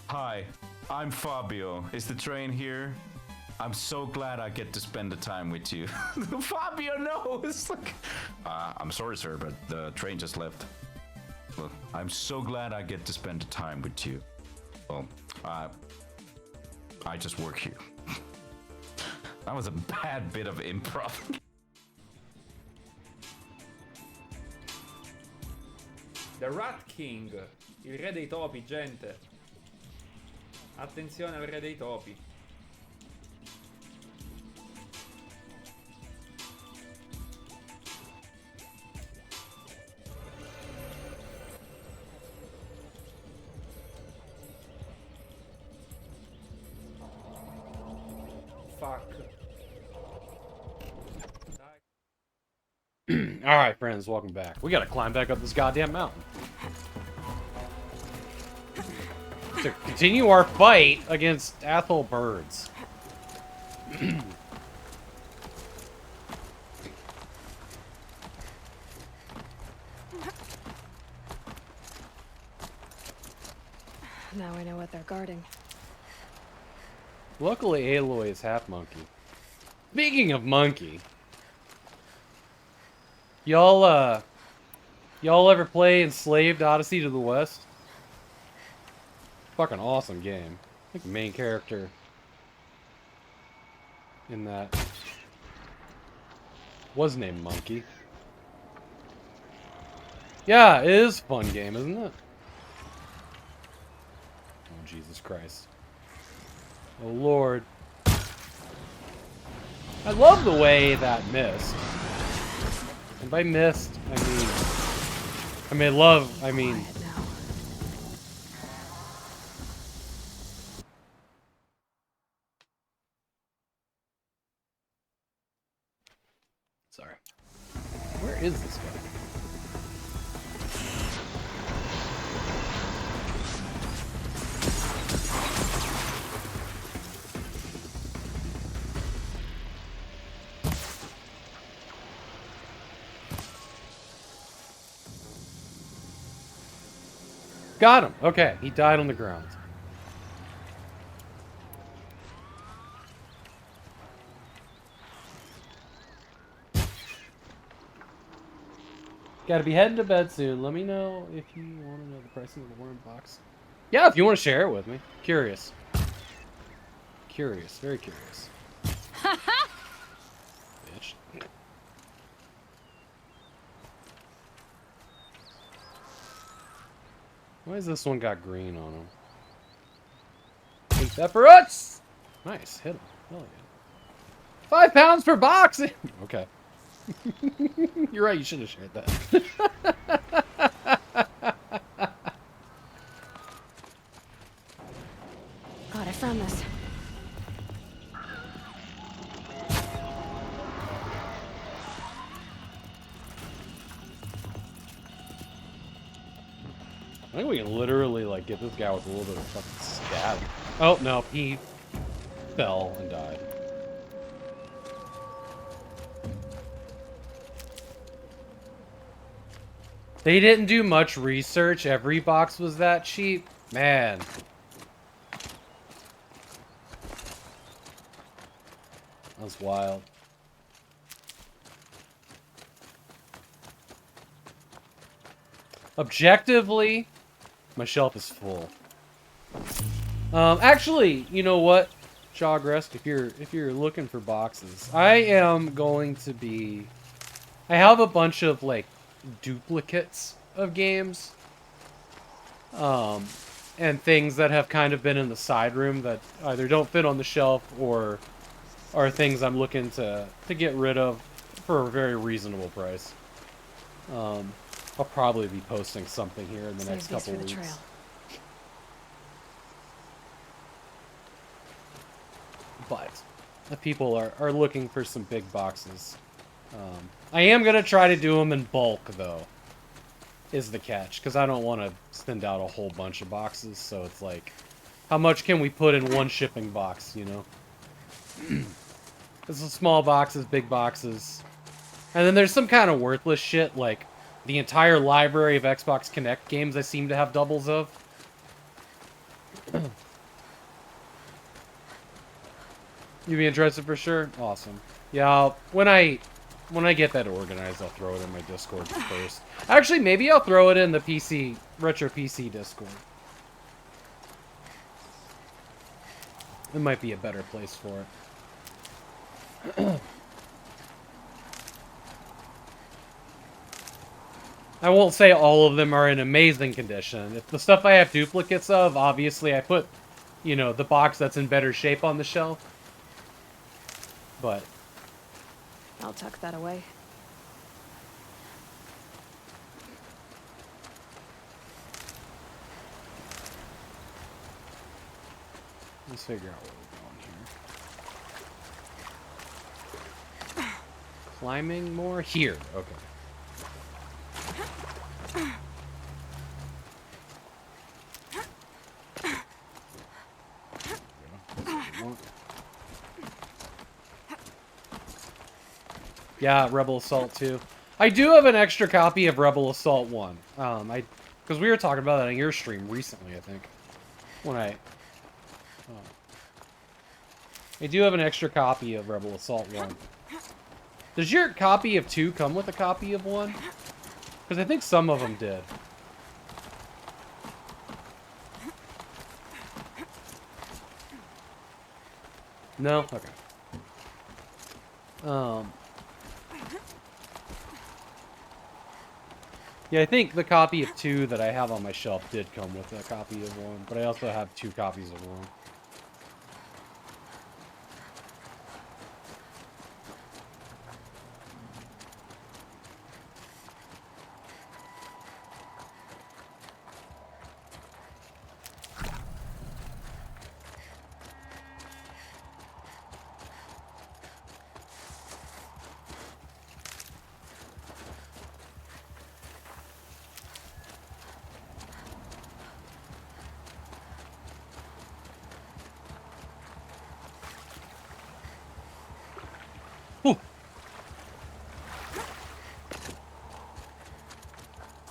Hi, I'm Fabio. Is the train here? I'm so glad I get to spend the time with you. Fabio, no! It's like... I'm sorry, sir, but the train just left. Well, I'm so glad I get to spend the time with you. Well, I just work here. That was a bad bit of improv. The Rat King, il re dei topi, gente. Attenzione al re dei topi. Fuck. Alright, friends, welcome back. We gotta climb back up this goddamn mountain. To continue our fight against Athol birds. Now I know what they're guarding. Luckily, Aloy is half monkey. Speaking of monkey, y'all ever play Enslaved Odyssey to the West? Fucking awesome game. I think the main character in that was named Monkey. Yeah, it is a fun game, isn't it? Oh, Jesus Christ. Oh, Lord. I love the way that missed. And by missed, I mean... Sorry. Where is this guy? Got him. Okay, he died on the ground. Gotta be heading to bed soon. Let me know if you want to know the pricing of the worm box. Yeah, if you want to share it with me. Curious. Curious. Very curious. Bitch. Why has this one got green on him? Take that for us! Nice, hit him. Hell yeah. 5 pounds per box! Okay. You're right, you should have shared that. God, I found this. I think we can literally, like, get this guy with a little bit of fucking stab. Oh, no, he fell and died. They didn't do much research. Every box was that cheap. Man. That was wild. Objectively, my shelf is full. Actually, you know what, Shawgrest, if you're looking for boxes, I am going to be... I have a bunch of, like, duplicates of games. And things that have kind of been in the side room that either don't fit on the shelf or are things I'm looking to get rid of for a very reasonable price. I'll probably be posting something here in the next couple weeks. Trail. But if people are looking for some big boxes, I am going to try to do them in bulk, though, is the catch. Because I don't want to send out a whole bunch of boxes, so it's like, how much can we put in one shipping box, you know? There's small boxes, big boxes. And then there's some kind of worthless shit, like the entire library of Xbox Connect games I seem to have doubles of. You'd be interested for sure? Awesome. Yeah, when I get that organized, I'll throw it in my Discord first. Actually, maybe I'll throw it in the Retro PC Discord. It might be a better place for it. I won't say all of them are in amazing condition. If the stuff I have duplicates of, obviously I put, you know, the box that's in better shape on the shelf. But I'll tuck that away. let's figure out where we're going here. Climbing more? Here, okay. Yeah, Rebel Assault 2. I do have an extra copy of Rebel Assault 1. Because we were talking about that on your stream recently, I think. When I do have an extra copy of Rebel Assault 1. Does your copy of 2 come with a copy of 1? Because I think some of them did. No? Okay. Yeah, I think the copy of 2 that I have on my shelf did come with a copy of 1, but I also have 2 copies of 1.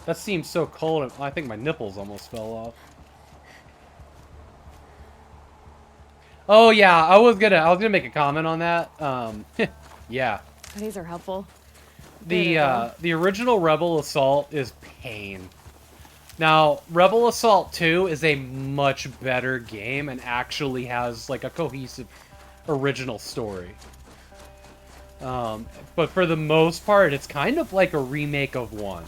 That seems so cold. I think my nipples almost fell off. Oh yeah, I was gonna make a comment on that. Yeah. These are helpful. The original Rebel Assault is pain. Now, Rebel Assault 2 is a much better game and actually has like a cohesive original story. But for the most part, it's kind of like a remake of 1.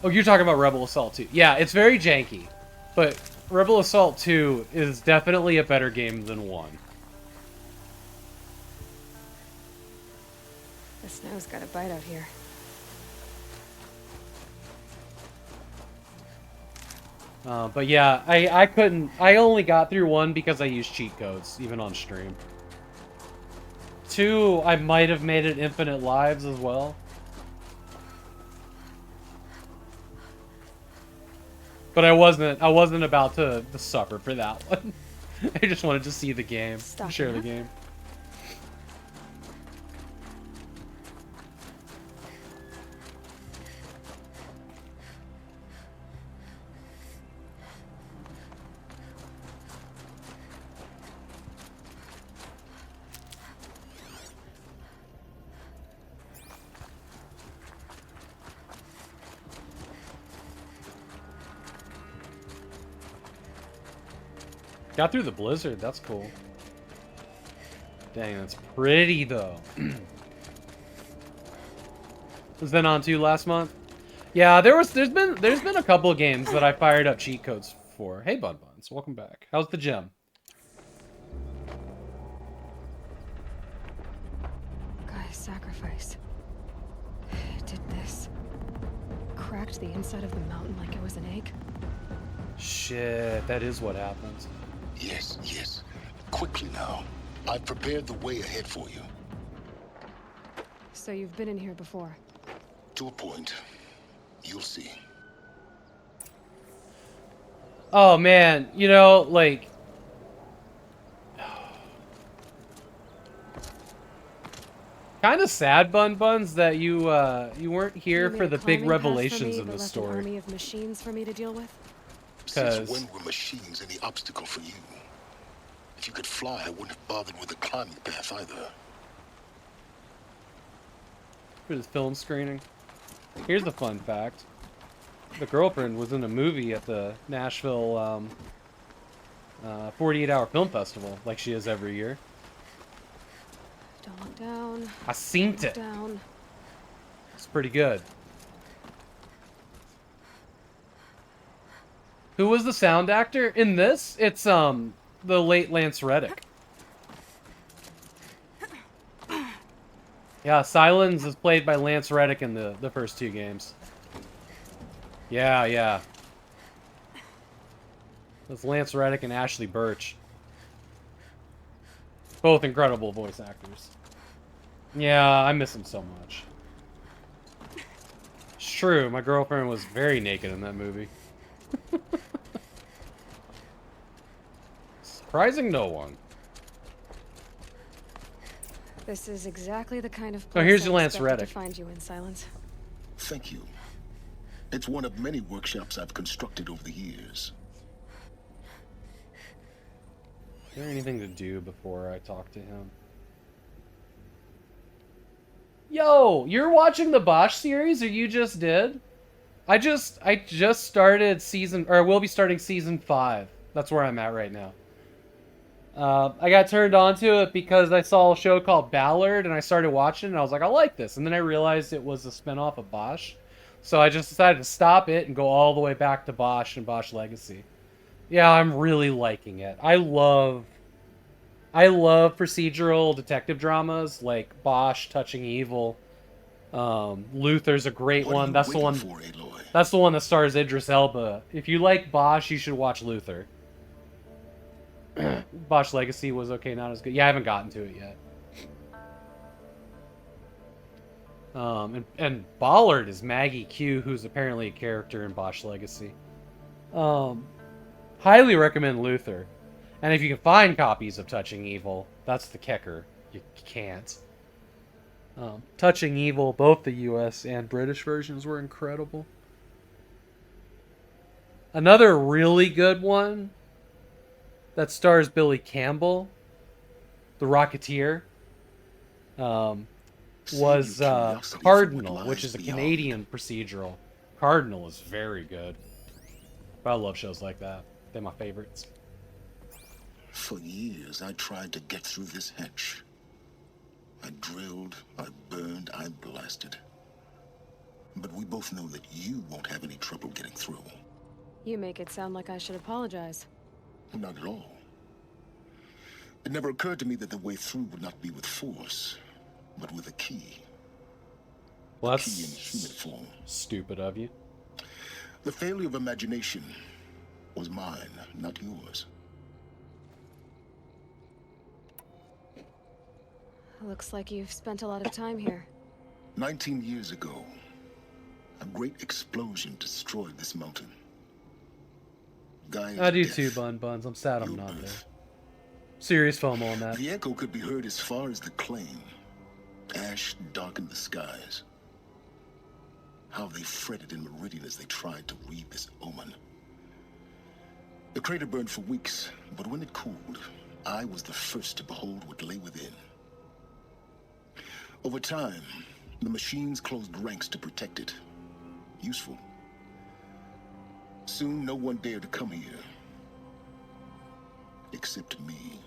Oh, you're talking about Rebel Assault 2. Yeah, it's very janky, but Rebel Assault 2 is definitely a better game than 1. The snow's got a bite out here. But yeah, I only got through 1 because I used cheat codes, even on stream. 2, I might have made it infinite lives as well. But I wasn't about to suffer for that one. I just wanted to see the game, share the game. Got through the blizzard, that's cool. Dang, that's pretty though. Was that on 2 last month? Yeah, there's been a couple of games that I fired up cheat codes for. Hey Bun Buns, welcome back. How's the gym? Guy's sacrifice. It did this. Cracked the inside of the mountain like it was an egg. Shit, that is what happens. Yes, yes. Quickly now. I've prepared the way ahead for you. So you've been in here before? To a point. You'll see. Oh man, you know, like... kind of sad, Bun Buns, that you weren't here for the big revelations in the story. An army of machines for me to deal with? Since when were machines any obstacle for you? If you could fly, I wouldn't have bothered with the climbing path either. For this film screening. Here's the fun fact. The girlfriend was in a movie at the Nashville 48-hour film festival, like she is every year. Don't look down. I seen Look it. down. It's pretty good. Who was the sound actor in this? It's the late Lance Reddick. Yeah, Silence is played by Lance Reddick in the first two games. Yeah, yeah. That's Lance Reddick and Ashley Birch. Both incredible voice actors. Yeah, I miss them so much. It's true, my girlfriend was very naked in that movie. Surprising no one. This is exactly the kind of Oh, place here's I your Lance expected Reddick. to find you in, Silence. Thank you. It's one of many workshops I've constructed over the years. Is there anything to do before I talk to him? Yo, you're watching the Bosch series, or you just did? I just started I will be starting season 5. That's where I'm at right now. I got turned on to it because I saw a show called Ballard, and I started watching, and I was like, I like this. And then I realized it was a spinoff of Bosch. So I just decided to stop it and go all the way back to Bosch and Bosch Legacy. Yeah, I'm really liking it. I love procedural detective dramas like Bosch, Touching Evil. Luther's a great one. That's the one. That's the one that stars Idris Elba. If you like Bosch, you should watch Luther. Bosch Legacy was okay, not as good. Yeah, I haven't gotten to it yet. And Ballard is Maggie Q, who's apparently a character in Bosch Legacy. Highly recommend Luther. And if you can find copies of Touching Evil, that's the kicker. You can't. Touching Evil, both the US and British versions were incredible. Another really good one that stars Billy Campbell, the Rocketeer, was Cardinal, which is a Canadian procedural. Cardinal is very good. But I love shows like that. They're my favorites. For years, I tried to get through this hatch. I drilled, I burned, I blasted. But we both know that you won't have any trouble getting through. You make it sound like I should apologize. Not at all. It never occurred to me that the way through would not be with force, but with a key. Well, a key in human form. Stupid of you. The failure of imagination was mine, not yours. Looks like you've spent a lot of time here. 19 years ago, a great explosion destroyed this mountain. Gaia's I do death, too, Buns. I'm sad I'm your not there. birth. Serious FOMO on that. The echo could be heard as far as the claim. Ash darkened the skies. How they fretted in Meridian as they tried to read this omen. The crater burned for weeks, but when it cooled, I was the first to behold what lay within. Over time, the machines closed ranks to protect it. Useful. Soon, no one dared to come here. Except me.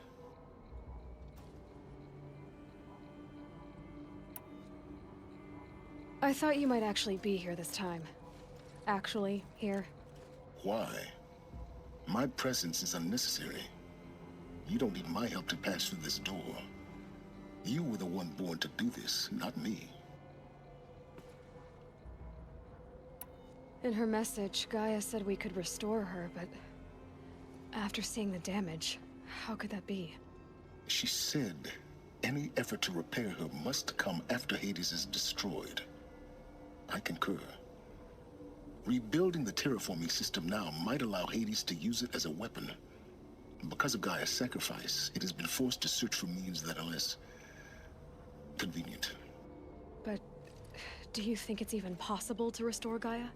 I thought you might actually be here this time. Actually, here. Why? My presence is unnecessary. You don't need my help to pass through this door. You were the one born to do this, not me. In her message, Gaia said we could restore her, but after seeing the damage, how could that be? She said any effort to repair her must come after Hades is destroyed. I concur. Rebuilding the terraforming system now might allow Hades to use it as a weapon. Because of Gaia's sacrifice, it has been forced to search for means that are less convenient. But do you think it's even possible to restore Gaia?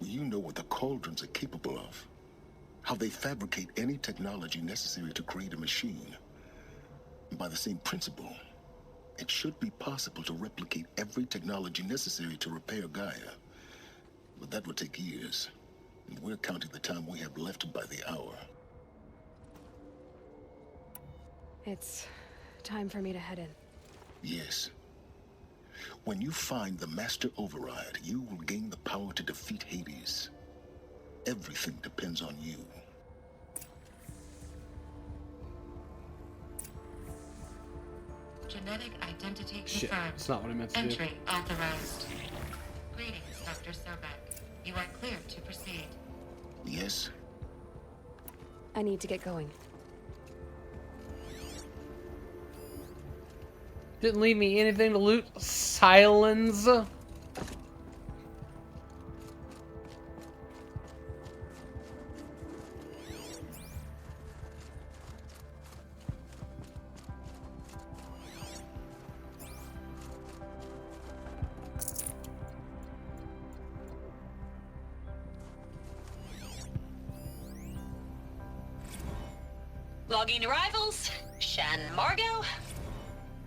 You know what the Cauldrons are capable of. How they fabricate any technology necessary to create a machine. By the same principle, it should be possible to replicate every technology necessary to repair Gaia. But that would take years. And we're counting the time we have left by the hour. It's time for me to head in. Yes. When you find the Master Override, you will gain the power to defeat Hades. Everything depends on you. Genetic identity Shit, confirmed. that's not what I meant to do. Entry authorized. Greetings, Dr. Sobek. You are cleared to proceed. Yes? I need to get going. Didn't leave me anything to loot. Silence. Logging arrivals. Shan Margot.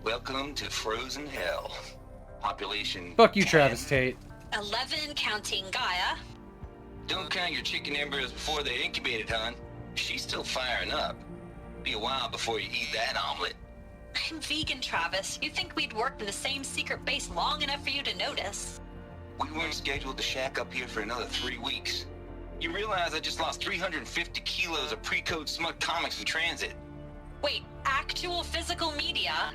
Welcome to Frozen Hell. Population. Fuck you, Travis Tate. 11 counting Gaia. Don't count your chicken embryos before they're incubated, hon. She's still firing up. Be a while before you eat that omelet. I'm vegan, Travis. You'd think we'd worked in the same secret base long enough for you to notice. We weren't scheduled to shack up here for another 3 weeks. You realize I just lost 350 kilos of pre-code smut comics in transit. Wait, actual physical media?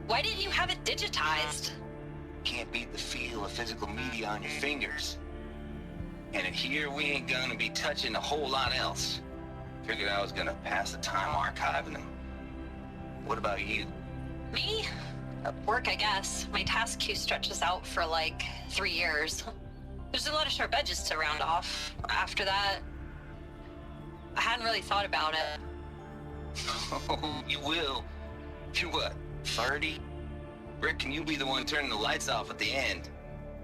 Why didn't you have it digitized? Can't beat the feel of physical media on your fingers. And in here, we ain't gonna be touching a whole lot else. Figured I was gonna pass the time archiving them. What about you? Me? At work, I guess. My task queue stretches out for like 3 years. There's a lot of sharp edges to round off. After that, I hadn't really thought about it. Oh, you will. You're what, 30? Reckon you'll be the one turning the lights off at the end.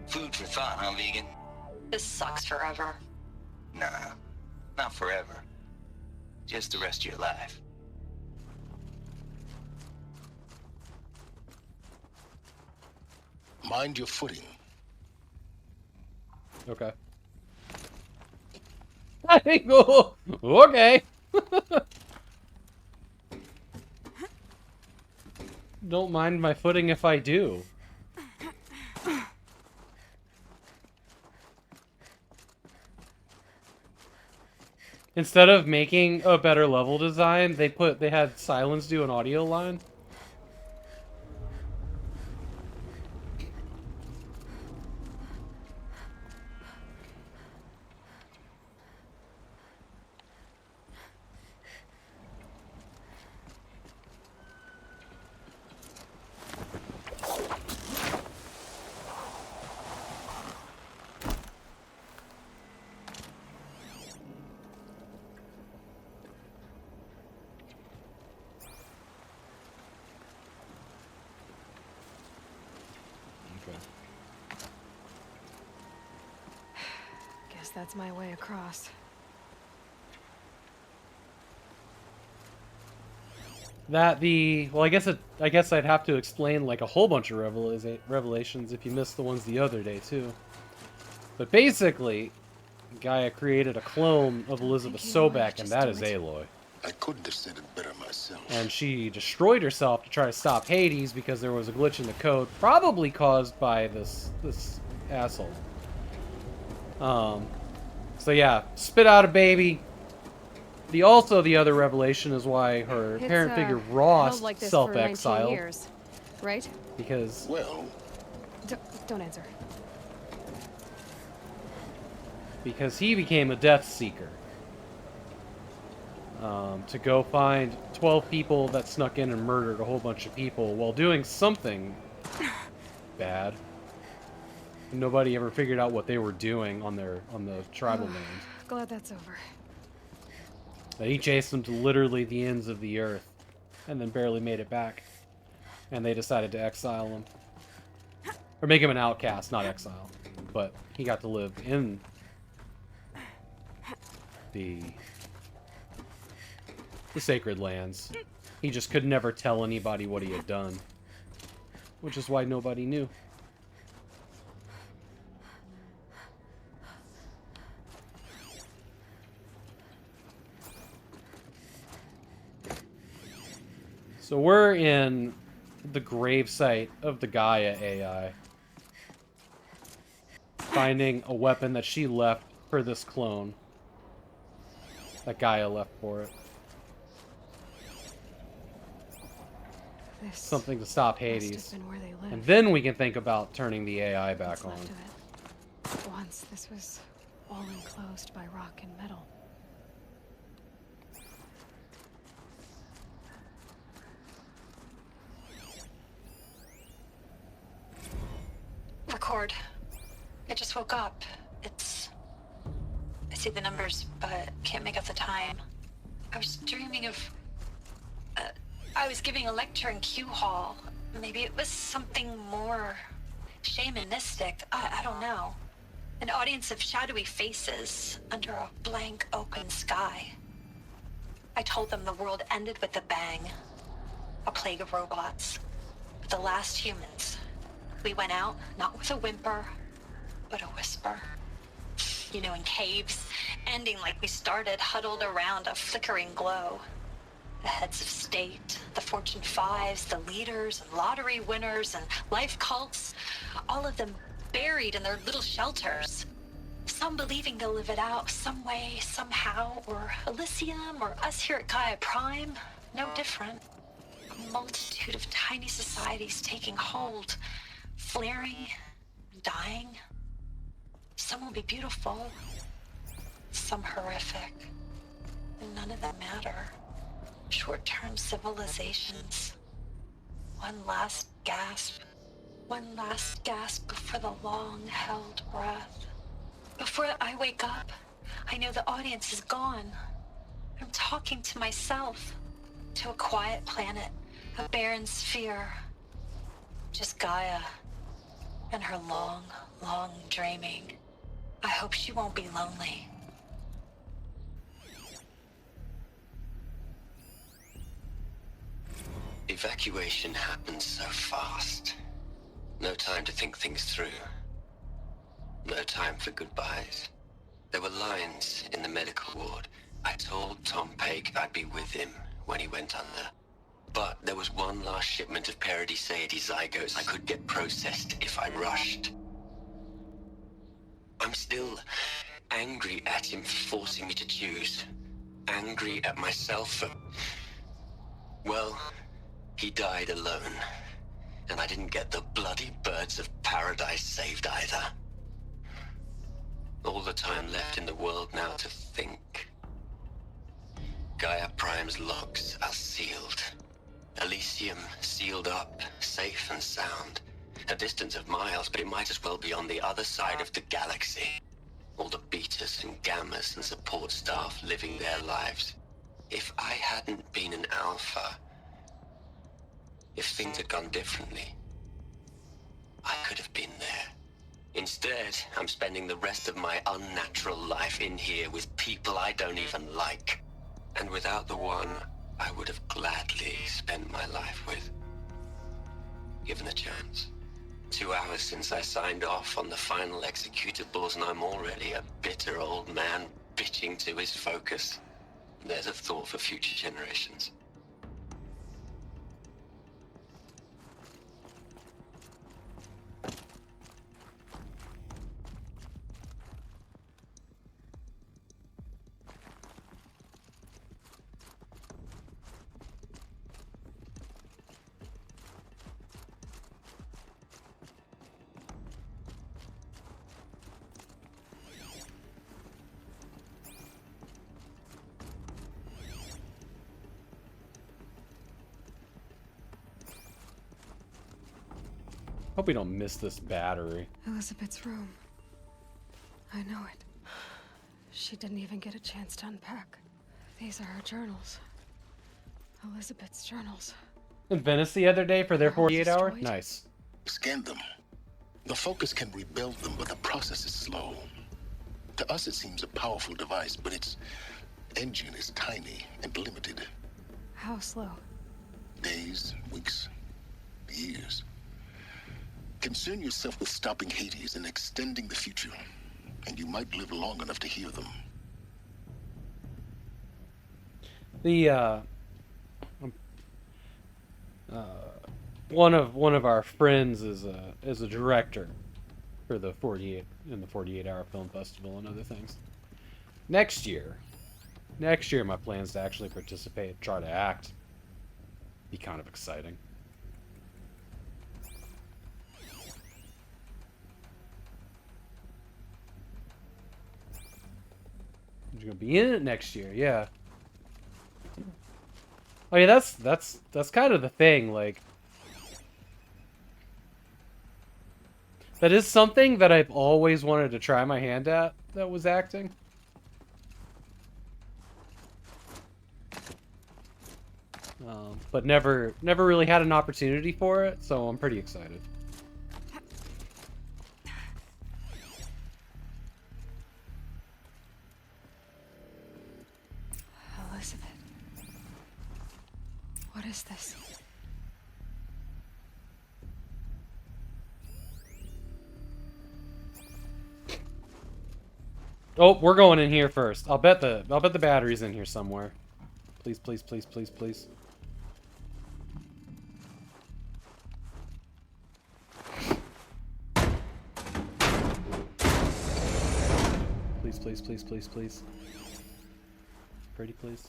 Food for thought, huh, vegan? This sucks forever. Nah, not forever. Just the rest of your life. Mind your footing. Okay. I think. Oh, okay. Don't mind my footing if I do. Instead of making a better level design, they had Silence do an audio line. Guess that's my way across. Well, I guess I'd have to explain like a whole bunch of revelations if you missed the ones the other day too. But basically, Gaia created a clone of Elizabeth Sobek, and that is Aloy. I couldn't have said it better myself. And she destroyed herself to try to stop Hades because there was a glitch in the code, probably caused by this asshole. So yeah, spit out a baby. The other revelation is why her parent figure Ross like self-exiled. Years, right? Because don't answer. Because he became a Death Seeker. To go find 12 people that snuck in and murdered a whole bunch of people while doing something bad. And nobody ever figured out what they were doing on the tribal land. Glad that's over. That he chased them to literally the ends of the earth, and then barely made it back. And they decided to exile him. Or make him an outcast, not exile. But he got to live in the sacred lands. He just could never tell anybody what he had done. Which is why nobody knew. So we're in the gravesite of the Gaia AI. Finding a weapon that she left for this clone. That Gaia left for it. This Something to stop must have Hades. been where they lived. And then we can think about turning the AI back on. What's left of it. Once this was all enclosed by rock and metal. Record. I just woke up. I see the numbers, but can't make out the time. I was dreaming of... I was giving a lecture in Q Hall. Maybe it was something more shamanistic. I don't know. An audience of shadowy faces under a blank open sky. I told them the world ended with a bang. A plague of robots. The last humans. We went out, not with a whimper, but a whisper. You know, in caves, ending like we started, huddled around a flickering glow. The heads of state, the Fortune 5s, the leaders and lottery winners and life cults, all of them buried in their little shelters. Some believing they'll live it out some way, somehow, or Elysium, or us here at Gaia Prime, no different. A multitude of tiny societies taking hold, flaring, dying. Some will be beautiful, some horrific, and none of them matter. Short-term civilizations. One last gasp before the long-held breath. Before I wake up, I know the audience is gone. I'm talking to myself, to a quiet planet, a barren sphere. Just Gaia and her long, long dreaming. I hope she won't be lonely. Evacuation happened so fast. No time to think things through. No time for goodbyes. There were lines in the medical ward. I told Tom Pake I'd be with him when he went under. But there was one last shipment of Paradiseidae zygotes I could get processed if I rushed. I'm still angry at him for forcing me to choose. Angry at myself for... Well, he died alone. And I didn't get the bloody birds of paradise saved either. All the time left in the world now to think. Gaia Prime's logs are sealed. Elysium sealed up, safe and sound. A distance of miles, but it might as well be on the other side of the galaxy. All the betas and gammas and support staff living their lives. If I hadn't been an alpha, if things had gone differently, I could have been there. Instead, I'm spending the rest of my unnatural life in here with people I don't even like. And without the one I would have gladly spent my life with. Given a chance. 2 hours since I signed off on the final executables, and I'm already a bitter old man bitching to his focus. There's a thought for future generations. Hope we don't miss this battery. Elizabeth's room. I know it. She didn't even get a chance to unpack. These are her journals. Elizabeth's journals. In Venice the other day for their 48 hour? destroyed? Nice. Scan them. The Focus can rebuild them, but the process is slow. To us, it seems a powerful device, but its engine is tiny and limited. How slow? Days, weeks, years. Concern yourself with stopping Hades and extending the future, and you might live long enough to hear them. one of our friends is a director for the 48-hour film festival and other things. Next year, my plan is to actually participate, try to act. Be kind of exciting. You're gonna be in it next year, yeah. I mean, that's kind of the thing, like, that is something that I've always wanted to try my hand at, that was acting. But never really had an opportunity for it, so I'm pretty excited. Elizabeth. What is this? Oh, we're going in here first. I'll bet the battery's in here somewhere. Please, please, please, please, please. Please, please, please, please, please. Pretty please.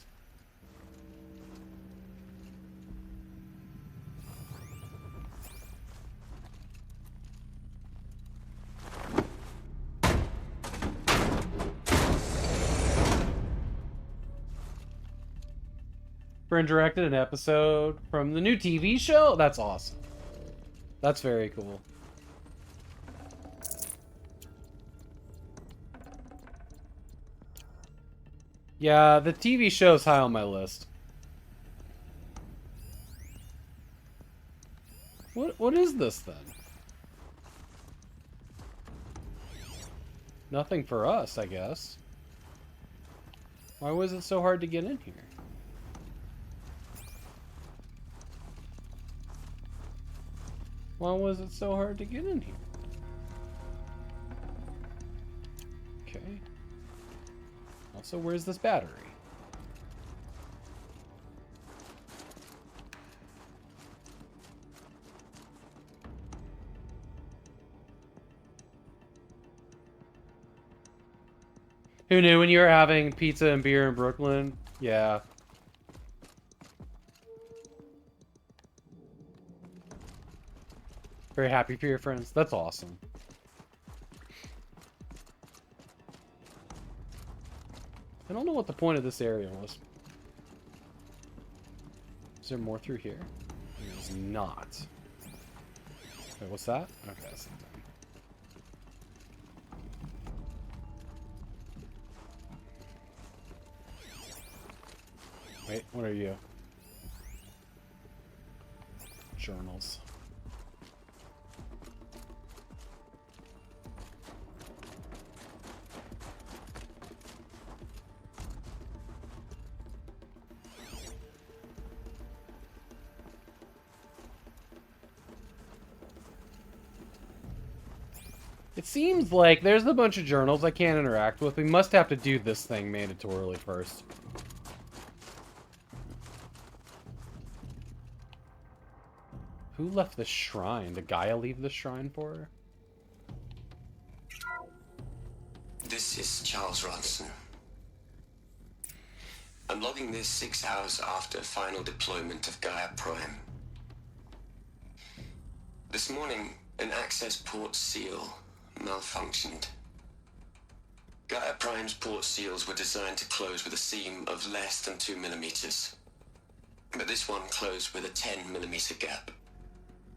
Friend directed an episode from the new TV show? That's awesome. That's very cool. Yeah, the TV show's high on my list. What is this then? Nothing for us, I guess. Why was it so hard to get in here? Why was it so hard to get in here? Okay. Also, where's this battery? Who knew when you were having pizza and beer in Brooklyn? Yeah. Very happy for your friends. That's awesome. I don't know what the point of this area was. Is there more through here? There's not. Wait, what's that? Okay, that's not that. Wait, what are you? Journals. It seems like there's a bunch of journals I can't interact with. We must have to do this thing mandatorily first. Who left the shrine? Did Gaia leave the shrine for her? This is Charles Ronson. I'm logging this 6 hours after final deployment of Gaia Prime. This morning, an access port seal malfunctioned. Gaia Prime's port seals were designed to close with a seam of less than 2 millimeters. But this one closed with a 10 millimeter gap.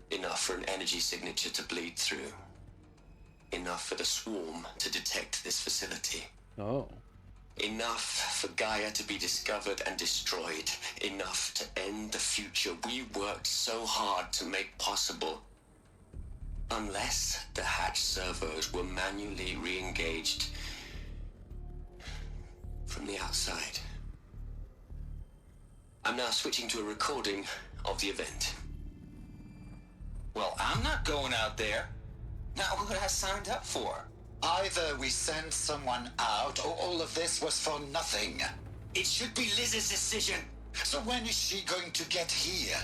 Enough for an energy signature to bleed through. Enough for the swarm to detect this facility. Oh. Enough for Gaia to be discovered and destroyed. Enough to end the future we worked so hard to make possible. Unless the hatch servos were manually re-engaged from the outside. I'm now switching to a recording of the event. Well, I'm not going out there. Not what I signed up for. Either we send someone out, or all of this was for nothing. It should be Liz's decision. So when is she going to get here?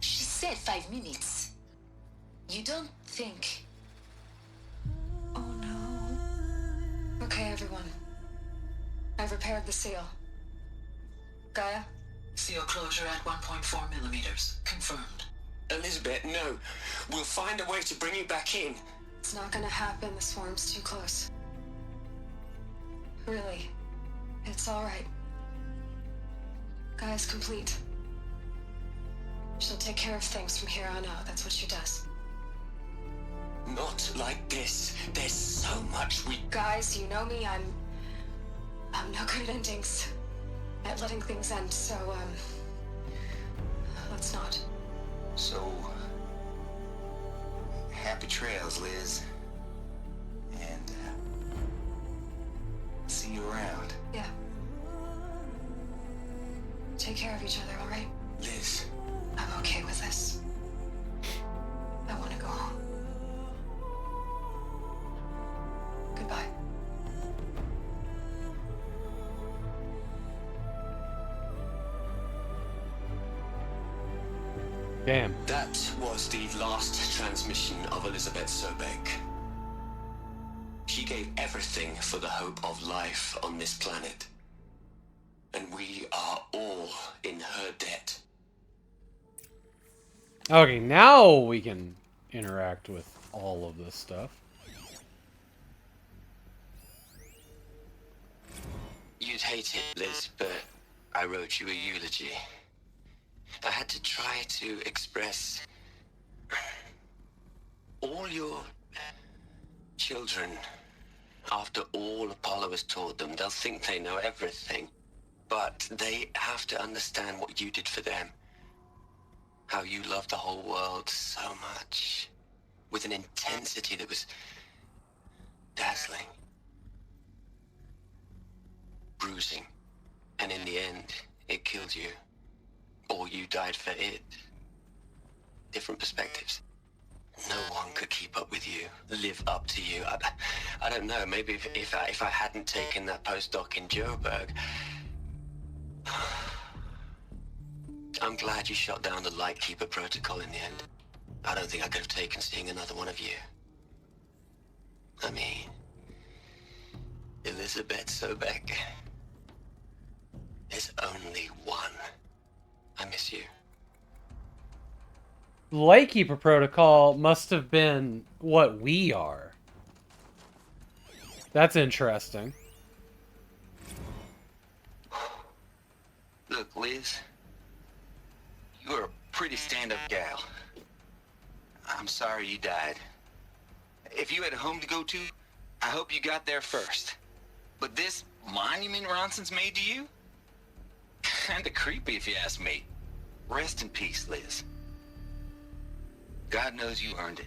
She's said 5 minutes. You don't think... Oh no. Okay, everyone. I've repaired the seal. Gaia? Seal closure at 1.4 millimeters. Confirmed. Elizabeth, no. We'll find a way to bring you back in. It's not gonna happen. The swarm's too close. Really. It's alright. Gaia's complete. She'll take care of things from here on out. That's what she does. Not like this. There's so much we... Guys, you know me. I'm no good at endings. At letting things end, so, let's not. So, happy trails, Liz. And, see you around. Yeah. Take care of each other, alright? Liz. I'm okay with this. I want to go home. Goodbye. Damn. That was the last transmission of Elizabeth Sobek. She gave everything for the hope of life on this planet. And we are all in her debt. Okay, now we can interact with all of this stuff. You'd hate it, Liz, but I wrote you a eulogy. I had to try to express all your children. After all Apollo has taught them, they'll think they know everything. But they have to understand what you did for them. How you loved the whole world so much. With an intensity that was dazzling. Bruising. And in the end, it killed you. Or you died for it. Different perspectives. No one could keep up with you, live up to you. I don't know, maybe if I hadn't taken that postdoc in Joburg... I'm glad you shot down the Lightkeeper protocol in the end. I don't think I could have taken seeing another one of you. I mean... Elizabeth Sobek... There's only one. I miss you. Lightkeeper protocol must have been what we are. That's interesting. Look, Liz. You're a pretty stand-up gal. I'm sorry you died. If you had a home to go to, I hope you got there first. But this monument Ronson's made to you? Kinda creepy if you ask me. Rest in peace, Liz. God knows you earned it.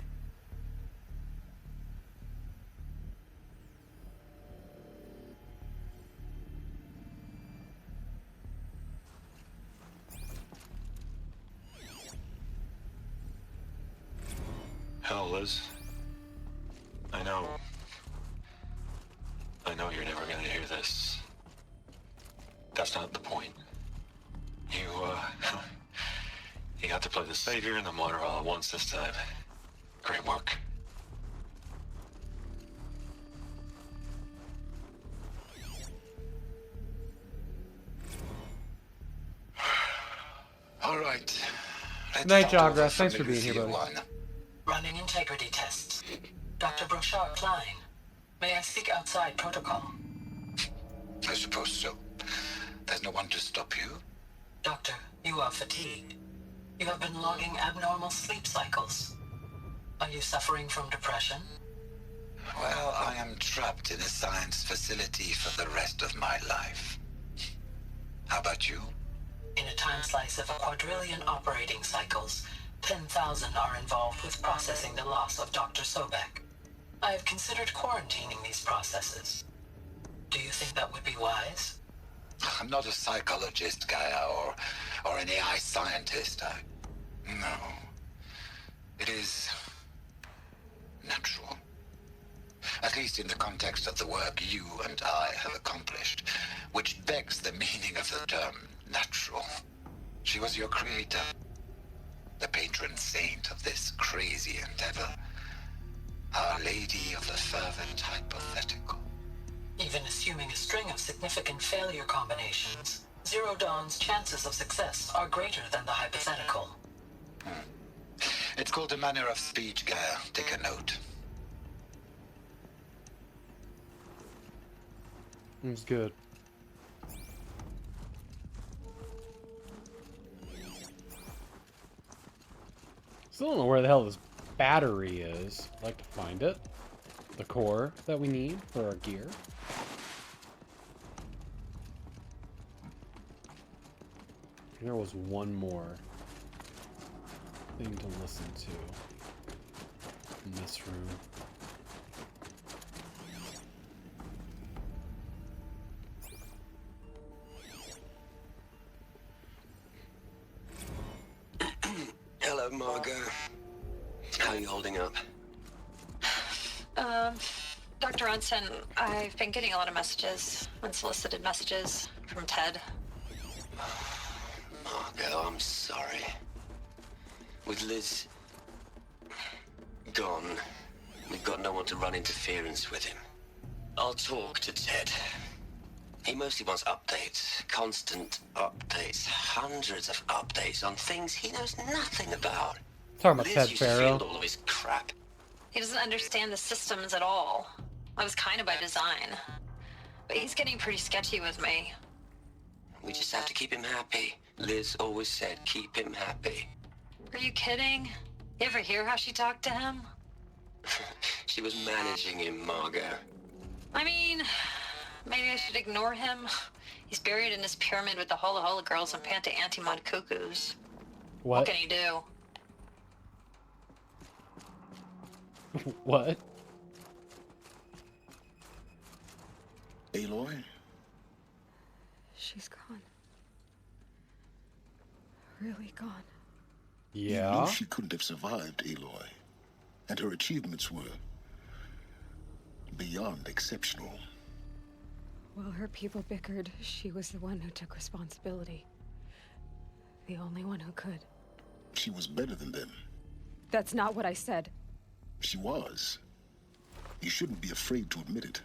Hell, Liz. I know you're never gonna hear this. That's not the point. You got to play the Savior and the Martyr all at once this time. Great work. All right. Night, Jogress. Thanks for being here, buddy. Running integrity tests. Dr. Brochard Klein. May I speak outside protocol? I suppose so. There's no one to stop you. Doctor, you are fatigued. You have been logging abnormal sleep cycles. Are you suffering from depression? Well, I am trapped in a science facility for the rest of my life. How about you? In a time slice of 1,000,000,000 operating cycles, 10,000 are involved with processing the loss of Dr. Sobek. I have considered quarantining these processes. Do you think that would be wise? I'm not a psychologist, Gaia, or an AI scientist. No. It is natural. At least in the context of the work you and I have accomplished, which begs the meaning of the term natural. She was your creator, the patron crazy endeavor. Our Lady of the Fervent Hypothetical. Even assuming a string of significant failure combinations, Zero Dawn's chances of success are greater than the hypothetical. It's called a manner of speech, Gaia. Take a note. It was good. Still don't know where the hell this battery is. I'd like to find it. The core that we need for our gear. There was one more thing to listen to in this room. Hello, Margot. How are you holding up? Dr. Ronson, I've been getting a lot of messages, unsolicited messages from Ted. Margot, I'm sorry. With Liz gone, we've got no one to run interference with him. I'll talk to Ted. He mostly wants updates, constant updates, hundreds of updates on things he knows nothing about. Talking about Liz Ted used to Farrow. field all of his crap. He doesn't understand the systems at all. I was kind of by design. But he's getting pretty sketchy with me. We just have to keep him happy. Liz always said, keep him happy. Are you kidding? You ever hear how she talked to him? She was managing him, Margot. I mean, maybe I should ignore him. He's buried in his pyramid with the Hola Hola girls and Panta Antimod cuckoos. What can he do? What? Aloy? She's gone. Really gone. Yeah? You knew she couldn't have survived, Aloy. And her achievements were beyond exceptional. While her people bickered, she was the one who took responsibility. The only one who could. She was better than them. That's not what I said. She was. You shouldn't be afraid to admit it.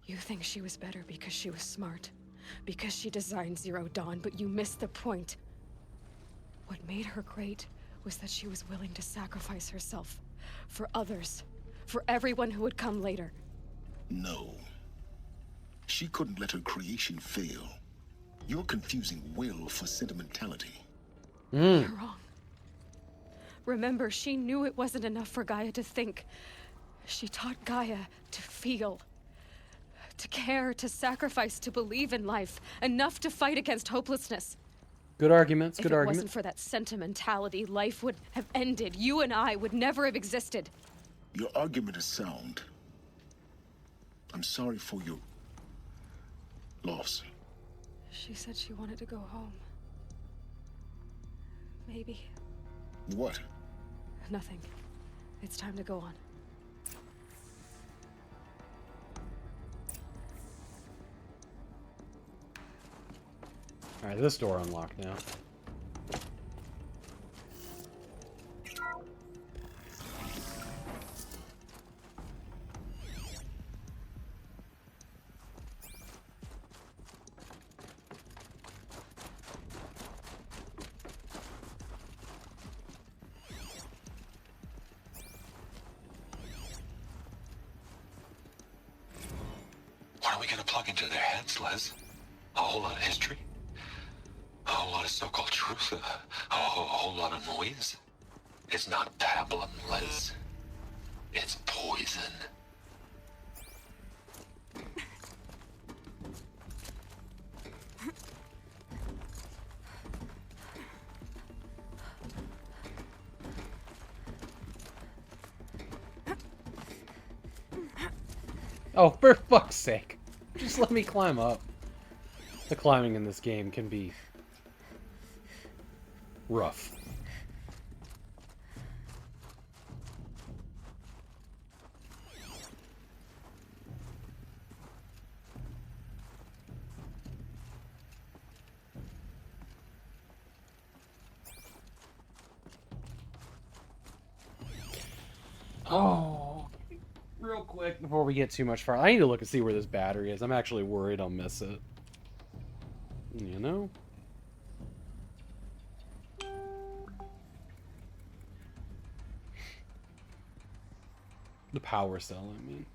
You think she was better because she was smart, because she designed Zero Dawn, but you missed the point. What made her great was that she was willing to sacrifice herself for others, for everyone who would come later. No. She couldn't let her creation fail. You're confusing will for sentimentality. You're wrong. Remember, she knew it wasn't enough for Gaia to think. She taught Gaia to feel. To care, to sacrifice, to believe in life. Enough to fight against hopelessness. Good arguments, If good it arguments. wasn't for that sentimentality, life would have ended. You and I would never have existed. Your argument is sound. I'm sorry for your loss. She said she wanted to go home. Maybe. What? Nothing. It's time to go on. Alright, this door unlocked now. What are we gonna plug into their heads, Liz? A whole lot of history? A whole lot of so-called truth? A whole lot of noise? It's not pablum, Liz. It's poison. Oh, for fuck's sake. Just let me climb up. The climbing in this game can be rough. Oh, real quick before we get too much farther, I need to look and see where this battery is. I'm actually worried I'll miss it. You know? The power cell, I mean.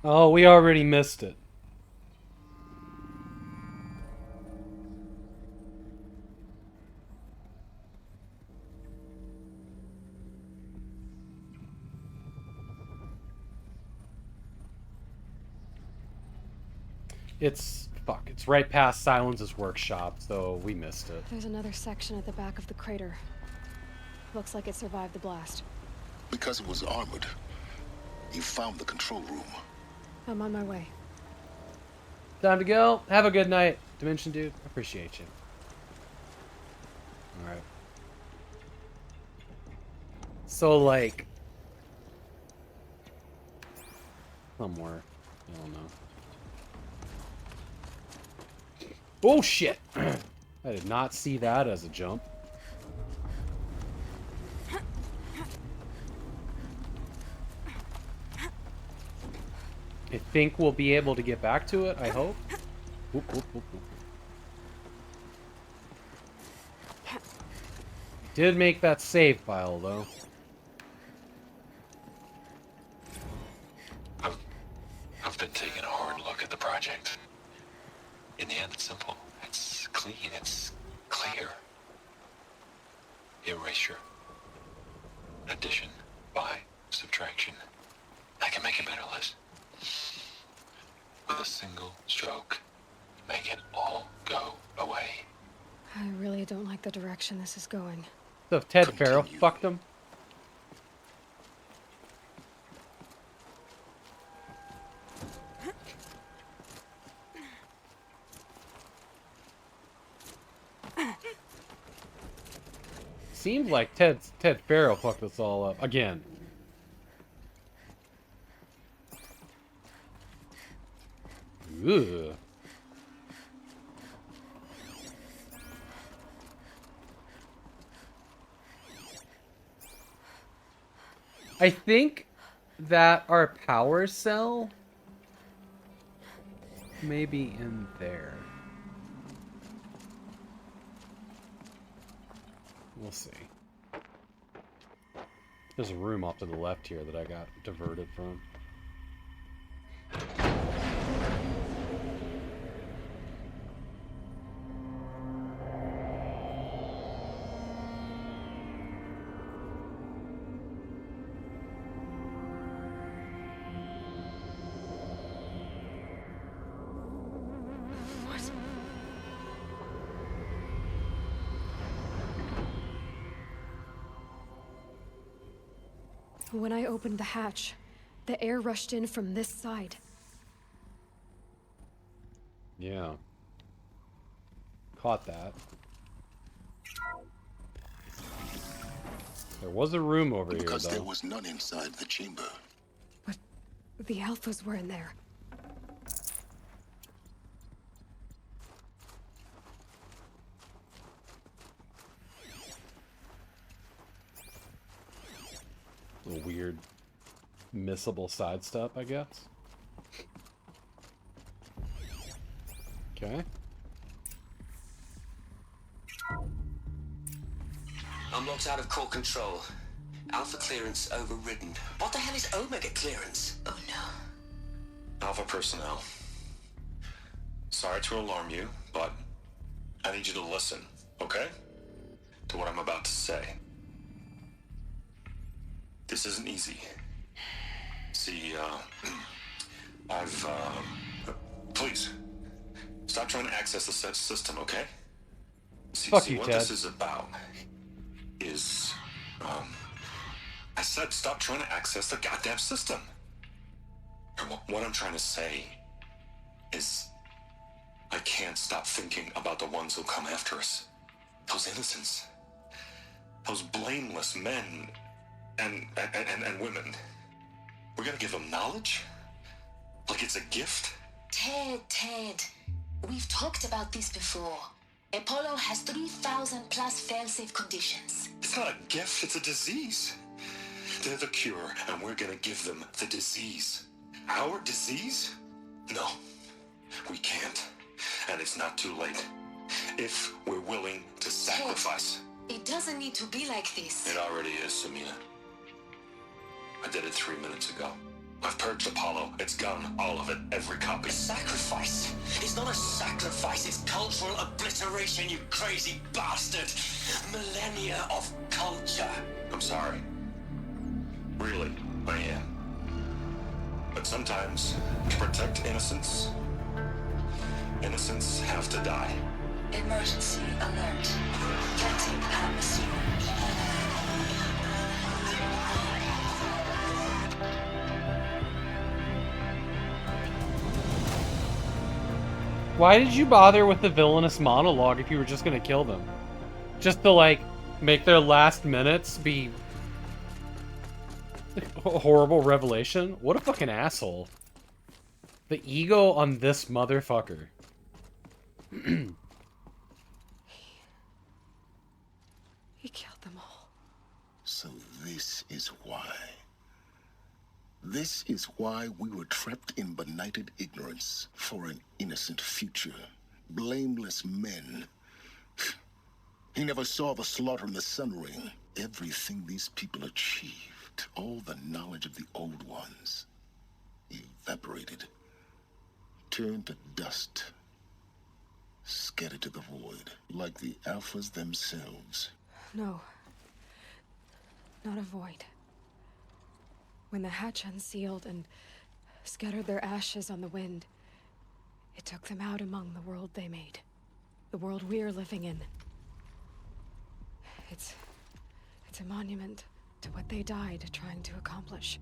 Oh, we already missed it. It's right past Silence's workshop, so we missed it. There's another section at the back of the crater. Looks like it survived the blast. Because it was armored, you found the control room. I'm on my way. Time to go. Have a good night, Dimension Dude. Appreciate you. Alright. So, like... somewhere. I don't know. Oh, shit! I did not see that as a jump. I think we'll be able to get back to it, I hope. Whoop, whoop, whoop, whoop. Did make that save file, though. I've been taking a hard look at the project. In the end, it's simple. It's clean. It's clear. Erasure. Addition. By. Subtraction. I can make it better, Liz. With a single stroke. Make it all go away. I really don't like the direction this is going. So if Ted Farrow fucked him. Seems like Ted Farrow fucked us all up again. Ugh. I think that our power cell may be in there. We'll see. There's a room off to the left here that I got diverted from. When I opened the hatch, the air rushed in from this side. Yeah. Caught that. There was a room over here, though. Because there was none inside the chamber. But the alphas were in there. A weird missable side step, I guess. Okay. Unlocked out of core control. Alpha clearance overridden. What the hell is Omega clearance? Oh no. Alpha personnel. Sorry to alarm you, but I need you to listen, okay? To what I'm about to say. This isn't easy. See, please, stop Stop trying to access the system, okay? See, Fuck you, what Ted. this is about is, I said stop trying to access the goddamn system. And what I'm trying to say is, I can't stop thinking about the ones who come after us. Those innocents. Those blameless men and women. We're gonna give them knowledge? Like it's a gift? Ted, we've talked about this before. Apollo has 3,000 plus fail-safe conditions. It's not a gift, it's a disease. They're the cure, and we're gonna give them the disease. Our disease? No, we can't. And it's not too late. If we're willing to sacrifice. It doesn't need to be like this. It already is, Samina. I did it 3 minutes ago. I've purged Apollo. It's gone. All of it. Every copy. Sacrifice? It's not a sacrifice, it's cultural obliteration, you crazy bastard! Millennia of culture. I'm sorry. Really, I am. But sometimes, to protect innocence, innocents have to die. Emergency alert. Getting atmosphere. Why did you bother with the villainous monologue if you were just gonna kill them? Just to, like, make their last minutes be a horrible revelation? What a fucking asshole. The ego on this motherfucker. He killed them all. So this is why. This is why we were trapped in benighted ignorance for an innocent future. Blameless men. He never saw the slaughter in the Sun Ring. Everything these people achieved, all the knowledge of the old ones, evaporated, turned to dust, scattered to the void, like the Alphas themselves. No. Not a void. When the hatch unsealed and scattered their ashes on the wind, it took them out among the world they made. The world we're living in. It's a monument to what they died trying to accomplish.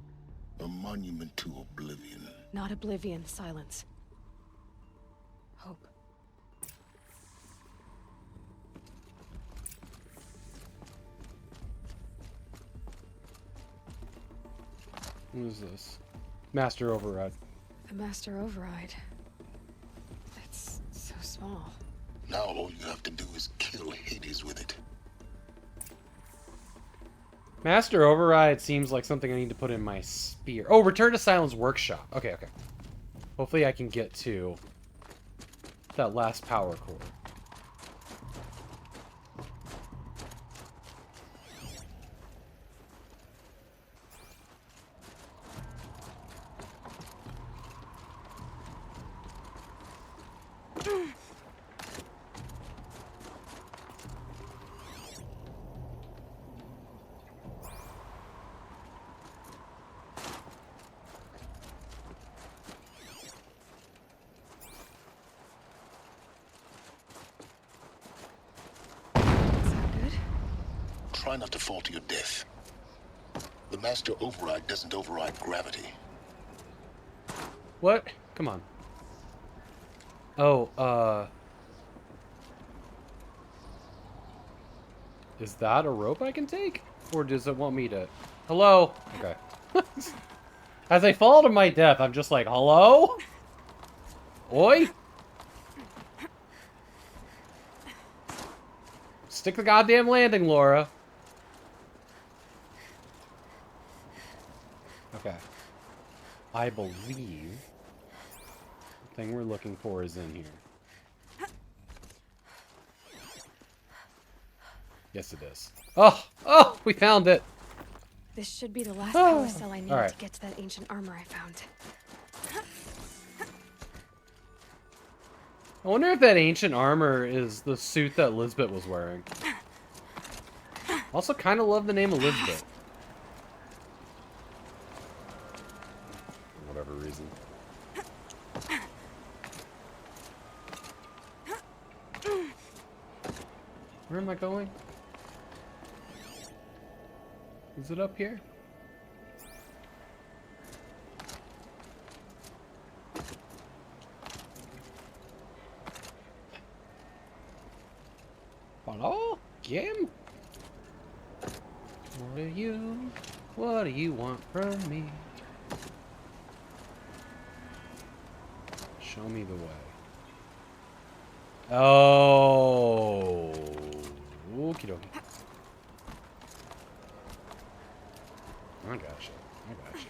A monument to oblivion. Not oblivion, silence. Hope. What is this? Master Override. The Master Override. It's so small. Now all you have to do is kill Hades with it. Master Override seems like something I need to put in my spear. Oh, Return to Silence Workshop. Okay, okay. Hopefully I can get to that last power core. Try not to fall to your death. The Master Override doesn't override gravity. What? Come on. Oh, is that a rope I can take? Or does it want me to... Hello? Okay. As I fall to my death, I'm just like, hello? Oi? Stick the goddamn landing, Laura. Okay. I believe the thing we're looking for is in here. Yes, it is. Oh! Oh! We found it! This should be the last power cell I need All right. to get to that ancient armor I found. I wonder if that ancient armor is the suit that Lisbeth was wearing. Also kind of love the name Elizabeth. For whatever reason. am I going? Is it up here? Hello? Jim? What do you want from me? Show me the way. Oh. Okie dokie. I gotcha. I gotcha.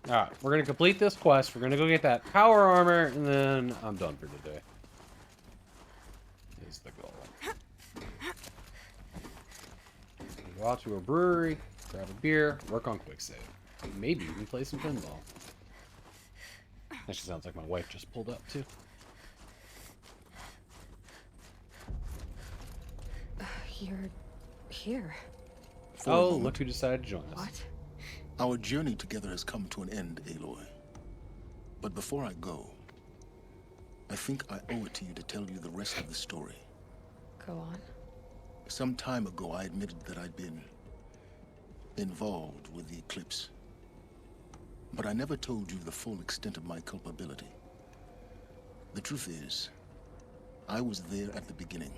Alright, we're gonna complete this quest. We're gonna go get that power armor, and then I'm done for today. Is the goal. Go out to a brewery, grab a beer, work on quick save. Maybe even play some pinball. Actually sounds like my wife just pulled up too. You're here. Oh, look who decided to join us. What? Our journey together has come to an end, Aloy. But before I go, I think I owe it to you to tell you the rest of the story. Go on. Some time ago, I admitted that I'd been involved with the Eclipse. But I never told you the full extent of my culpability. The truth is, I was there at the beginning.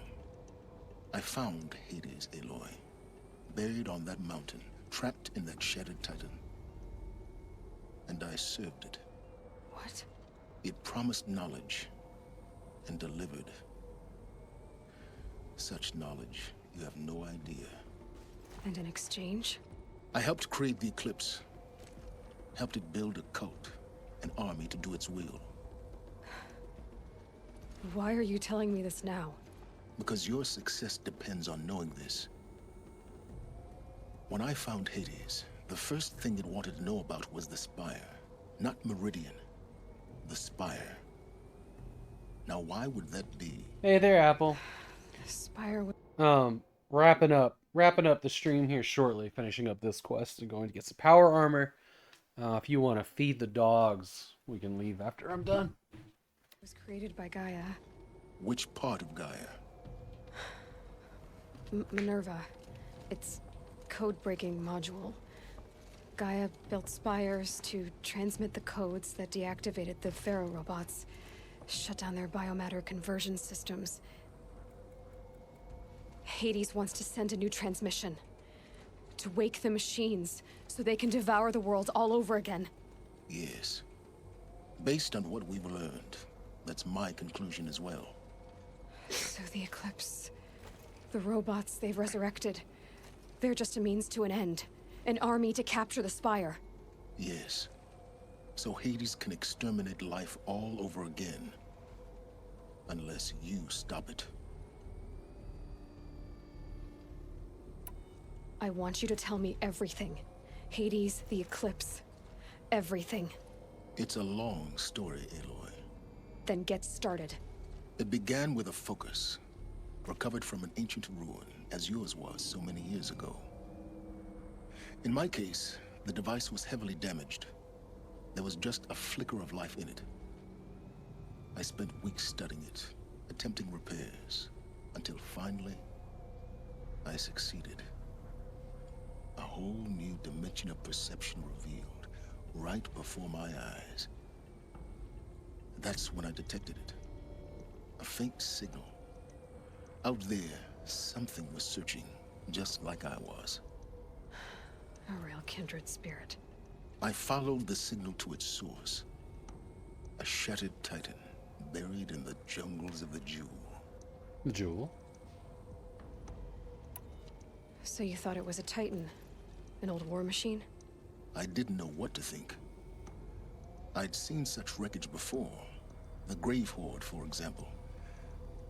I found Hades, Aloy, buried on that mountain, trapped in that shattered titan. And I served it. What? It promised knowledge and delivered. Such knowledge, you have no idea. And in exchange? I helped create the Eclipse. Helped it build a cult, an army to do its will. Why are you telling me this now? Because your success depends on knowing this. When I found Hades, the first thing it wanted to know about was the Spire. Not Meridian. The Spire. Now why would that be? Hey there, Apple. Spire. Wrapping up the stream here shortly, finishing up this quest and going to get some power armor. If you want to feed the dogs, we can leave after I'm done. It was created by Gaia. Which part of Gaia? Minerva. It's code-breaking module. Gaia built spires to transmit the codes that deactivated the Pharaoh robots, shut down their biomatter conversion systems. Hades wants to send a new transmission. To wake the machines, so they can devour the world all over again. Yes. Based on what we've learned, that's my conclusion as well. So the Eclipse, the robots they've resurrected, they're just a means to an end. An army to capture the Spire. Yes. So Hades can exterminate life all over again. Unless you stop it. I want you to tell me everything. Hades, the Eclipse. Everything. It's a long story, Aloy. Then get started. It began with a focus. Recovered from an ancient ruin, as yours was so many years ago. In my case, the device was heavily damaged. There was just a flicker of life in it. I spent weeks studying it, attempting repairs, until finally, I succeeded. A whole new dimension of perception revealed, right before my eyes. That's when I detected it. A faint signal. Out there, something was searching, just like I was. A real kindred spirit. I followed the signal to its source. A shattered titan, buried in the jungles of the Jewel. The Jewel? So you thought it was a titan? An old war machine? I didn't know what to think. I'd seen such wreckage before. The Grave Horde, for example.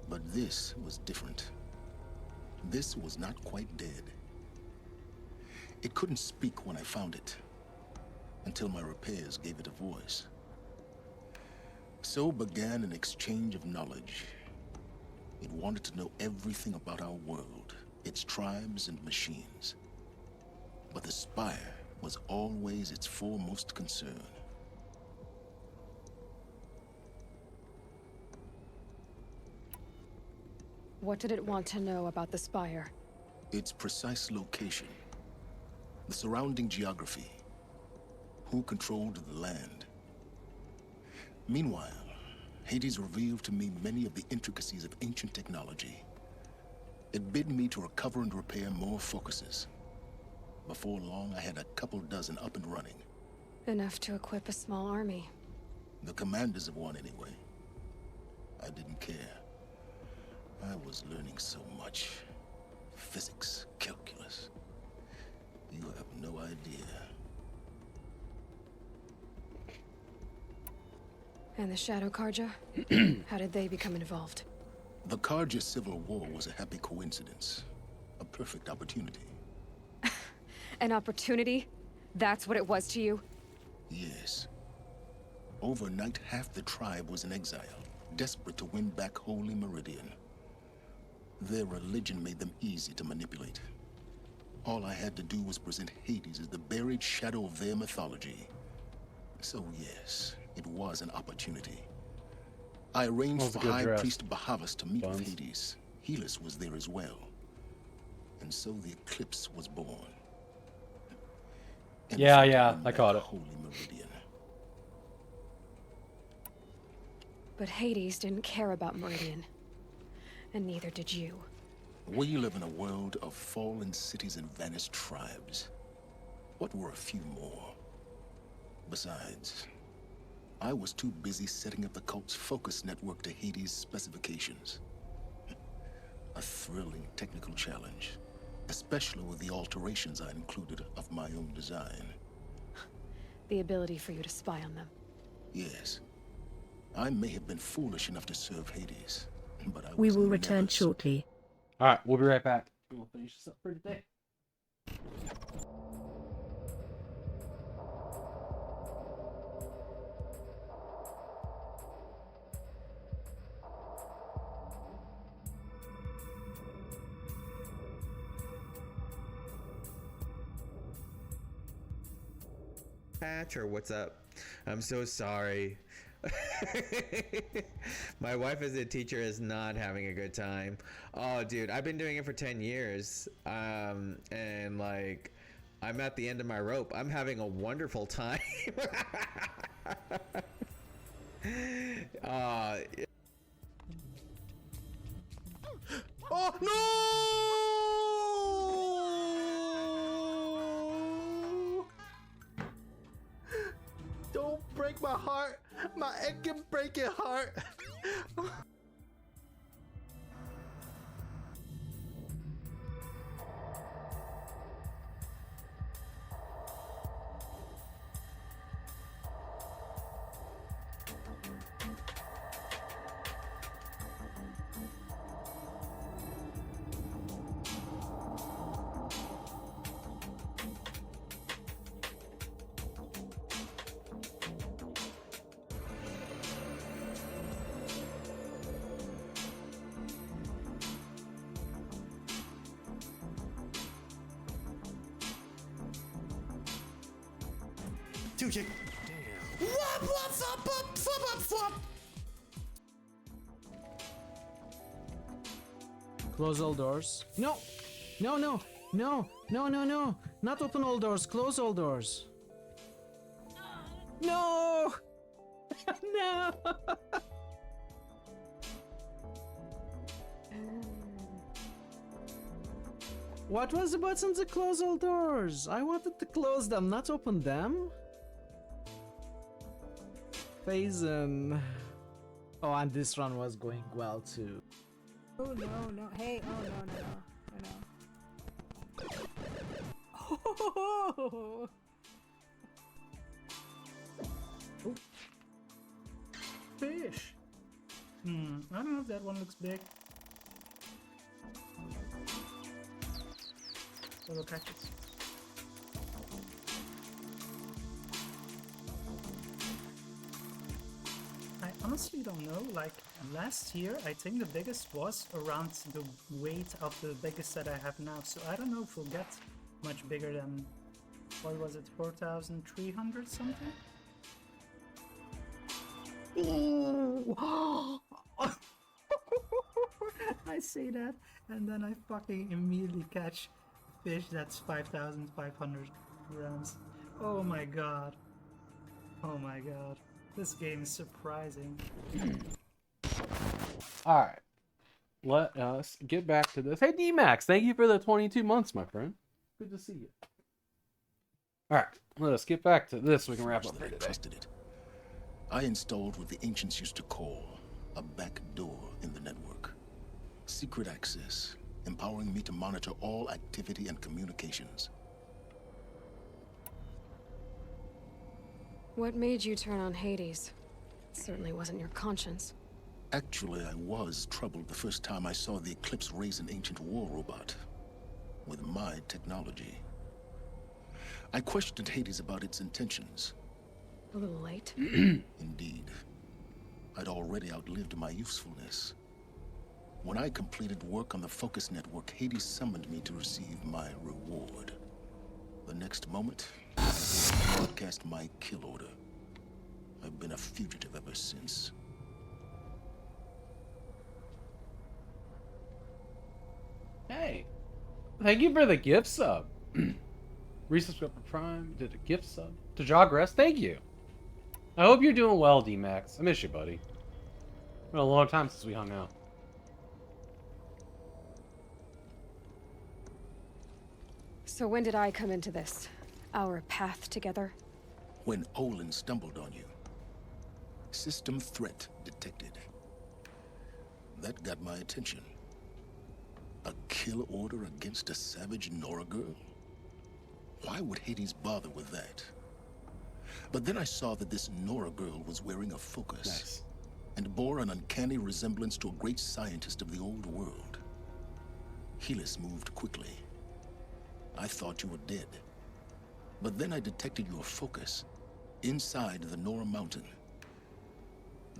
But this was different. This was not quite dead. It couldn't speak when I found it, until my repairs gave it a voice. So began an exchange of knowledge. It wanted to know everything about our world, its tribes and machines. But the Spire was always its foremost concern. What did it want to know about the Spire? Its precise location, the surrounding geography, who controlled the land. Meanwhile, Hades revealed to me many of the intricacies of ancient technology. It bid me to recover and repair more focuses. Before long, I had a couple dozen up and running. Enough to equip a small army. The commanders of one, anyway. I didn't care. I was learning so much. Physics, calculus. You have no idea. And the Shadow Karja? How did they become involved? The Karja Civil War was a happy coincidence. A perfect opportunity. An opportunity? That's what it was to you? Yes. Overnight, half the tribe was in exile, desperate to win back Holy Meridian. Their religion made them easy to manipulate. All I had to do was present Hades as the buried shadow of their mythology. So yes, it was an opportunity. I arranged for High Priest Bahavas to meet with Hades. Helis was there as well. And so the eclipse was born. Yeah, I caught it. Holy Meridian. But Hades didn't care about Meridian. And neither did you. We live in a world of fallen cities and vanished tribes. What were a few more? Besides, I was too busy setting up the cult's focus network to Hades' specifications. A thrilling technical challenge, especially with the alterations I included of my own design. The ability for you to spy on them. Yes. I may have been foolish enough to serve Hades, but I We was will never return shortly. Alright, we'll be right back. We'll finish this up for today. Patcher, what's up? I'm so sorry. My wife as a teacher is not having a good time. Oh, dude, I've been doing it for 10 years. And like, I'm at the end of my rope. I'm having a wonderful time. Oh no! Don't break my heart. My egg can break your heart. Two chick. Damn. What's up? Close all doors. No! No, no! No! No, no, no! Not open all doors. Close all doors. No! No! What was the button to close all doors? I wanted to close them, not open them. Phazon. Oh, and this run was going well too. Oh no, no. Hey, oh no, no, no. Oh. Oh. Fish. I don't know if that one looks big. Or we'll catch it. I honestly don't know, like last year I think the biggest was around the weight of the biggest that I have now, so I don't know if we'll get much bigger than what was it, 4,300 something? Ooh. I say that, and then I fucking immediately catch fish that's 5,500 grams. Oh my god. Oh my god. This game is surprising. Alright. Let us get back to this. Hey, D-Max, thank you for the 22 months, my friend. Good to see you. Alright, let us get back to this. We can wrap up for today. Trusted it. I installed what the ancients used to call a back door in the network. Secret access, empowering me to monitor all activity and communications. What made you turn on Hades? It certainly wasn't your conscience. Actually, I was troubled the first time I saw the Eclipse raise an ancient war robot with my technology. I questioned Hades about its intentions. A little late. Indeed. I'd already outlived my usefulness. When I completed work on the Focus Network, Hades summoned me to receive my reward. The next moment, I broadcast my kill order. I've been a fugitive ever since. Hey, thank you for the gift sub. Resubscribe for Prime, did a gift sub. To Jogress, thank you. I hope you're doing well, D-Max. I miss you, buddy. Been a long time since we hung out. So when did I come into this? Our path together? When Olin stumbled on you. System threat detected. That got my attention. A kill order against a savage Nora girl? Why would Hades bother with that? But then I saw that this Nora girl was wearing a focus. Nice. And bore an uncanny resemblance to a great scientist of the old world. Helis moved quickly. I thought you were dead. But then I detected your focus inside the Nora mountain.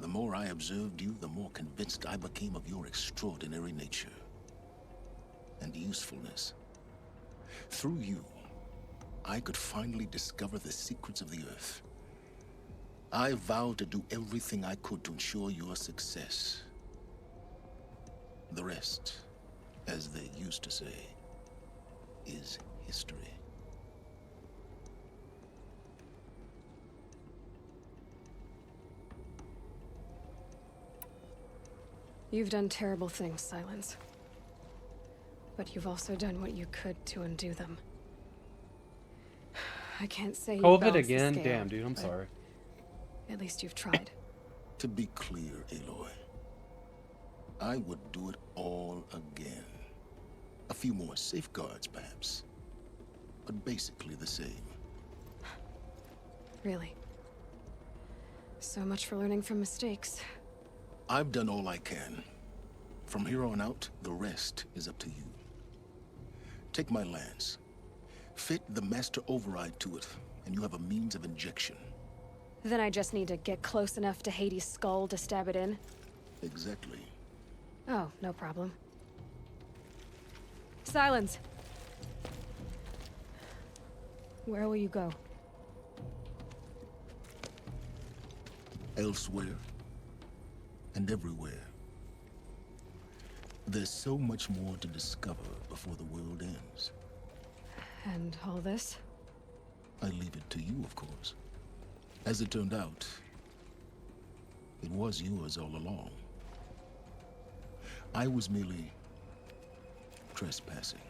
The more I observed you, the more convinced I became of your extraordinary nature and usefulness. Through you, I could finally discover the secrets of the Earth. I vowed to do everything I could to ensure your success. The rest, as they used to say, is history. You've done terrible things, Silence. But you've also done what you could to undo them. I can't say you COVID balanced the again? scale, Damn, dude, I'm but sorry. At least you've tried. To be clear, Aloy, I would do it all again. A few more safeguards, perhaps. But basically the same. Really. So much for learning from mistakes. I've done all I can. From here on out, the rest is up to you. Take my lance. Fit the master override to it, and you have a means of injection. Then I just need to get close enough to Hades' skull to stab it in? Exactly. Oh, no problem. Silence! Where will you go? Elsewhere. And everywhere. There's so much more to discover before the world ends. And all this? I leave it to you, of course. As it turned out, it was yours all along. I was merely trespassing.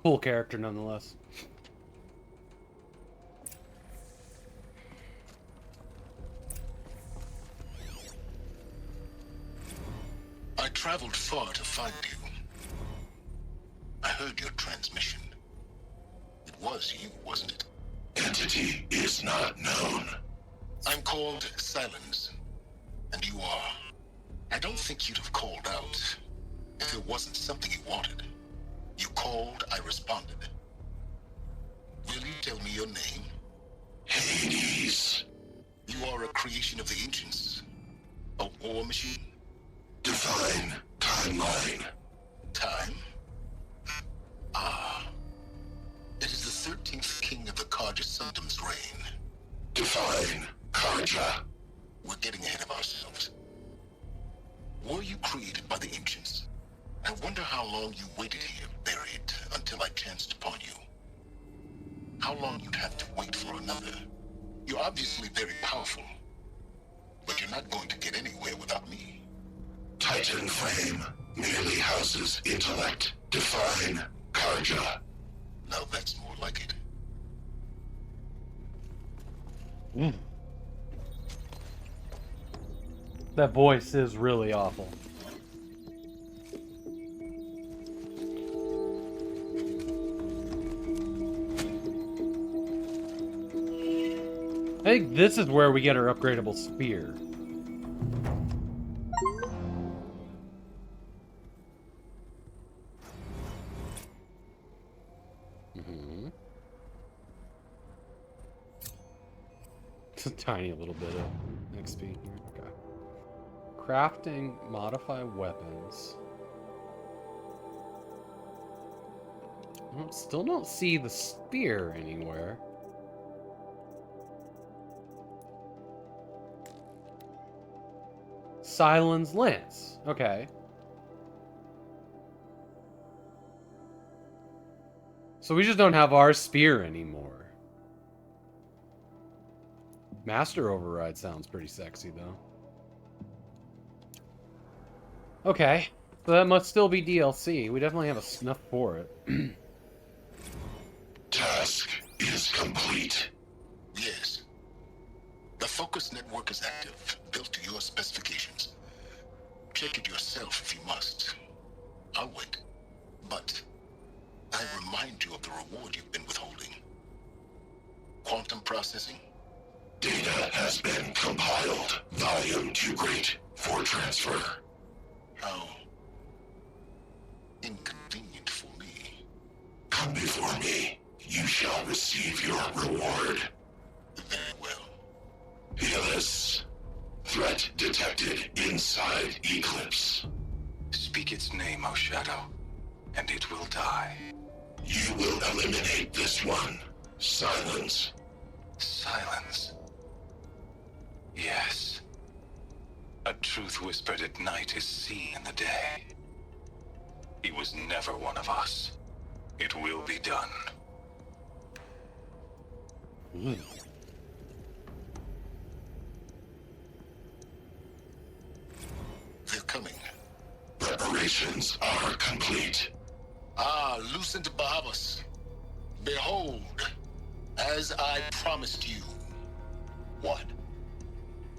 Cool character, nonetheless. I traveled far to find you. I heard your transmission. It was you, wasn't it? Entity is not known. I'm called Silence, and you are. I don't think you'd have called out if it wasn't something you wanted. You called, I responded. Will you tell me your name? Hades. You are a creation of the ancients. A war machine? Define timeline. Time? symptoms reign. Define Karja. We're getting ahead of ourselves. Were you created by the ancients? I wonder how long you waited here, buried, until I chanced upon you. How long you'd have to wait for another. You're obviously very powerful, but you're not going to get anywhere without me. Titan Flame merely houses intellect. Define Karja. Now that's more like it. That voice is really awful. I think this is where we get our upgradable spear. It's a tiny little bit of XP here. Okay. Crafting, modify weapons. Still don't see the spear anywhere. Silence Lance. Okay. So we just don't have our spear anymore. Master Override sounds pretty sexy, though. Okay. So that must still be DLC. We definitely have a snuff for it. Task is complete. Yes. The focus network is active, built to your specifications. Check it yourself if you must. I'll wait. But I remind you of the reward you've been withholding. Quantum processing? Data has been compiled. Volume too great for transfer. How inconvenient for me. Come before me. You shall receive your reward. Very well. Healus. Threat detected inside Eclipse. Speak its name, O Shadow, and it will die. You will eliminate this one. Silence. Silence. Yes. A truth whispered at night is seen in the day. He was never one of us. It will be done. They're coming. Preparations are complete. Ah, Lucent Bahavas. Behold, as I promised you. What?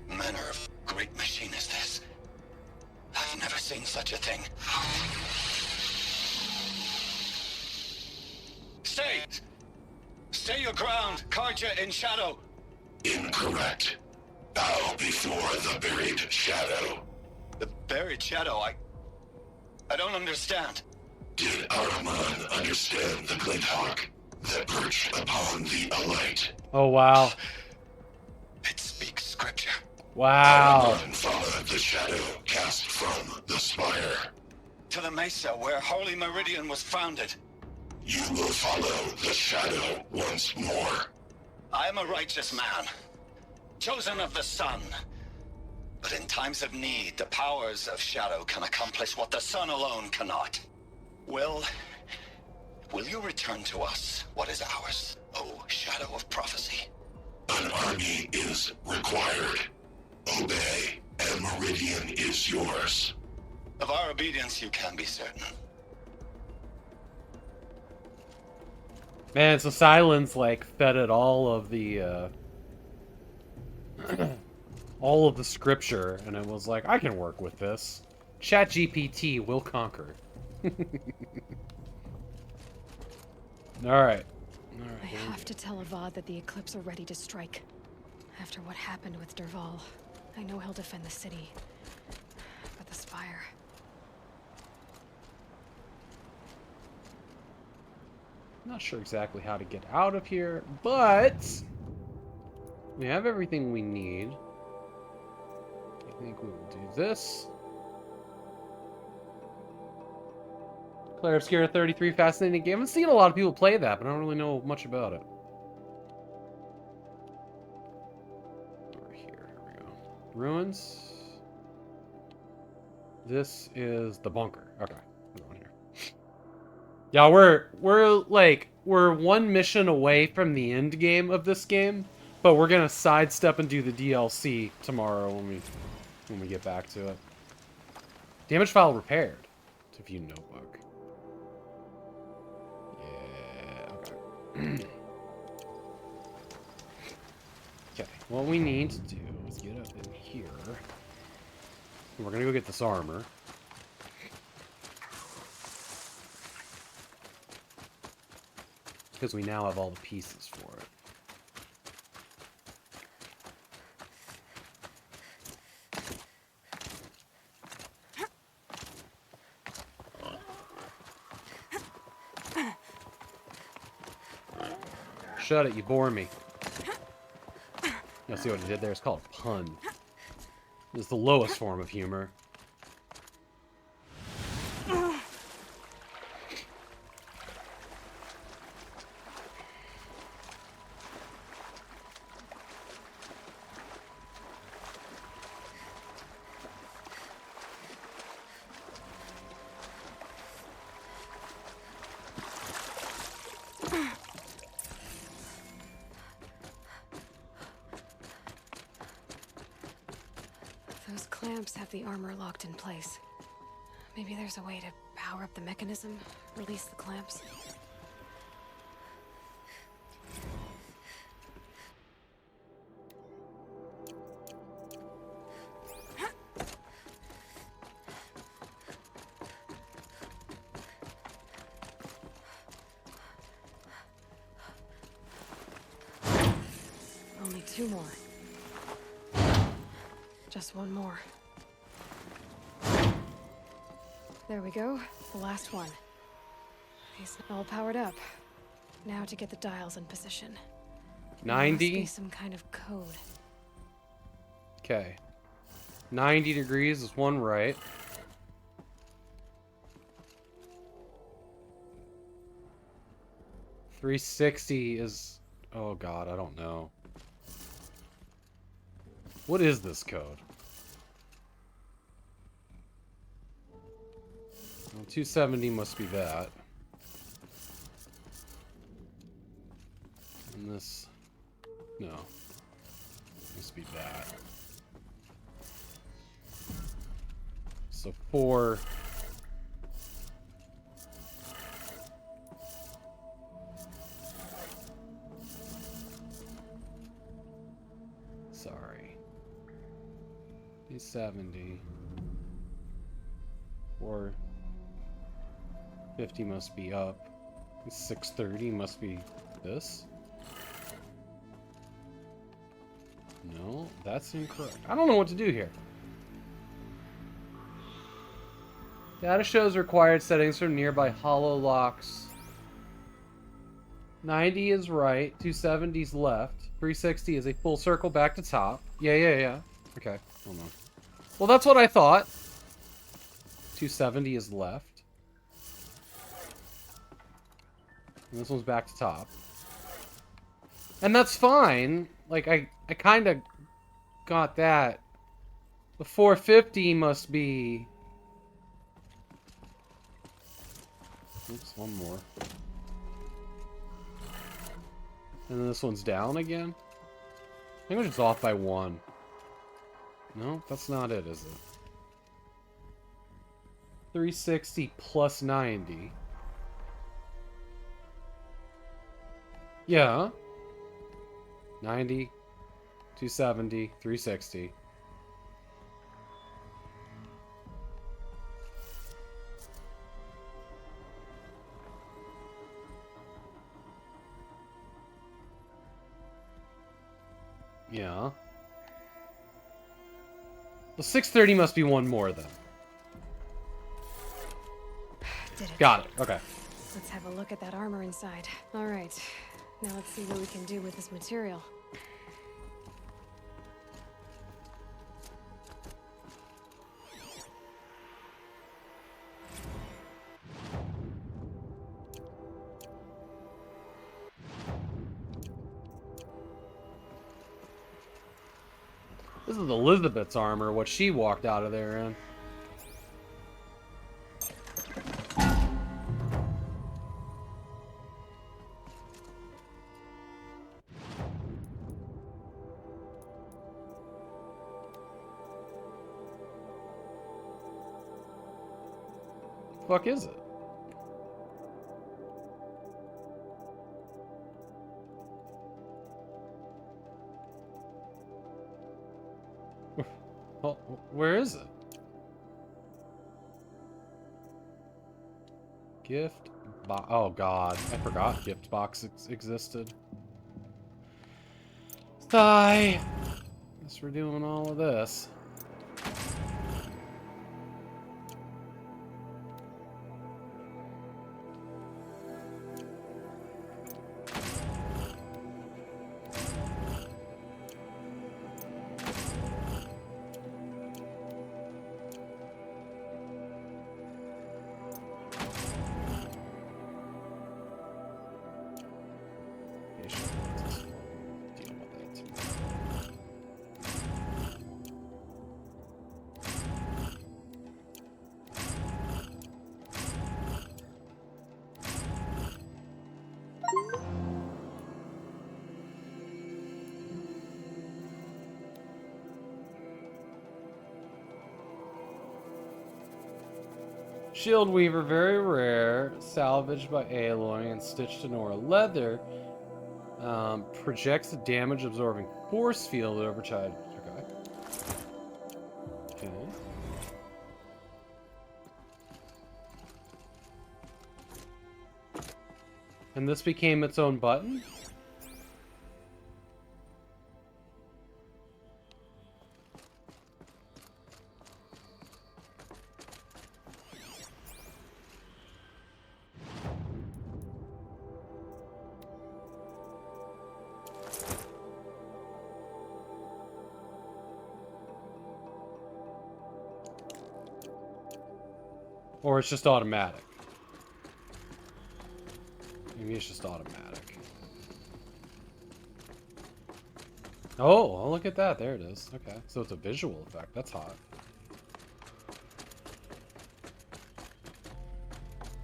Manner of great machine is this? I've never seen such a thing. Stay! Stay your ground, Karja in shadow! Incorrect. Bow before the buried shadow. The buried shadow, I don't understand. Did Ahriman understand the Glinthawk that perched upon the alight? Oh, wow. It speaks scripture. Wow. Ahriman followed the shadow cast from the spire. To the mesa where Holy Meridian was founded. You will follow the shadow once more. I am a righteous man, chosen of the sun. But in times of need, the powers of shadow can accomplish what the sun alone cannot. Will you return to us what is ours, O Shadow of Prophecy? An army is required. Obey, and Meridian is yours. Of our obedience you can be certain. Man, so Silence, like, fed it all of the, all of the scripture, and it was like, I can work with this. ChatGPT will conquer. Alright. I have to tell Avad that the Eclipse are ready to strike. After what happened with Derval, I know he'll defend the city. But the Spire... Not sure exactly how to get out of here, but we have everything we need. I think we will do this. Claire Obscura 33, fascinating game. I haven't seen a lot of people play that, but I don't really know much about it. Ruins. This is the bunker. Okay, we're going here. Yeah, we're one mission away from the end game of this game, but we're gonna sidestep and do the DLC tomorrow when we get back to it. Damage file repaired. To view notebook. Yeah. Okay. Okay. What we need to do is get up in here. We're gonna go get this armor. Because we now have all the pieces for it. Shut it, you bore me. Now see what I did there? It's called a pun. It's the lowest form of humor. Those clamps have the armor locked in place. Maybe there's a way to power up the mechanism, release the clamps. Only 2 more. Just 1 more. There we go. The last one. He's all powered up. Now to get the dials in position. 90? Must be some kind of code. Okay. 90 degrees is one right. .360 is... Oh god, I don't know. What is this code? Well, 270 must be that. And this... No. Must be that. So 4... Sorry. 270. 450 must be up. 630 must be this. No, that's incorrect. I don't know what to do here. Data shows required settings from nearby hollow locks. 90 is right, 270 is left, 360 is a full circle back to top. Yeah. Okay, hold on. Well, that's what I thought. 270 is left. And this one's back to top. And that's fine. Like, I kind of got that. The 450 must be... Oops, one more. And then this one's down again? I think we're just off by 1. No, that's not it, is it? 360 plus 90. Yeah. 90, 270, 360. Yeah. The 630 must be one more then. Did it. Got it. Okay. Let's have a look at that armor inside. All right. Now let's see what we can do with this material. This is Elizabeth's armor, what she walked out of there in. Fuck is it? Well, where is it? Gift box. Oh god, I forgot gift box existed. Die. Guess we're doing all of this. Shield Weaver, very rare, salvaged by alloy and stitched to Nora leather. Projects a damage absorbing force field that overcharges. Okay. And this became its own button? Or it's just automatic. Maybe it's just automatic. Oh, look at that. There it is. Okay. So it's a visual effect. That's hot.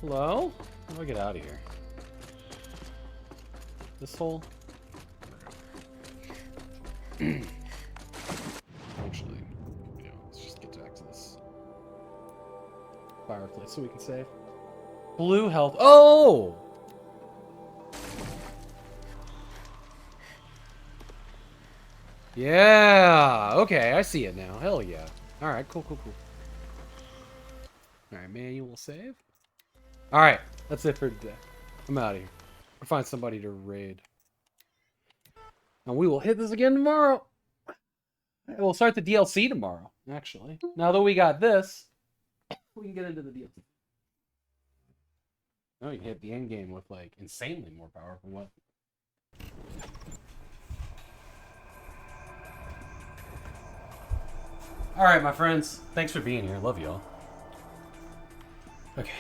Hello? How do I get out of here? This hole? Actually, yeah, let's just get back to this fireplace so we can save. Blue health. Oh! Yeah! Okay, I see it now. Hell yeah. Alright, cool. Alright, manual save. Alright, that's it for today. I'm out of here. We'll find somebody to raid. And we will hit this again tomorrow. We'll start the DLC tomorrow, actually. Now that we got this, we can get into the DLC. Oh, you can hit the end game with, like, insanely more powerful weapons. Alright, my friends. Thanks for being here. Love y'all. Okay.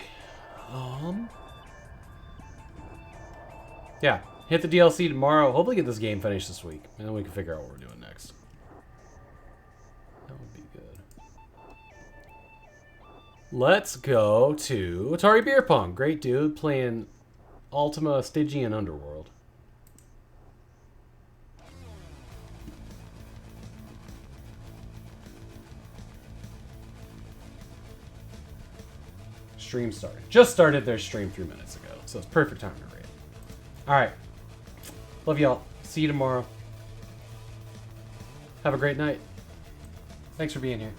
Yeah. Hit the DLC tomorrow. Hopefully get this game finished this week. And then we can figure out what we're doing next. That would be good. Let's go to Atari Beer Pong. Great dude playing Ultima Stygian Underworld. Stream started. Just started their stream 3 minutes ago, so it's perfect time to raid. Alright. Love y'all. See you tomorrow. Have a great night. Thanks for being here.